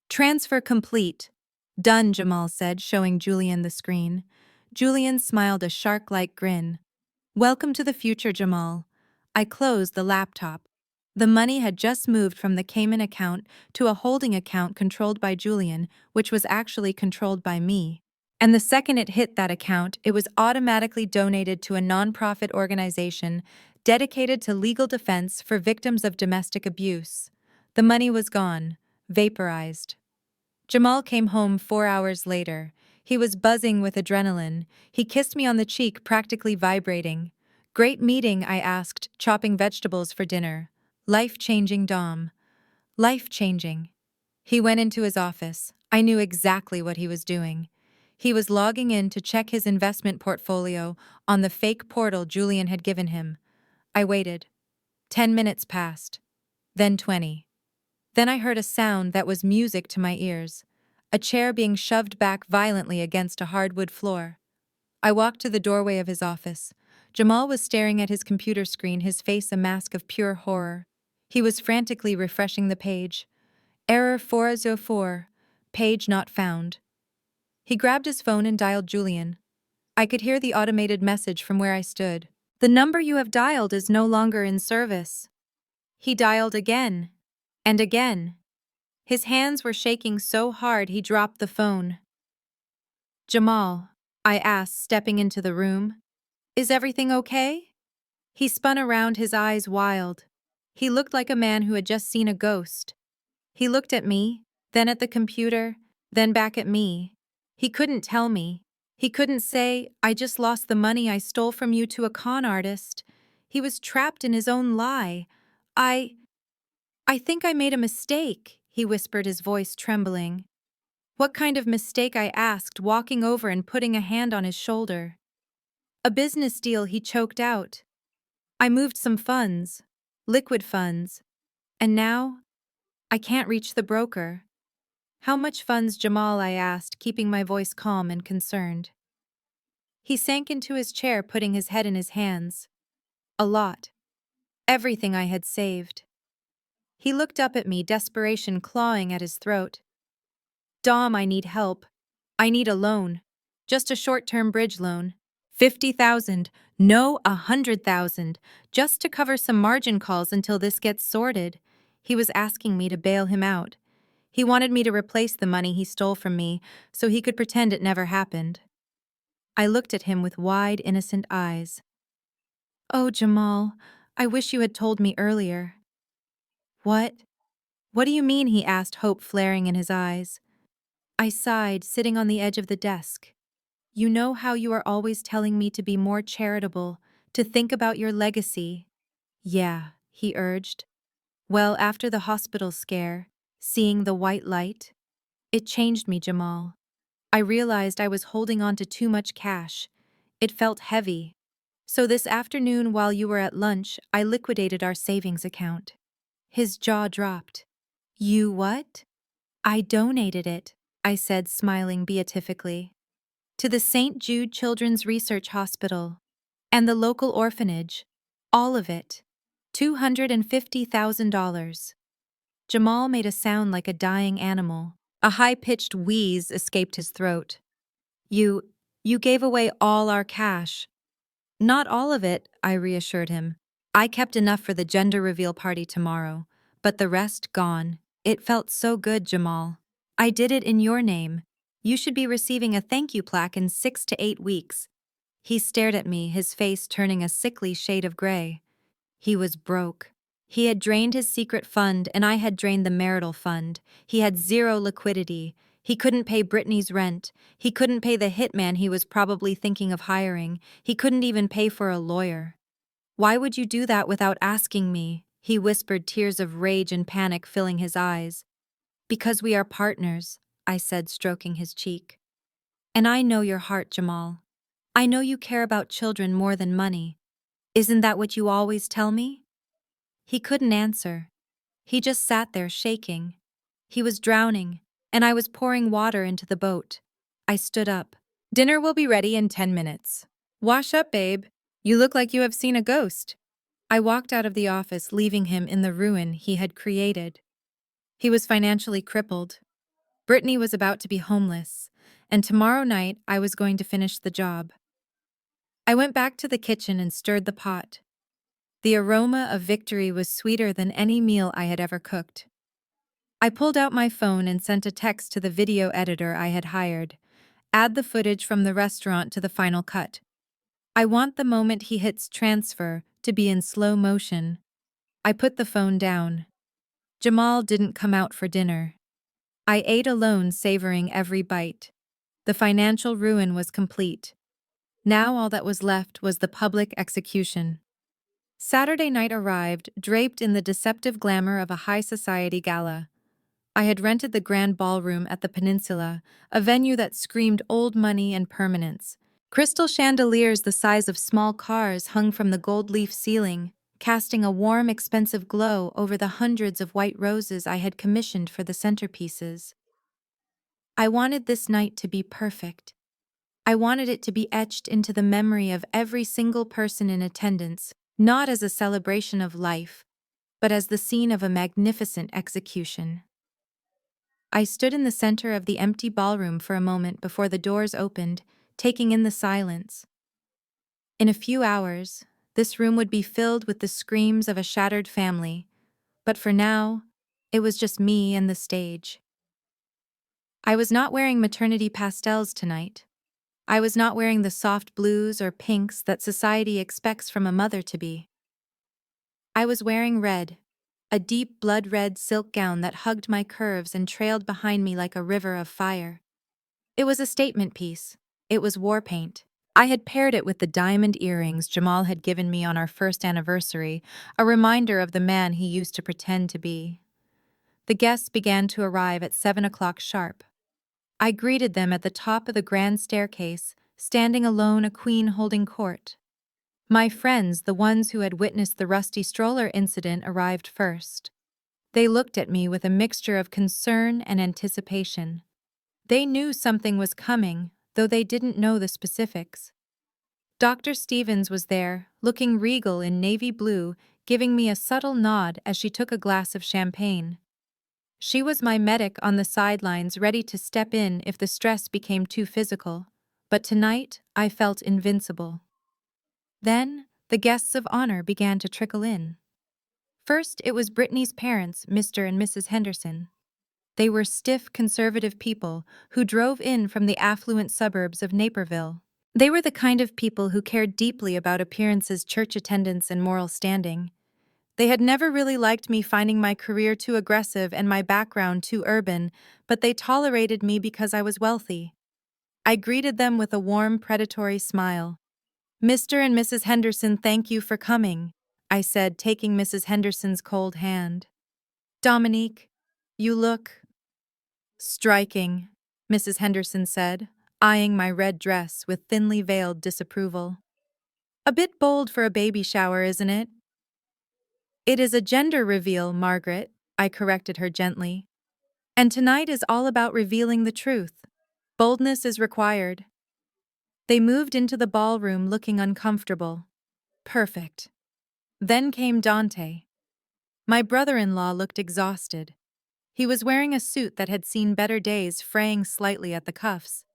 "Transfer complete." "Done," Jamal said, showing Julian the screen. Julian smiled a shark-like grin. "Welcome to the future, Jamal." I closed the laptop. The money had just moved from the Cayman account to a holding account controlled by Julian, which was actually controlled by me. And the second it hit that account, it was automatically donated to a nonprofit organization dedicated to legal defense for victims of domestic abuse. The money was gone, vaporized. Jamal came home 4 hours later. He was buzzing with adrenaline. He kissed me on the cheek, practically vibrating. "Great meeting," I asked, chopping vegetables for dinner. "Life-changing, Dom. Life-changing." He went into his office. I knew exactly what he was doing. He was logging in to check his investment portfolio on the fake portal Julian had given him. I waited. 10 minutes passed. Then 20. Then I heard a sound that was music to my ears. A chair being shoved back violently against a hardwood floor. I walked to the doorway of his office. Jamal was staring at his computer screen, his face a mask of pure horror. He was frantically refreshing the page. "Error 404. Page not found." He grabbed his phone and dialed Julian. I could hear the automated message from where I stood. "The number you have dialed is no longer in service." He dialed again. And again. His hands were shaking so hard he dropped the phone. "Jamal," I asked, stepping into the room, "is everything okay?" He spun around, his eyes wild. He looked like a man who had just seen a ghost. He looked at me, then at the computer, then back at me. He couldn't tell me. He couldn't say, "I just lost the money I stole from you to a con artist." He was trapped in his own lie. I I think I made a mistake, he whispered, his voice trembling. What kind of mistake? I asked, walking over and putting a hand on his shoulder. A business deal, he choked out. I moved some funds, liquid funds, and now I can't reach the broker. How much funds, Jamal? I asked, keeping my voice calm and concerned. He sank into his chair, putting his head in his hands. A lot. Everything I had saved. He looked up at me, desperation clawing at his throat. Dom, I need help. I need a loan. Just a short-term bridge loan. 50,000, no, 100,000, just to cover some margin calls until this gets sorted. He was asking me to bail him out. He wanted me to replace the money he stole from me so he could pretend it never happened. I looked at him with wide, innocent eyes. Oh, Jamal, I wish you had told me earlier. What? What do you mean? He asked, hope flaring in his eyes. I sighed, sitting on the edge of the desk. You know how you are always telling me to be more charitable, to think about your legacy. Yeah, he urged. Well, after the hospital scare, seeing the white light, it changed me, Jamal. I realized I was holding on to too much cash. It felt heavy. So this afternoon, while you were at lunch, I liquidated our savings account. His jaw dropped. You what? I donated it, I said, smiling beatifically. To the St. Jude Children's Research Hospital and the local orphanage. All of it. $250,000. Jamal made a sound like a dying animal. A high-pitched wheeze escaped his throat. You gave away all our cash. Not all of it, I reassured him. I kept enough for the gender reveal party tomorrow, but the rest gone. It felt so good, Jamal. I did it in your name. You should be receiving a thank you plaque in 6 to 8 weeks. He stared at me, his face turning a sickly shade of gray. He was broke. He had drained his secret fund and I had drained the marital fund. He had zero liquidity. He couldn't pay Brittany's rent. He couldn't pay the hitman he was probably thinking of hiring. He couldn't even pay for a lawyer. Why would you do that without asking me? He whispered, tears of rage and panic filling his eyes. Because we are partners, I said, stroking his cheek. And I know your heart, Jamal. I know you care about children more than money. Isn't that what you always tell me? He couldn't answer. He just sat there shaking. He was drowning, and I was pouring water into the boat. I stood up. Dinner will be ready in 10 minutes. Wash up, babe. You look like you have seen a ghost. I walked out of the office, leaving him in the ruin he had created. He was financially crippled. Brittany was about to be homeless, and tomorrow night I was going to finish the job. I went back to the kitchen and stirred the pot. The aroma of victory was sweeter than any meal I had ever cooked. I pulled out my phone and sent a text to the video editor I had hired. Add the footage from the restaurant to the final cut. I want the moment he hits transfer to be in slow motion. I put the phone down. Jamal didn't come out for dinner. I ate alone, savoring every bite. The financial ruin was complete. Now all that was left was the public execution. Saturday night arrived, draped in the deceptive glamour of a high society gala. I had rented the grand ballroom at the Peninsula, a venue that screamed old money and permanence. Crystal chandeliers the size of small cars hung from the gold leaf ceiling, casting a warm, expensive glow over the hundreds of white roses I had commissioned for the centerpieces. I wanted this night to be perfect. I wanted it to be etched into the memory of every single person in attendance, not as a celebration of life, but as the scene of a magnificent execution. I stood in the center of the empty ballroom for a moment before the doors opened, taking in the silence. In a few hours, this room would be filled with the screams of a shattered family, but for now, it was just me and the stage. I was not wearing maternity pastels tonight. I was not wearing the soft blues or pinks that society expects from a mother to be. I was wearing red, a deep blood-red silk gown that hugged my curves and trailed behind me like a river of fire. It was a statement piece. It was war paint. I had paired it with the diamond earrings Jamal had given me on our first anniversary, a reminder of the man he used to pretend to be. The guests began to arrive at 7 o'clock sharp. I greeted them at the top of the grand staircase, standing alone, a queen holding court. My friends, the ones who had witnessed the rusty stroller incident, arrived first. They looked at me with a mixture of concern and anticipation. They knew something was coming, though they didn't know the specifics. Dr. Stevens was there, looking regal in navy blue, giving me a subtle nod as she took a glass of champagne. She was my medic on the sidelines, ready to step in if the stress became too physical. But tonight, I felt invincible. Then, the guests of honor began to trickle in. First, it was Brittany's parents, Mr. and Mrs. Henderson. They were stiff, conservative people who drove in from the affluent suburbs of Naperville. They were the kind of people who cared deeply about appearances, church attendance, and moral standing. They had never really liked me, finding my career too aggressive and my background too urban, but they tolerated me because I was wealthy. I greeted them with a warm, predatory smile. "Mr. and Mrs. Henderson, thank you for coming," I said, taking Mrs. Henderson's cold hand. "Dominique, you look striking," Mrs. Henderson said, eyeing my red dress with thinly veiled disapproval. "A bit bold for a baby shower, isn't it?" "It is a gender reveal, Margaret," I corrected her gently. "And tonight is all about revealing the truth. Boldness is required." They moved into the ballroom looking uncomfortable. Perfect. Then came Dante. My brother-in-law looked exhausted. He was wearing a suit that had seen better days, fraying slightly at the cuffs.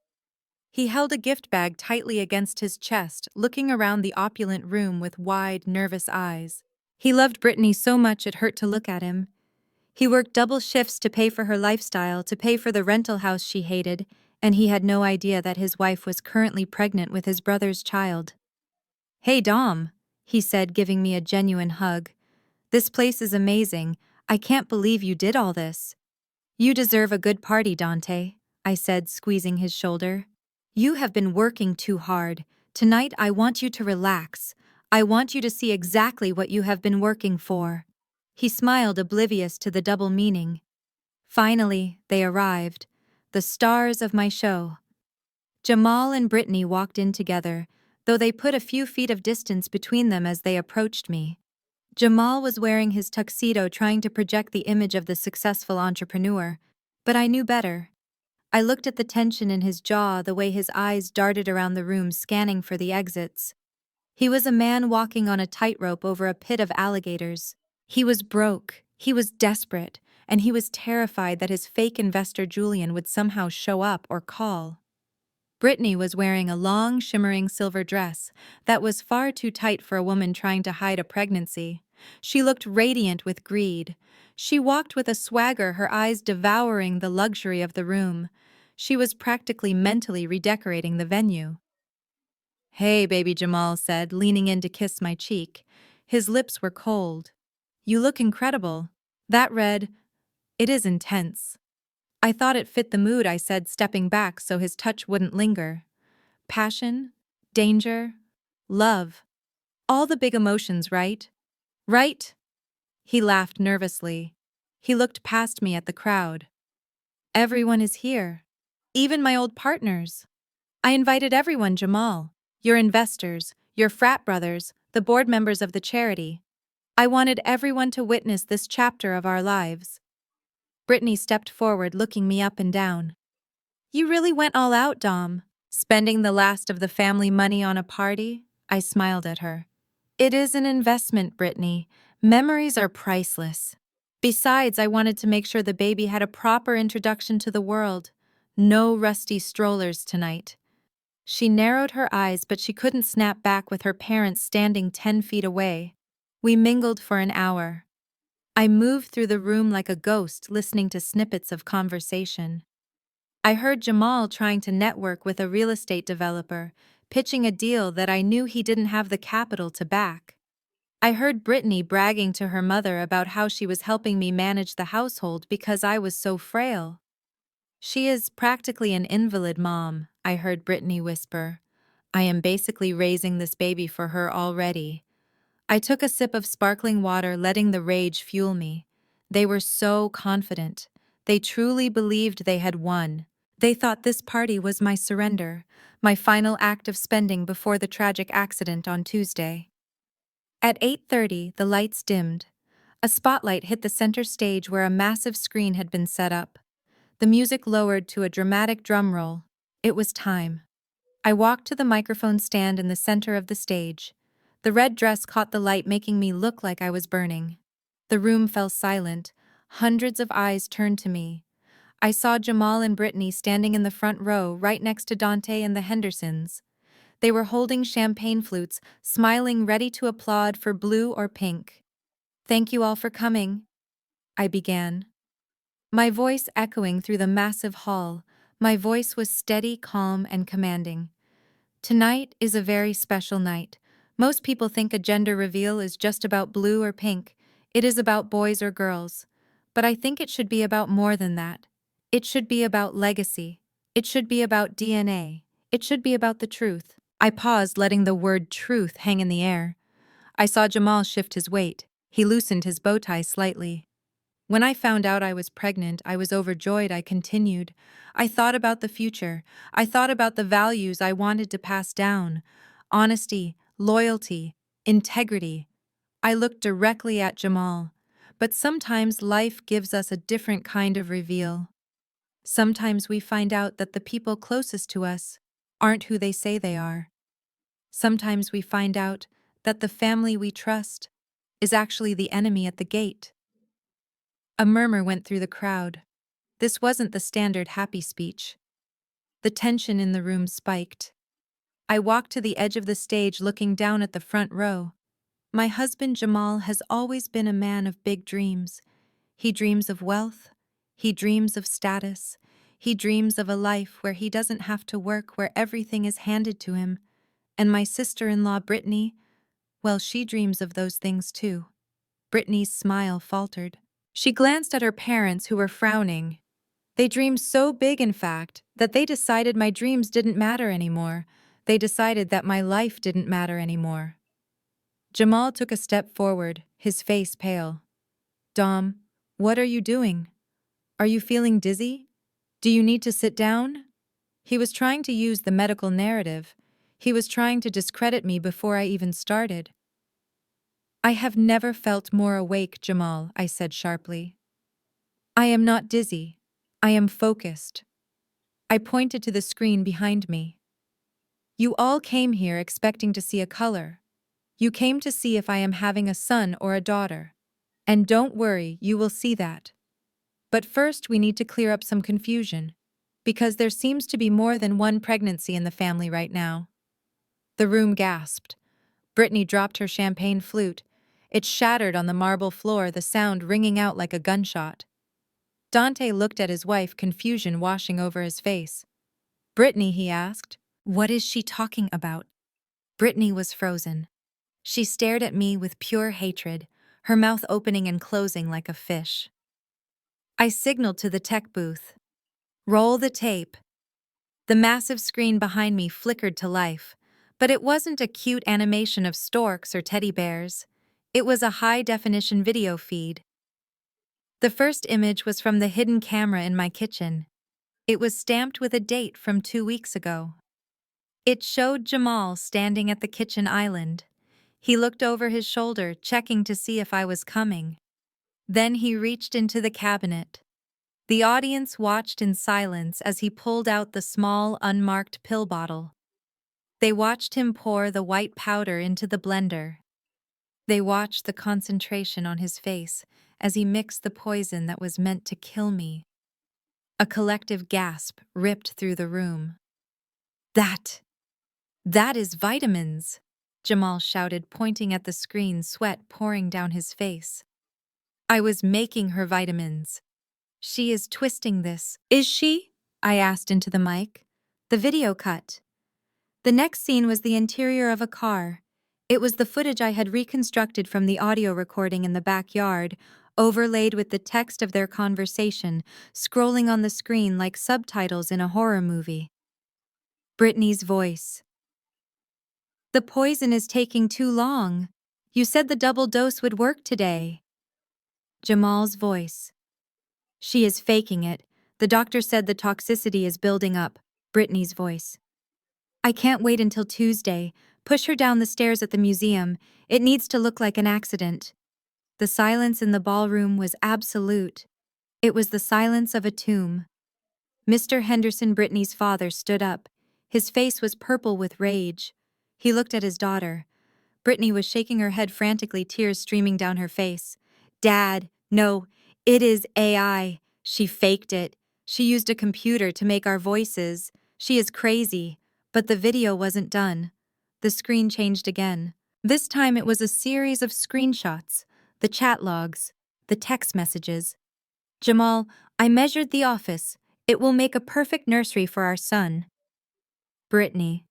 He held a gift bag tightly against his chest, looking around the opulent room with wide, nervous eyes. He loved Brittany so much it hurt to look at him. He worked double shifts to pay for her lifestyle, to pay for the rental house she hated, and he had no idea that his wife was currently pregnant with his brother's child. "Hey, Dom," he said, giving me a genuine hug. "This place is amazing. I can't believe you did all this." "You deserve a good party, Dante," I said, squeezing his shoulder. "You have been working too hard. Tonight I want you to relax. I want you to see exactly what you have been working for." He smiled, oblivious to the double meaning. Finally, they arrived, the stars of my show. Jamal and Brittany walked in together, though they put a few feet of distance between them as they approached me. Jamal was wearing his tuxedo, trying to project the image of the successful entrepreneur, but I knew better. I looked at the tension in his jaw, the way his eyes darted around the room, scanning for the exits. He was a man walking on a tightrope over a pit of alligators. He was broke, he was desperate, and he was terrified that his fake investor Julian would somehow show up or call. Brittany was wearing a long, shimmering silver dress that was far too tight for a woman trying to hide a pregnancy. She looked radiant with greed. She walked with a swagger, her eyes devouring the luxury of the room. She was practically mentally redecorating the venue. "Hey, baby," Jamal said, leaning in to kiss my cheek. His lips were cold. "You look incredible. That red, it is intense." "I thought it fit the mood," I said, stepping back so his touch wouldn't linger. "Passion, danger, love. All the big emotions, right?" "Right?" He laughed nervously. He looked past me at the crowd. "Everyone is here. Even my old partners. I invited everyone, Jamal. Your investors, your frat brothers, the board members of the charity. I wanted everyone to witness this chapter of our lives." Brittany stepped forward, looking me up and down. "You really went all out, Dom. Spending the last of the family money on a party?" I smiled at her. "It is an investment, Brittany. Memories are priceless. Besides, I wanted to make sure the baby had a proper introduction to the world. No rusty strollers tonight." She narrowed her eyes, but she couldn't snap back with her parents standing 10 feet away. We mingled for an hour. I moved through the room like a ghost, listening to snippets of conversation. I heard Jamal trying to network with a real estate developer, pitching a deal that I knew he didn't have the capital to back. I heard Brittany bragging to her mother about how she was helping me manage the household because I was so frail. "She is practically an invalid, Mom," I heard Brittany whisper. I am basically raising this baby for her already. I took a sip of sparkling water, letting the rage fuel me. They were so confident. They truly believed they had won. They thought this party was my surrender, my final act of spending before the tragic accident on Tuesday. At 8:30, the lights dimmed. A spotlight hit the center stage where a massive screen had been set up. The music lowered to a dramatic drum roll. It was time. I walked to the microphone stand in the center of the stage. The red dress caught the light, making me look like I was burning. The room fell silent. Hundreds of eyes turned to me. I saw Jamal and Brittany standing in the front row, right next to Dante and the Hendersons. They were holding champagne flutes, smiling, ready to applaud for blue or pink. "Thank you all for coming," I began, my voice echoing through the massive hall. My voice was steady, calm, and commanding. "Tonight is a very special night. Most people think a gender reveal is just about blue or pink. It is about boys or girls. But I think it should be about more than that. It should be about legacy. It should be about DNA. It should be about the truth." I paused, letting the word truth hang in the air. I saw Jamal shift his weight. He loosened his bow tie slightly. "When I found out I was pregnant, I was overjoyed," I continued. "I thought about the future. I thought about the values I wanted to pass down: honesty, loyalty, integrity." I looked directly at Jamal. But sometimes life gives us a different kind of reveal. Sometimes we find out that the people closest to us aren't who they say they are. Sometimes we find out that the family we trust is actually the enemy at the gate. A murmur went through the crowd. This wasn't the standard happy speech. The tension in the room spiked. I walked to the edge of the stage, looking down at the front row. My husband Jamal has always been a man of big dreams. He dreams of wealth. He dreams of status. He dreams of a life where he doesn't have to work, where everything is handed to him. And my sister-in-law Brittany, well, she dreams of those things too. Brittany's smile faltered. She glanced at her parents, who were frowning. They dreamed so big, in fact, that they decided my dreams didn't matter anymore. They decided that my life didn't matter anymore. Jamal took a step forward, his face pale. "Dom, what are you doing? Are you feeling dizzy? Do you need to sit down?" He was trying to use the medical narrative. He was trying to discredit me before I even started. "I have never felt more awake, Jamal," I said sharply. "I am not dizzy. I am focused." I pointed to the screen behind me. "You all came here expecting to see a color. You came to see if I am having a son or a daughter. And don't worry, you will see that. But first we need to clear up some confusion, because there seems to be more than one pregnancy in the family right now." The room gasped. Brittany dropped her champagne flute. It shattered on the marble floor, the sound ringing out like a gunshot. Dante looked at his wife, confusion washing over his face. "Brittany," he asked, "what is she talking about?" Brittany was frozen. She stared at me with pure hatred, her mouth opening and closing like a fish. I signaled to the tech booth. "Roll the tape." The massive screen behind me flickered to life, but it wasn't a cute animation of storks or teddy bears. It was a high-definition video feed. The first image was from the hidden camera in my kitchen. It was stamped with a date from 2 weeks ago. It showed Jamal standing at the kitchen island. He looked over his shoulder, checking to see if I was coming. Then he reached into the cabinet. The audience watched in silence as he pulled out the small, unmarked pill bottle. They watched him pour the white powder into the blender. They watched the concentration on his face as he mixed the poison that was meant to kill me. A collective gasp ripped through the room. That is vitamins," Jamal shouted, pointing at the screen, sweat pouring down his face. "I was making her vitamins. She is twisting this." "Is she?" I asked into the mic. The video cut. The next scene was the interior of a car. It was the footage I had reconstructed from the audio recording in the backyard, overlaid with the text of their conversation, scrolling on the screen like subtitles in a horror movie. Brittany's voice. The poison is taking too long. You said the double dose would work today. Jamal's voice. She is faking it. The doctor said the toxicity is building up. Brittany's voice. I can't wait until Tuesday. Push her down the stairs at the museum. It needs to look like an accident. The silence in the ballroom was absolute. It was the silence of a tomb. Mr. Henderson, Brittany's father, stood up. His face was purple with rage. He looked at his daughter. Brittany was shaking her head frantically, tears streaming down her face. Dad, no, it is AI. She faked it. She used a computer to make our voices. She is crazy. But the video wasn't done. The screen changed again. This time it was a series of screenshots, the chat logs, the text messages. Jamal, I measured the office. It will make a perfect nursery for our son. Brittany.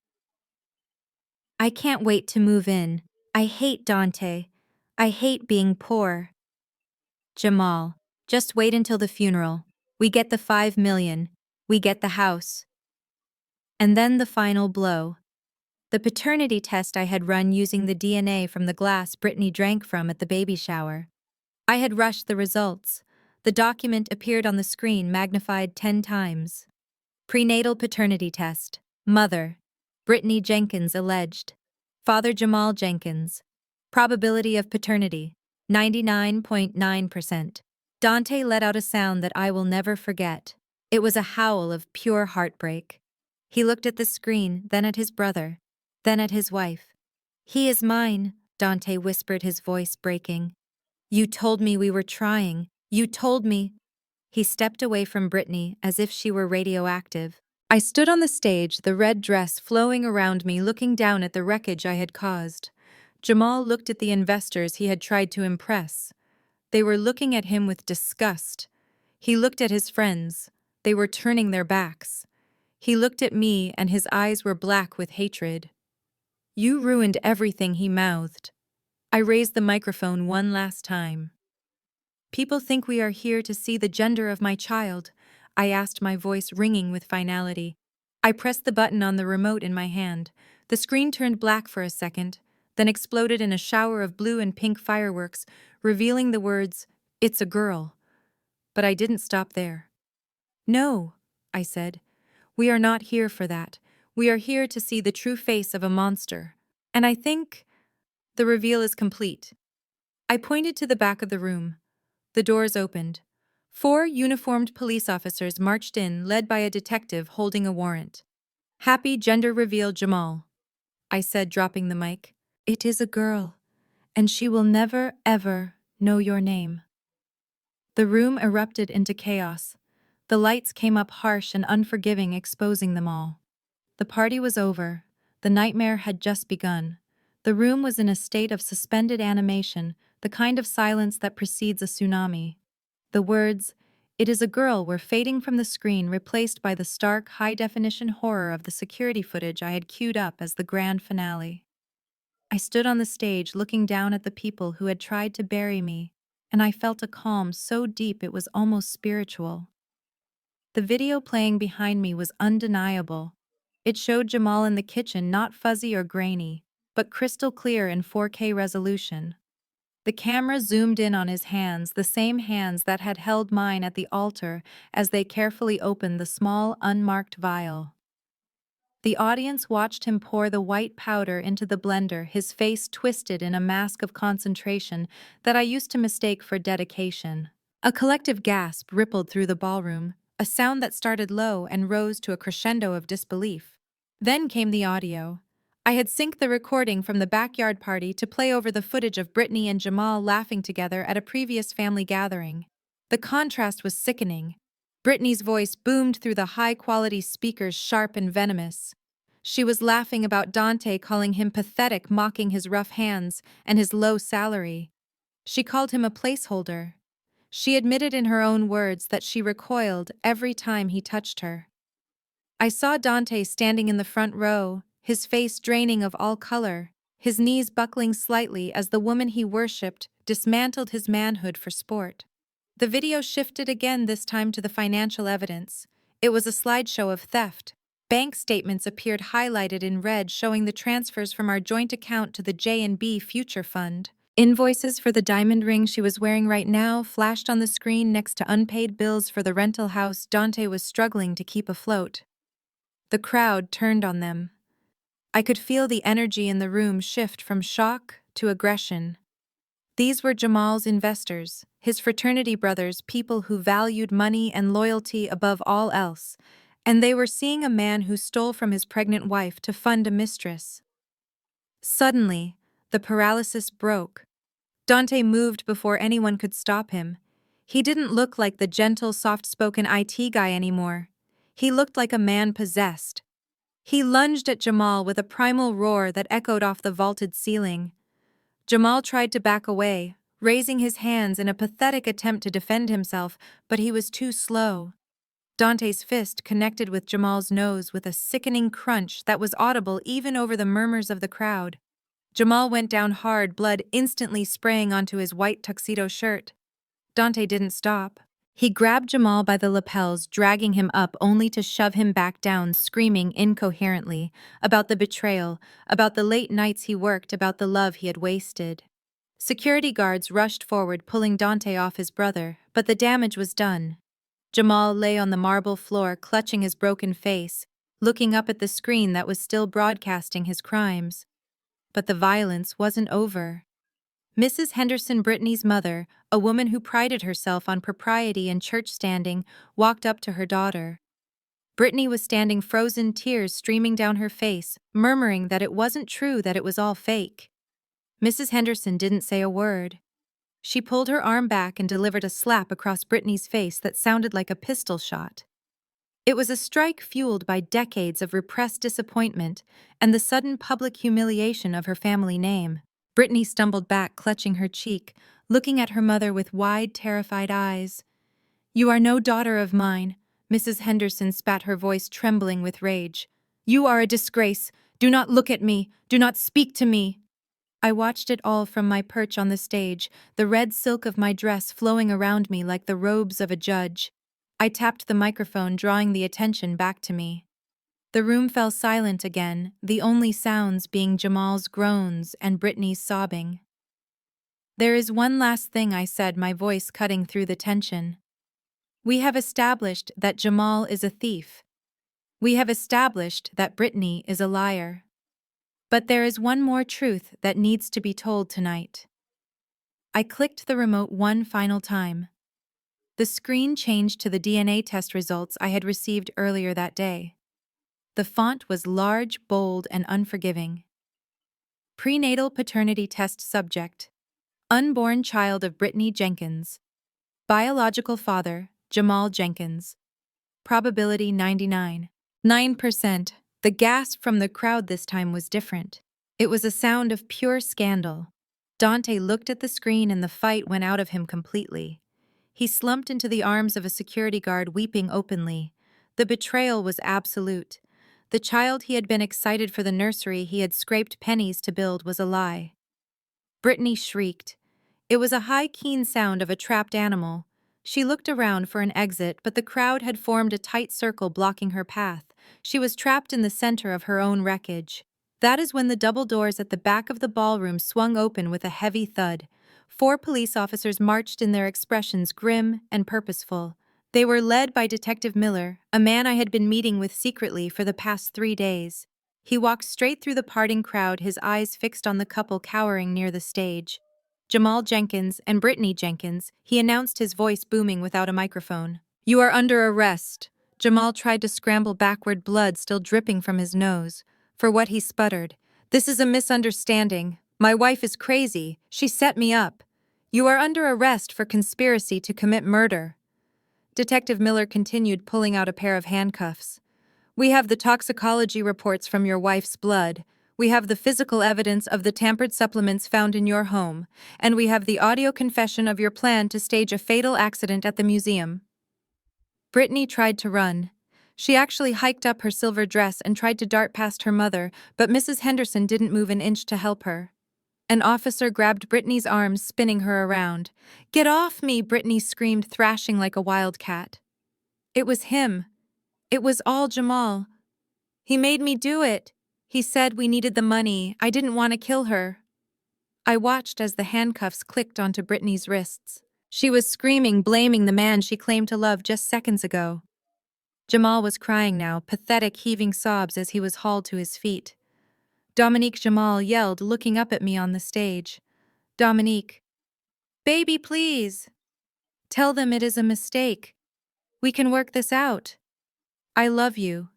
I can't wait to move in. I hate Dante. I hate being poor. Jamal. Just wait until the funeral. We get the 5 million. We get the house. And then the final blow. The paternity test I had run using the DNA from the glass Brittany drank from at the baby shower. I had rushed the results. The document appeared on the screen magnified 10 times. Prenatal paternity test. Mother. Brittany Jenkins alleged. Father Jamal Jenkins. Probability of paternity. 99.9%. Dante let out a sound that I will never forget. It was a howl of pure heartbreak. He looked at the screen, then at his brother, then at his wife. He is mine, Dante whispered, his voice breaking. You told me we were trying. You told me. He stepped away from Brittany as if she were radioactive. I stood on the stage, the red dress flowing around me, looking down at the wreckage I had caused. Jamal looked at the investors he had tried to impress. They were looking at him with disgust. He looked at his friends. They were turning their backs. He looked at me, and his eyes were black with hatred. You ruined everything, he mouthed. I raised the microphone one last time. People think we are here to see the gender of my child, I asked, my voice ringing with finality. I pressed the button on the remote in my hand. The screen turned black for a second, then exploded in a shower of blue and pink fireworks, revealing the words, "It's a girl." But I didn't stop there. No, I said. We are not here for that. We are here to see the true face of a monster. And I think the reveal is complete. I pointed to the back of the room. The doors opened. 4 uniformed police officers marched in, led by a detective holding a warrant. Happy gender reveal, Jamal, I said, dropping the mic. It is a girl, and she will never, ever know your name. The room erupted into chaos. The lights came up harsh and unforgiving, exposing them all. The party was over. The nightmare had just begun. The room was in a state of suspended animation, the kind of silence that precedes a tsunami. The words, "It is a girl," were fading from the screen, replaced by the stark, high-definition horror of the security footage I had queued up as the grand finale. I stood on the stage looking down at the people who had tried to bury me, and I felt a calm so deep it was almost spiritual. The video playing behind me was undeniable. It showed Jamal in the kitchen, not fuzzy or grainy, but crystal clear in 4K resolution. The camera zoomed in on his hands, the same hands that had held mine at the altar as they carefully opened the small, unmarked vial. The audience watched him pour the white powder into the blender, his face twisted in a mask of concentration that I used to mistake for dedication. A collective gasp rippled through the ballroom, a sound that started low and rose to a crescendo of disbelief. Then came the audio. I had synced the recording from the backyard party to play over the footage of Brittany and Jamal laughing together at a previous family gathering. The contrast was sickening. Brittany's voice boomed through the high-quality speakers, sharp and venomous. She was laughing about Dante, calling him pathetic, mocking his rough hands and his low salary. She called him a placeholder. She admitted in her own words that she recoiled every time he touched her. I saw Dante standing in the front row, his face draining of all color, his knees buckling slightly as the woman he worshipped dismantled his manhood for sport. The video shifted again, this time to the financial evidence. It was a slideshow of theft. Bank statements appeared highlighted in red showing the transfers from our joint account to the J&B Future Fund. Invoices for the diamond ring she was wearing right now flashed on the screen next to unpaid bills for the rental house Dante was struggling to keep afloat. The crowd turned on them. I could feel the energy in the room shift from shock to aggression. These were Jamal's investors, his fraternity brothers, people who valued money and loyalty above all else, and they were seeing a man who stole from his pregnant wife to fund a mistress. Suddenly, the paralysis broke. Dante moved before anyone could stop him. He didn't look like the gentle, soft-spoken IT guy anymore. He looked like a man possessed. He lunged at Jamal with a primal roar that echoed off the vaulted ceiling. Jamal tried to back away, raising his hands in a pathetic attempt to defend himself, but he was too slow. Dante's fist connected with Jamal's nose with a sickening crunch that was audible even over the murmurs of the crowd. Jamal went down hard, blood instantly spraying onto his white tuxedo shirt. Dante didn't stop. He grabbed Jamal by the lapels, dragging him up only to shove him back down, screaming incoherently about the betrayal, about the late nights he worked, about the love he had wasted. Security guards rushed forward, pulling Dante off his brother, but the damage was done. Jamal lay on the marble floor, clutching his broken face, looking up at the screen that was still broadcasting his crimes. But the violence wasn't over. Mrs. Henderson, Brittany's mother, a woman who prided herself on propriety and church standing, walked up to her daughter. Brittany was standing, frozen, tears streaming down her face, murmuring that it wasn't true, that it was all fake. Mrs. Henderson didn't say a word. She pulled her arm back and delivered a slap across Brittany's face that sounded like a pistol shot. It was a strike fueled by decades of repressed disappointment and the sudden public humiliation of her family name. Brittany stumbled back, clutching her cheek, looking at her mother with wide, terrified eyes. "You are no daughter of mine," Mrs. Henderson spat, her voice trembling with rage. "You are a disgrace. Do not look at me. Do not speak to me." I watched it all from my perch on the stage, the red silk of my dress flowing around me like the robes of a judge. I tapped the microphone, drawing the attention back to me. The room fell silent again, the only sounds being Jamal's groans and Brittany's sobbing. "There is one last thing," I said, my voice cutting through the tension. "We have established that Jamal is a thief. We have established that Brittany is a liar. But there is one more truth that needs to be told tonight." I clicked the remote one final time. The screen changed to the DNA test results I had received earlier that day. The font was large, bold, and unforgiving. Prenatal paternity test subject: unborn child of Brittany Jenkins. Biological father: Jamal Jenkins. Probability 99.9%. The gasp from the crowd this time was different. It was a sound of pure scandal. Dante looked at the screen and the fight went out of him completely. He slumped into the arms of a security guard, weeping openly. The betrayal was absolute. The child he had been excited for, the nursery he had scraped pennies to build, was a lie. Brittany shrieked. It was a high, keen sound of a trapped animal. She looked around for an exit, but the crowd had formed a tight circle blocking her path. She was trapped in the center of her own wreckage. That is when the double doors at the back of the ballroom swung open with a heavy thud. 4 police officers marched in, their expressions grim and purposeful. They were led by Detective Miller, a man I had been meeting with secretly for the past 3 days. He walked straight through the parting crowd, his eyes fixed on the couple cowering near the stage. "Jamal Jenkins and Brittany Jenkins," he announced, his voice booming without a microphone. "You are under arrest." Jamal tried to scramble backward, blood still dripping from his nose. For what he sputtered: "This is a misunderstanding. My wife is crazy. She set me up. You are under arrest for conspiracy to commit murder." Detective Miller continued, pulling out a pair of handcuffs. "We have the toxicology reports from your wife's blood. We have the physical evidence of the tampered supplements found in your home. And we have the audio confession of your plan to stage a fatal accident at the museum." Brittany tried to run. She actually hiked up her silver dress and tried to dart past her mother, but Mrs. Henderson didn't move an inch to help her. An officer grabbed Brittany's arms, spinning her around. "Get off me!" Brittany screamed, thrashing like a wildcat. It was him. It was all Jamal. He made me do it. He said we needed the money. I didn't want to kill her. I watched as the handcuffs clicked onto Brittany's wrists. She was screaming, blaming the man she claimed to love just seconds ago. Jamal was crying now, pathetic, heaving sobs as he was hauled to his feet. Dominique Jamal yelled, looking up at me on the stage. Dominique, baby, please. Tell them it is a mistake. We can work this out. I love you.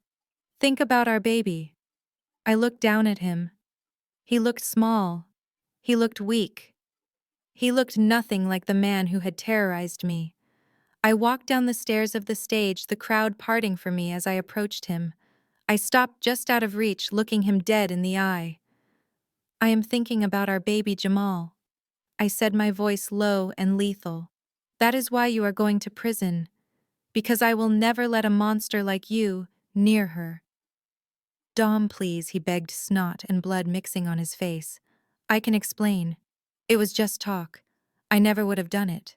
Think about our baby. I looked down at him. He looked small. He looked weak. He looked nothing like the man who had terrorized me. I walked down the stairs of the stage, the crowd parting for me as I approached him. I stopped just out of reach, looking him dead in the eye. I am thinking about our baby Jamal. I said, my voice low and lethal. That is why you are going to prison, because I will never let a monster like you near her. Dom, please, he begged, snot and blood mixing on his face. I can explain. It was just talk. I never would have done it.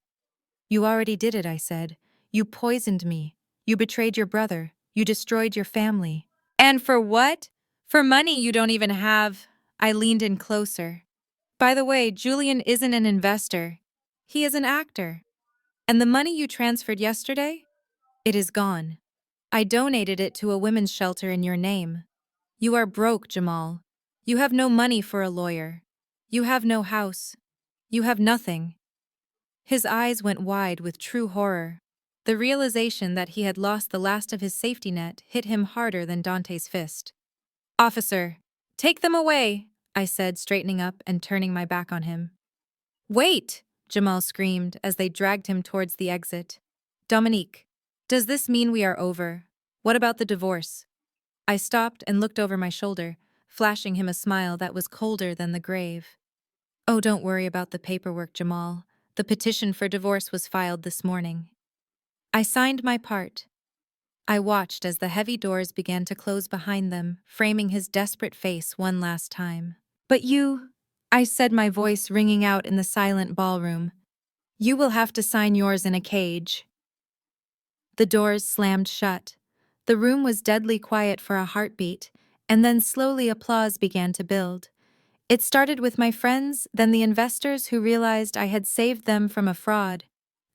You already did it, I said. You poisoned me. You betrayed your brother. You destroyed your family. And for what? For money you don't even have. I leaned in closer. By the way, Julian isn't an investor. He is an actor. And the money you transferred yesterday? It is gone. I donated it to a women's shelter in your name. You are broke, Jamal. You have no money for a lawyer. You have no house. You have nothing. His eyes went wide with true horror. The realization that he had lost the last of his safety net hit him harder than Dante's fist. Officer, take them away, I said, straightening up and turning my back on him. Wait, Jamal screamed as they dragged him towards the exit. Dominique, does this mean we are over? What about the divorce? I stopped and looked over my shoulder, flashing him a smile that was colder than the grave. Oh, don't worry about the paperwork, Jamal. The petition for divorce was filed this morning. I signed my part. I watched as the heavy doors began to close behind them, framing his desperate face one last time. But you, I said, my voice ringing out in the silent ballroom, you will have to sign yours in a cage. The doors slammed shut. The room was deadly quiet for a heartbeat, and then slowly applause began to build. It started with my friends, then the investors who realized I had saved them from a fraud,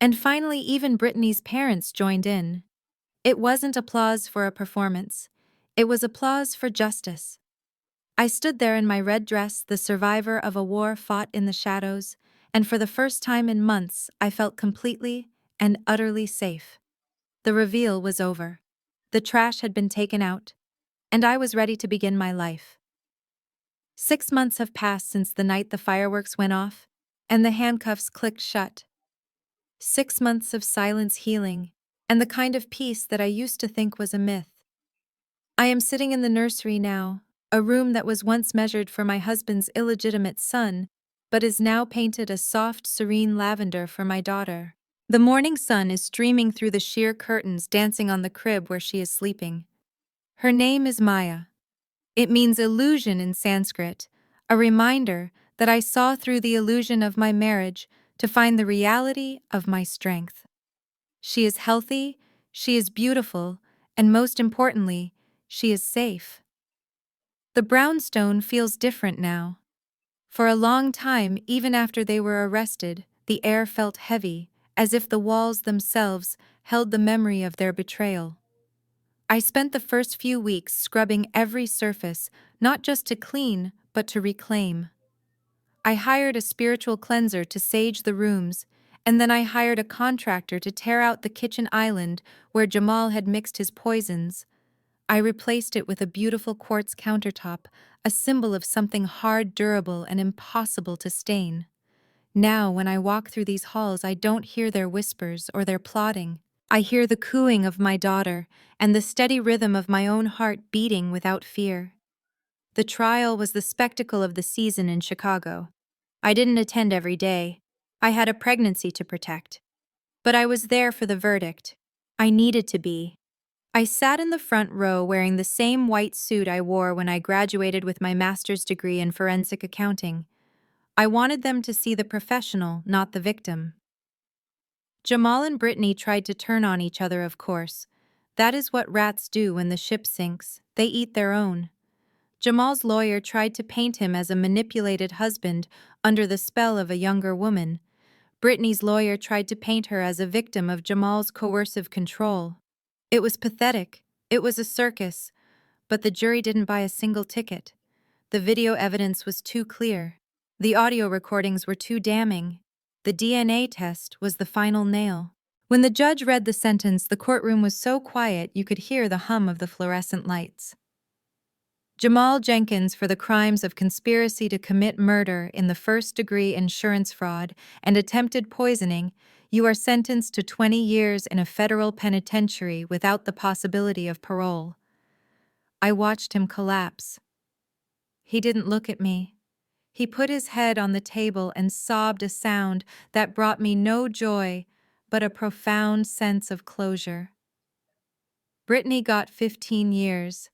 and finally even Brittany's parents joined in. It wasn't applause for a performance. It was applause for justice. I stood there in my red dress, the survivor of a war fought in the shadows, and for the first time in months I felt completely and utterly safe. The reveal was over. The trash had been taken out, and I was ready to begin my life. 6 months have passed since the night the fireworks went off, and the handcuffs clicked shut. 6 months of silence, healing, and the kind of peace that I used to think was a myth. I am sitting in the nursery now, a room that was once measured for my husband's illegitimate son, but is now painted a soft, serene lavender for my daughter. The morning sun is streaming through the sheer curtains, dancing on the crib where she is sleeping. Her name is Maya. It means illusion in Sanskrit, a reminder that I saw through the illusion of my marriage to find the reality of my strength. She is healthy, she is beautiful, and most importantly, she is safe. The brownstone feels different now. For a long time, even after they were arrested, the air felt heavy, as if the walls themselves held the memory of their betrayal. I spent the first few weeks scrubbing every surface, not just to clean, but to reclaim. I hired a spiritual cleanser to sage the rooms, and then I hired a contractor to tear out the kitchen island where Jamal had mixed his poisons. I replaced it with a beautiful quartz countertop, a symbol of something hard, durable, and impossible to stain. Now, when I walk through these halls, I don't hear their whispers or their plotting. I hear the cooing of my daughter and the steady rhythm of my own heart beating without fear. The trial was the spectacle of the season in Chicago. I didn't attend every day. I had a pregnancy to protect. But I was there for the verdict. I needed to be. I sat in the front row wearing the same white suit I wore when I graduated with my master's degree in forensic accounting. I wanted them to see the professional, not the victim. Jamal and Brittany tried to turn on each other, of course. That is what rats do when the ship sinks. They eat their own. Jamal's lawyer tried to paint him as a manipulated husband under the spell of a younger woman. Brittany's lawyer tried to paint her as a victim of Jamal's coercive control. It was pathetic. It was a circus. But the jury didn't buy a single ticket. The video evidence was too clear. The audio recordings were too damning. The DNA test was the final nail. When the judge read the sentence, the courtroom was so quiet you could hear the hum of the fluorescent lights. Jamal Jenkins, for the crimes of conspiracy to commit murder in the first-degree insurance fraud and attempted poisoning, you are sentenced to 20 years in a federal penitentiary without the possibility of parole. I watched him collapse. He didn't look at me. He put his head on the table and sobbed a sound that brought me no joy, but a profound sense of closure. Brittany got 15 years.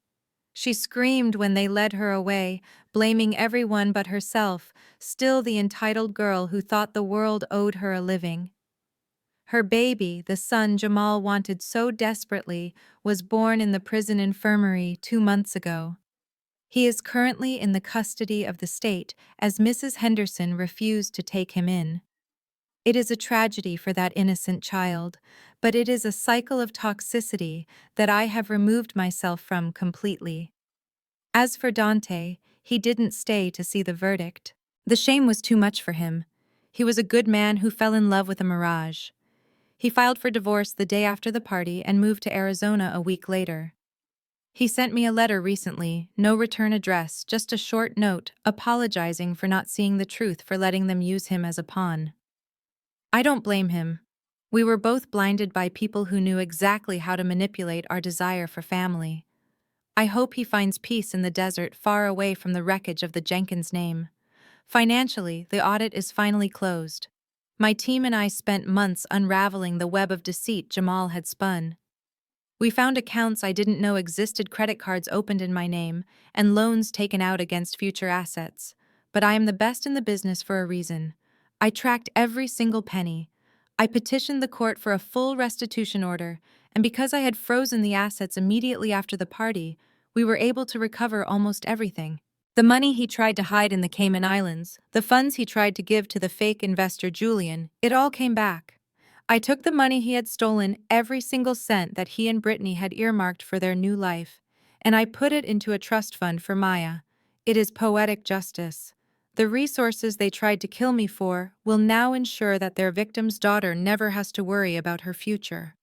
She screamed when they led her away, blaming everyone but herself, still the entitled girl who thought the world owed her a living. Her baby, the son Jamal wanted so desperately, was born in the prison infirmary 2 months ago. He is currently in the custody of the state as Mrs. Henderson refused to take him in. It is a tragedy for that innocent child, but it is a cycle of toxicity that I have removed myself from completely. As for Dante, he didn't stay to see the verdict. The shame was too much for him. He was a good man who fell in love with a mirage. He filed for divorce the day after the party and moved to Arizona a week later. He sent me a letter recently, no return address, just a short note apologizing for not seeing the truth, for letting them use him as a pawn. I don't blame him. We were both blinded by people who knew exactly how to manipulate our desire for family. I hope he finds peace in the desert far away from the wreckage of the Jenkins name. Financially, the audit is finally closed. My team and I spent months unraveling the web of deceit Jamal had spun. We found accounts I didn't know existed, credit cards opened in my name, and loans taken out against future assets. But I am the best in the business for a reason. I tracked every single penny. I petitioned the court for a full restitution order, and because I had frozen the assets immediately after the party, we were able to recover almost everything. The money he tried to hide in the Cayman Islands, the funds he tried to give to the fake investor Julian, it all came back. I took the money he had stolen, every single cent that he and Brittany had earmarked for their new life, and I put it into a trust fund for Maya. It is poetic justice. The resources they tried to kill me for will now ensure that their victim's daughter never has to worry about her future.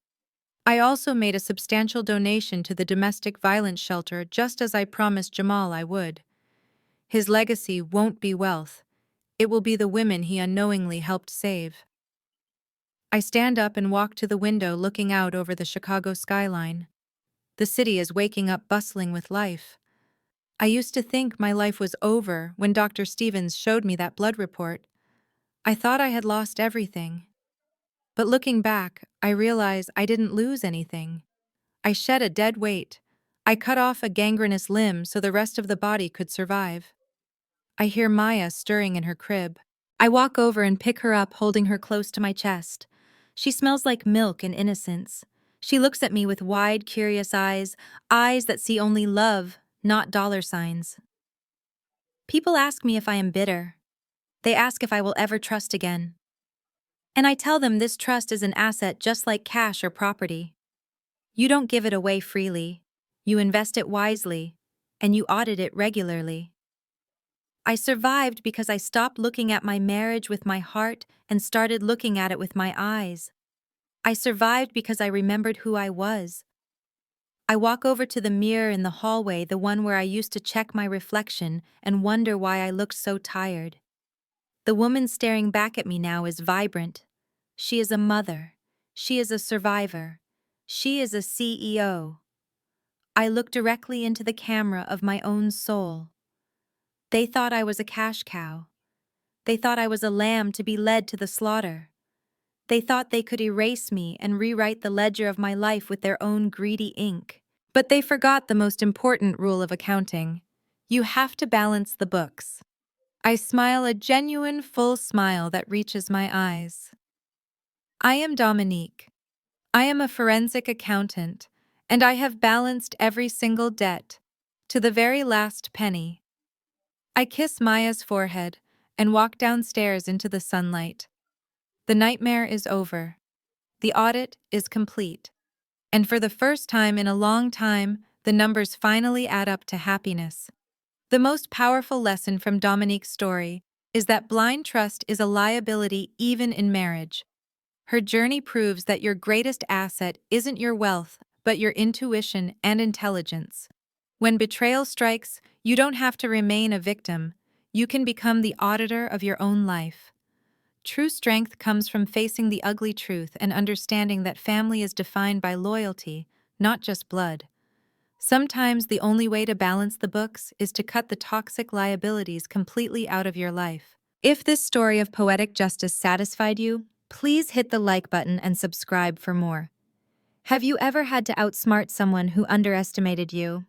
I also made a substantial donation to the domestic violence shelter, just as I promised Jamal I would. His legacy won't be wealth. It will be the women he unknowingly helped save. I stand up and walk to the window looking out over the Chicago skyline. The city is waking up, bustling with life. I used to think my life was over when Dr. Stevens showed me that blood report. I thought I had lost everything. But looking back, I realize I didn't lose anything. I shed a dead weight. I cut off a gangrenous limb so the rest of the body could survive. I hear Maya stirring in her crib. I walk over and pick her up, holding her close to my chest. She smells like milk and innocence. She looks at me with wide, curious eyes, eyes that see only love, not dollar signs. People ask me if I am bitter. They ask if I will ever trust again. And I tell them this trust is an asset just like cash or property. You don't give it away freely. You invest it wisely, and you audit it regularly. I survived because I stopped looking at my marriage with my heart and started looking at it with my eyes. I survived because I remembered who I was. I walk over to the mirror in the hallway, the one where I used to check my reflection and wonder why I looked so tired. The woman staring back at me now is vibrant. She is a mother. She is a survivor. She is a CEO. I look directly into the camera of my own soul. They thought I was a cash cow. They thought I was a lamb to be led to the slaughter. They thought they could erase me and rewrite the ledger of my life with their own greedy ink. But they forgot the most important rule of accounting. You have to balance the books. I smile, a genuine, full smile that reaches my eyes. I am Dominique. I am a forensic accountant, and I have balanced every single debt, to the very last penny. I kiss Maya's forehead and walk downstairs into the sunlight. The nightmare is over. The audit is complete. And for the first time in a long time, the numbers finally add up to happiness. The most powerful lesson from Dominique's story is that blind trust is a liability even in marriage. Her journey proves that your greatest asset isn't your wealth, but your intuition and intelligence. When betrayal strikes, you don't have to remain a victim. You can become the auditor of your own life. True strength comes from facing the ugly truth and understanding that family is defined by loyalty, not just blood. Sometimes the only way to balance the books is to cut the toxic liabilities completely out of your life. If this story of poetic justice satisfied you, please hit the like button and subscribe for more. Have you ever had to outsmart someone who underestimated you?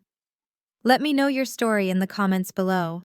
Let me know your story in the comments below.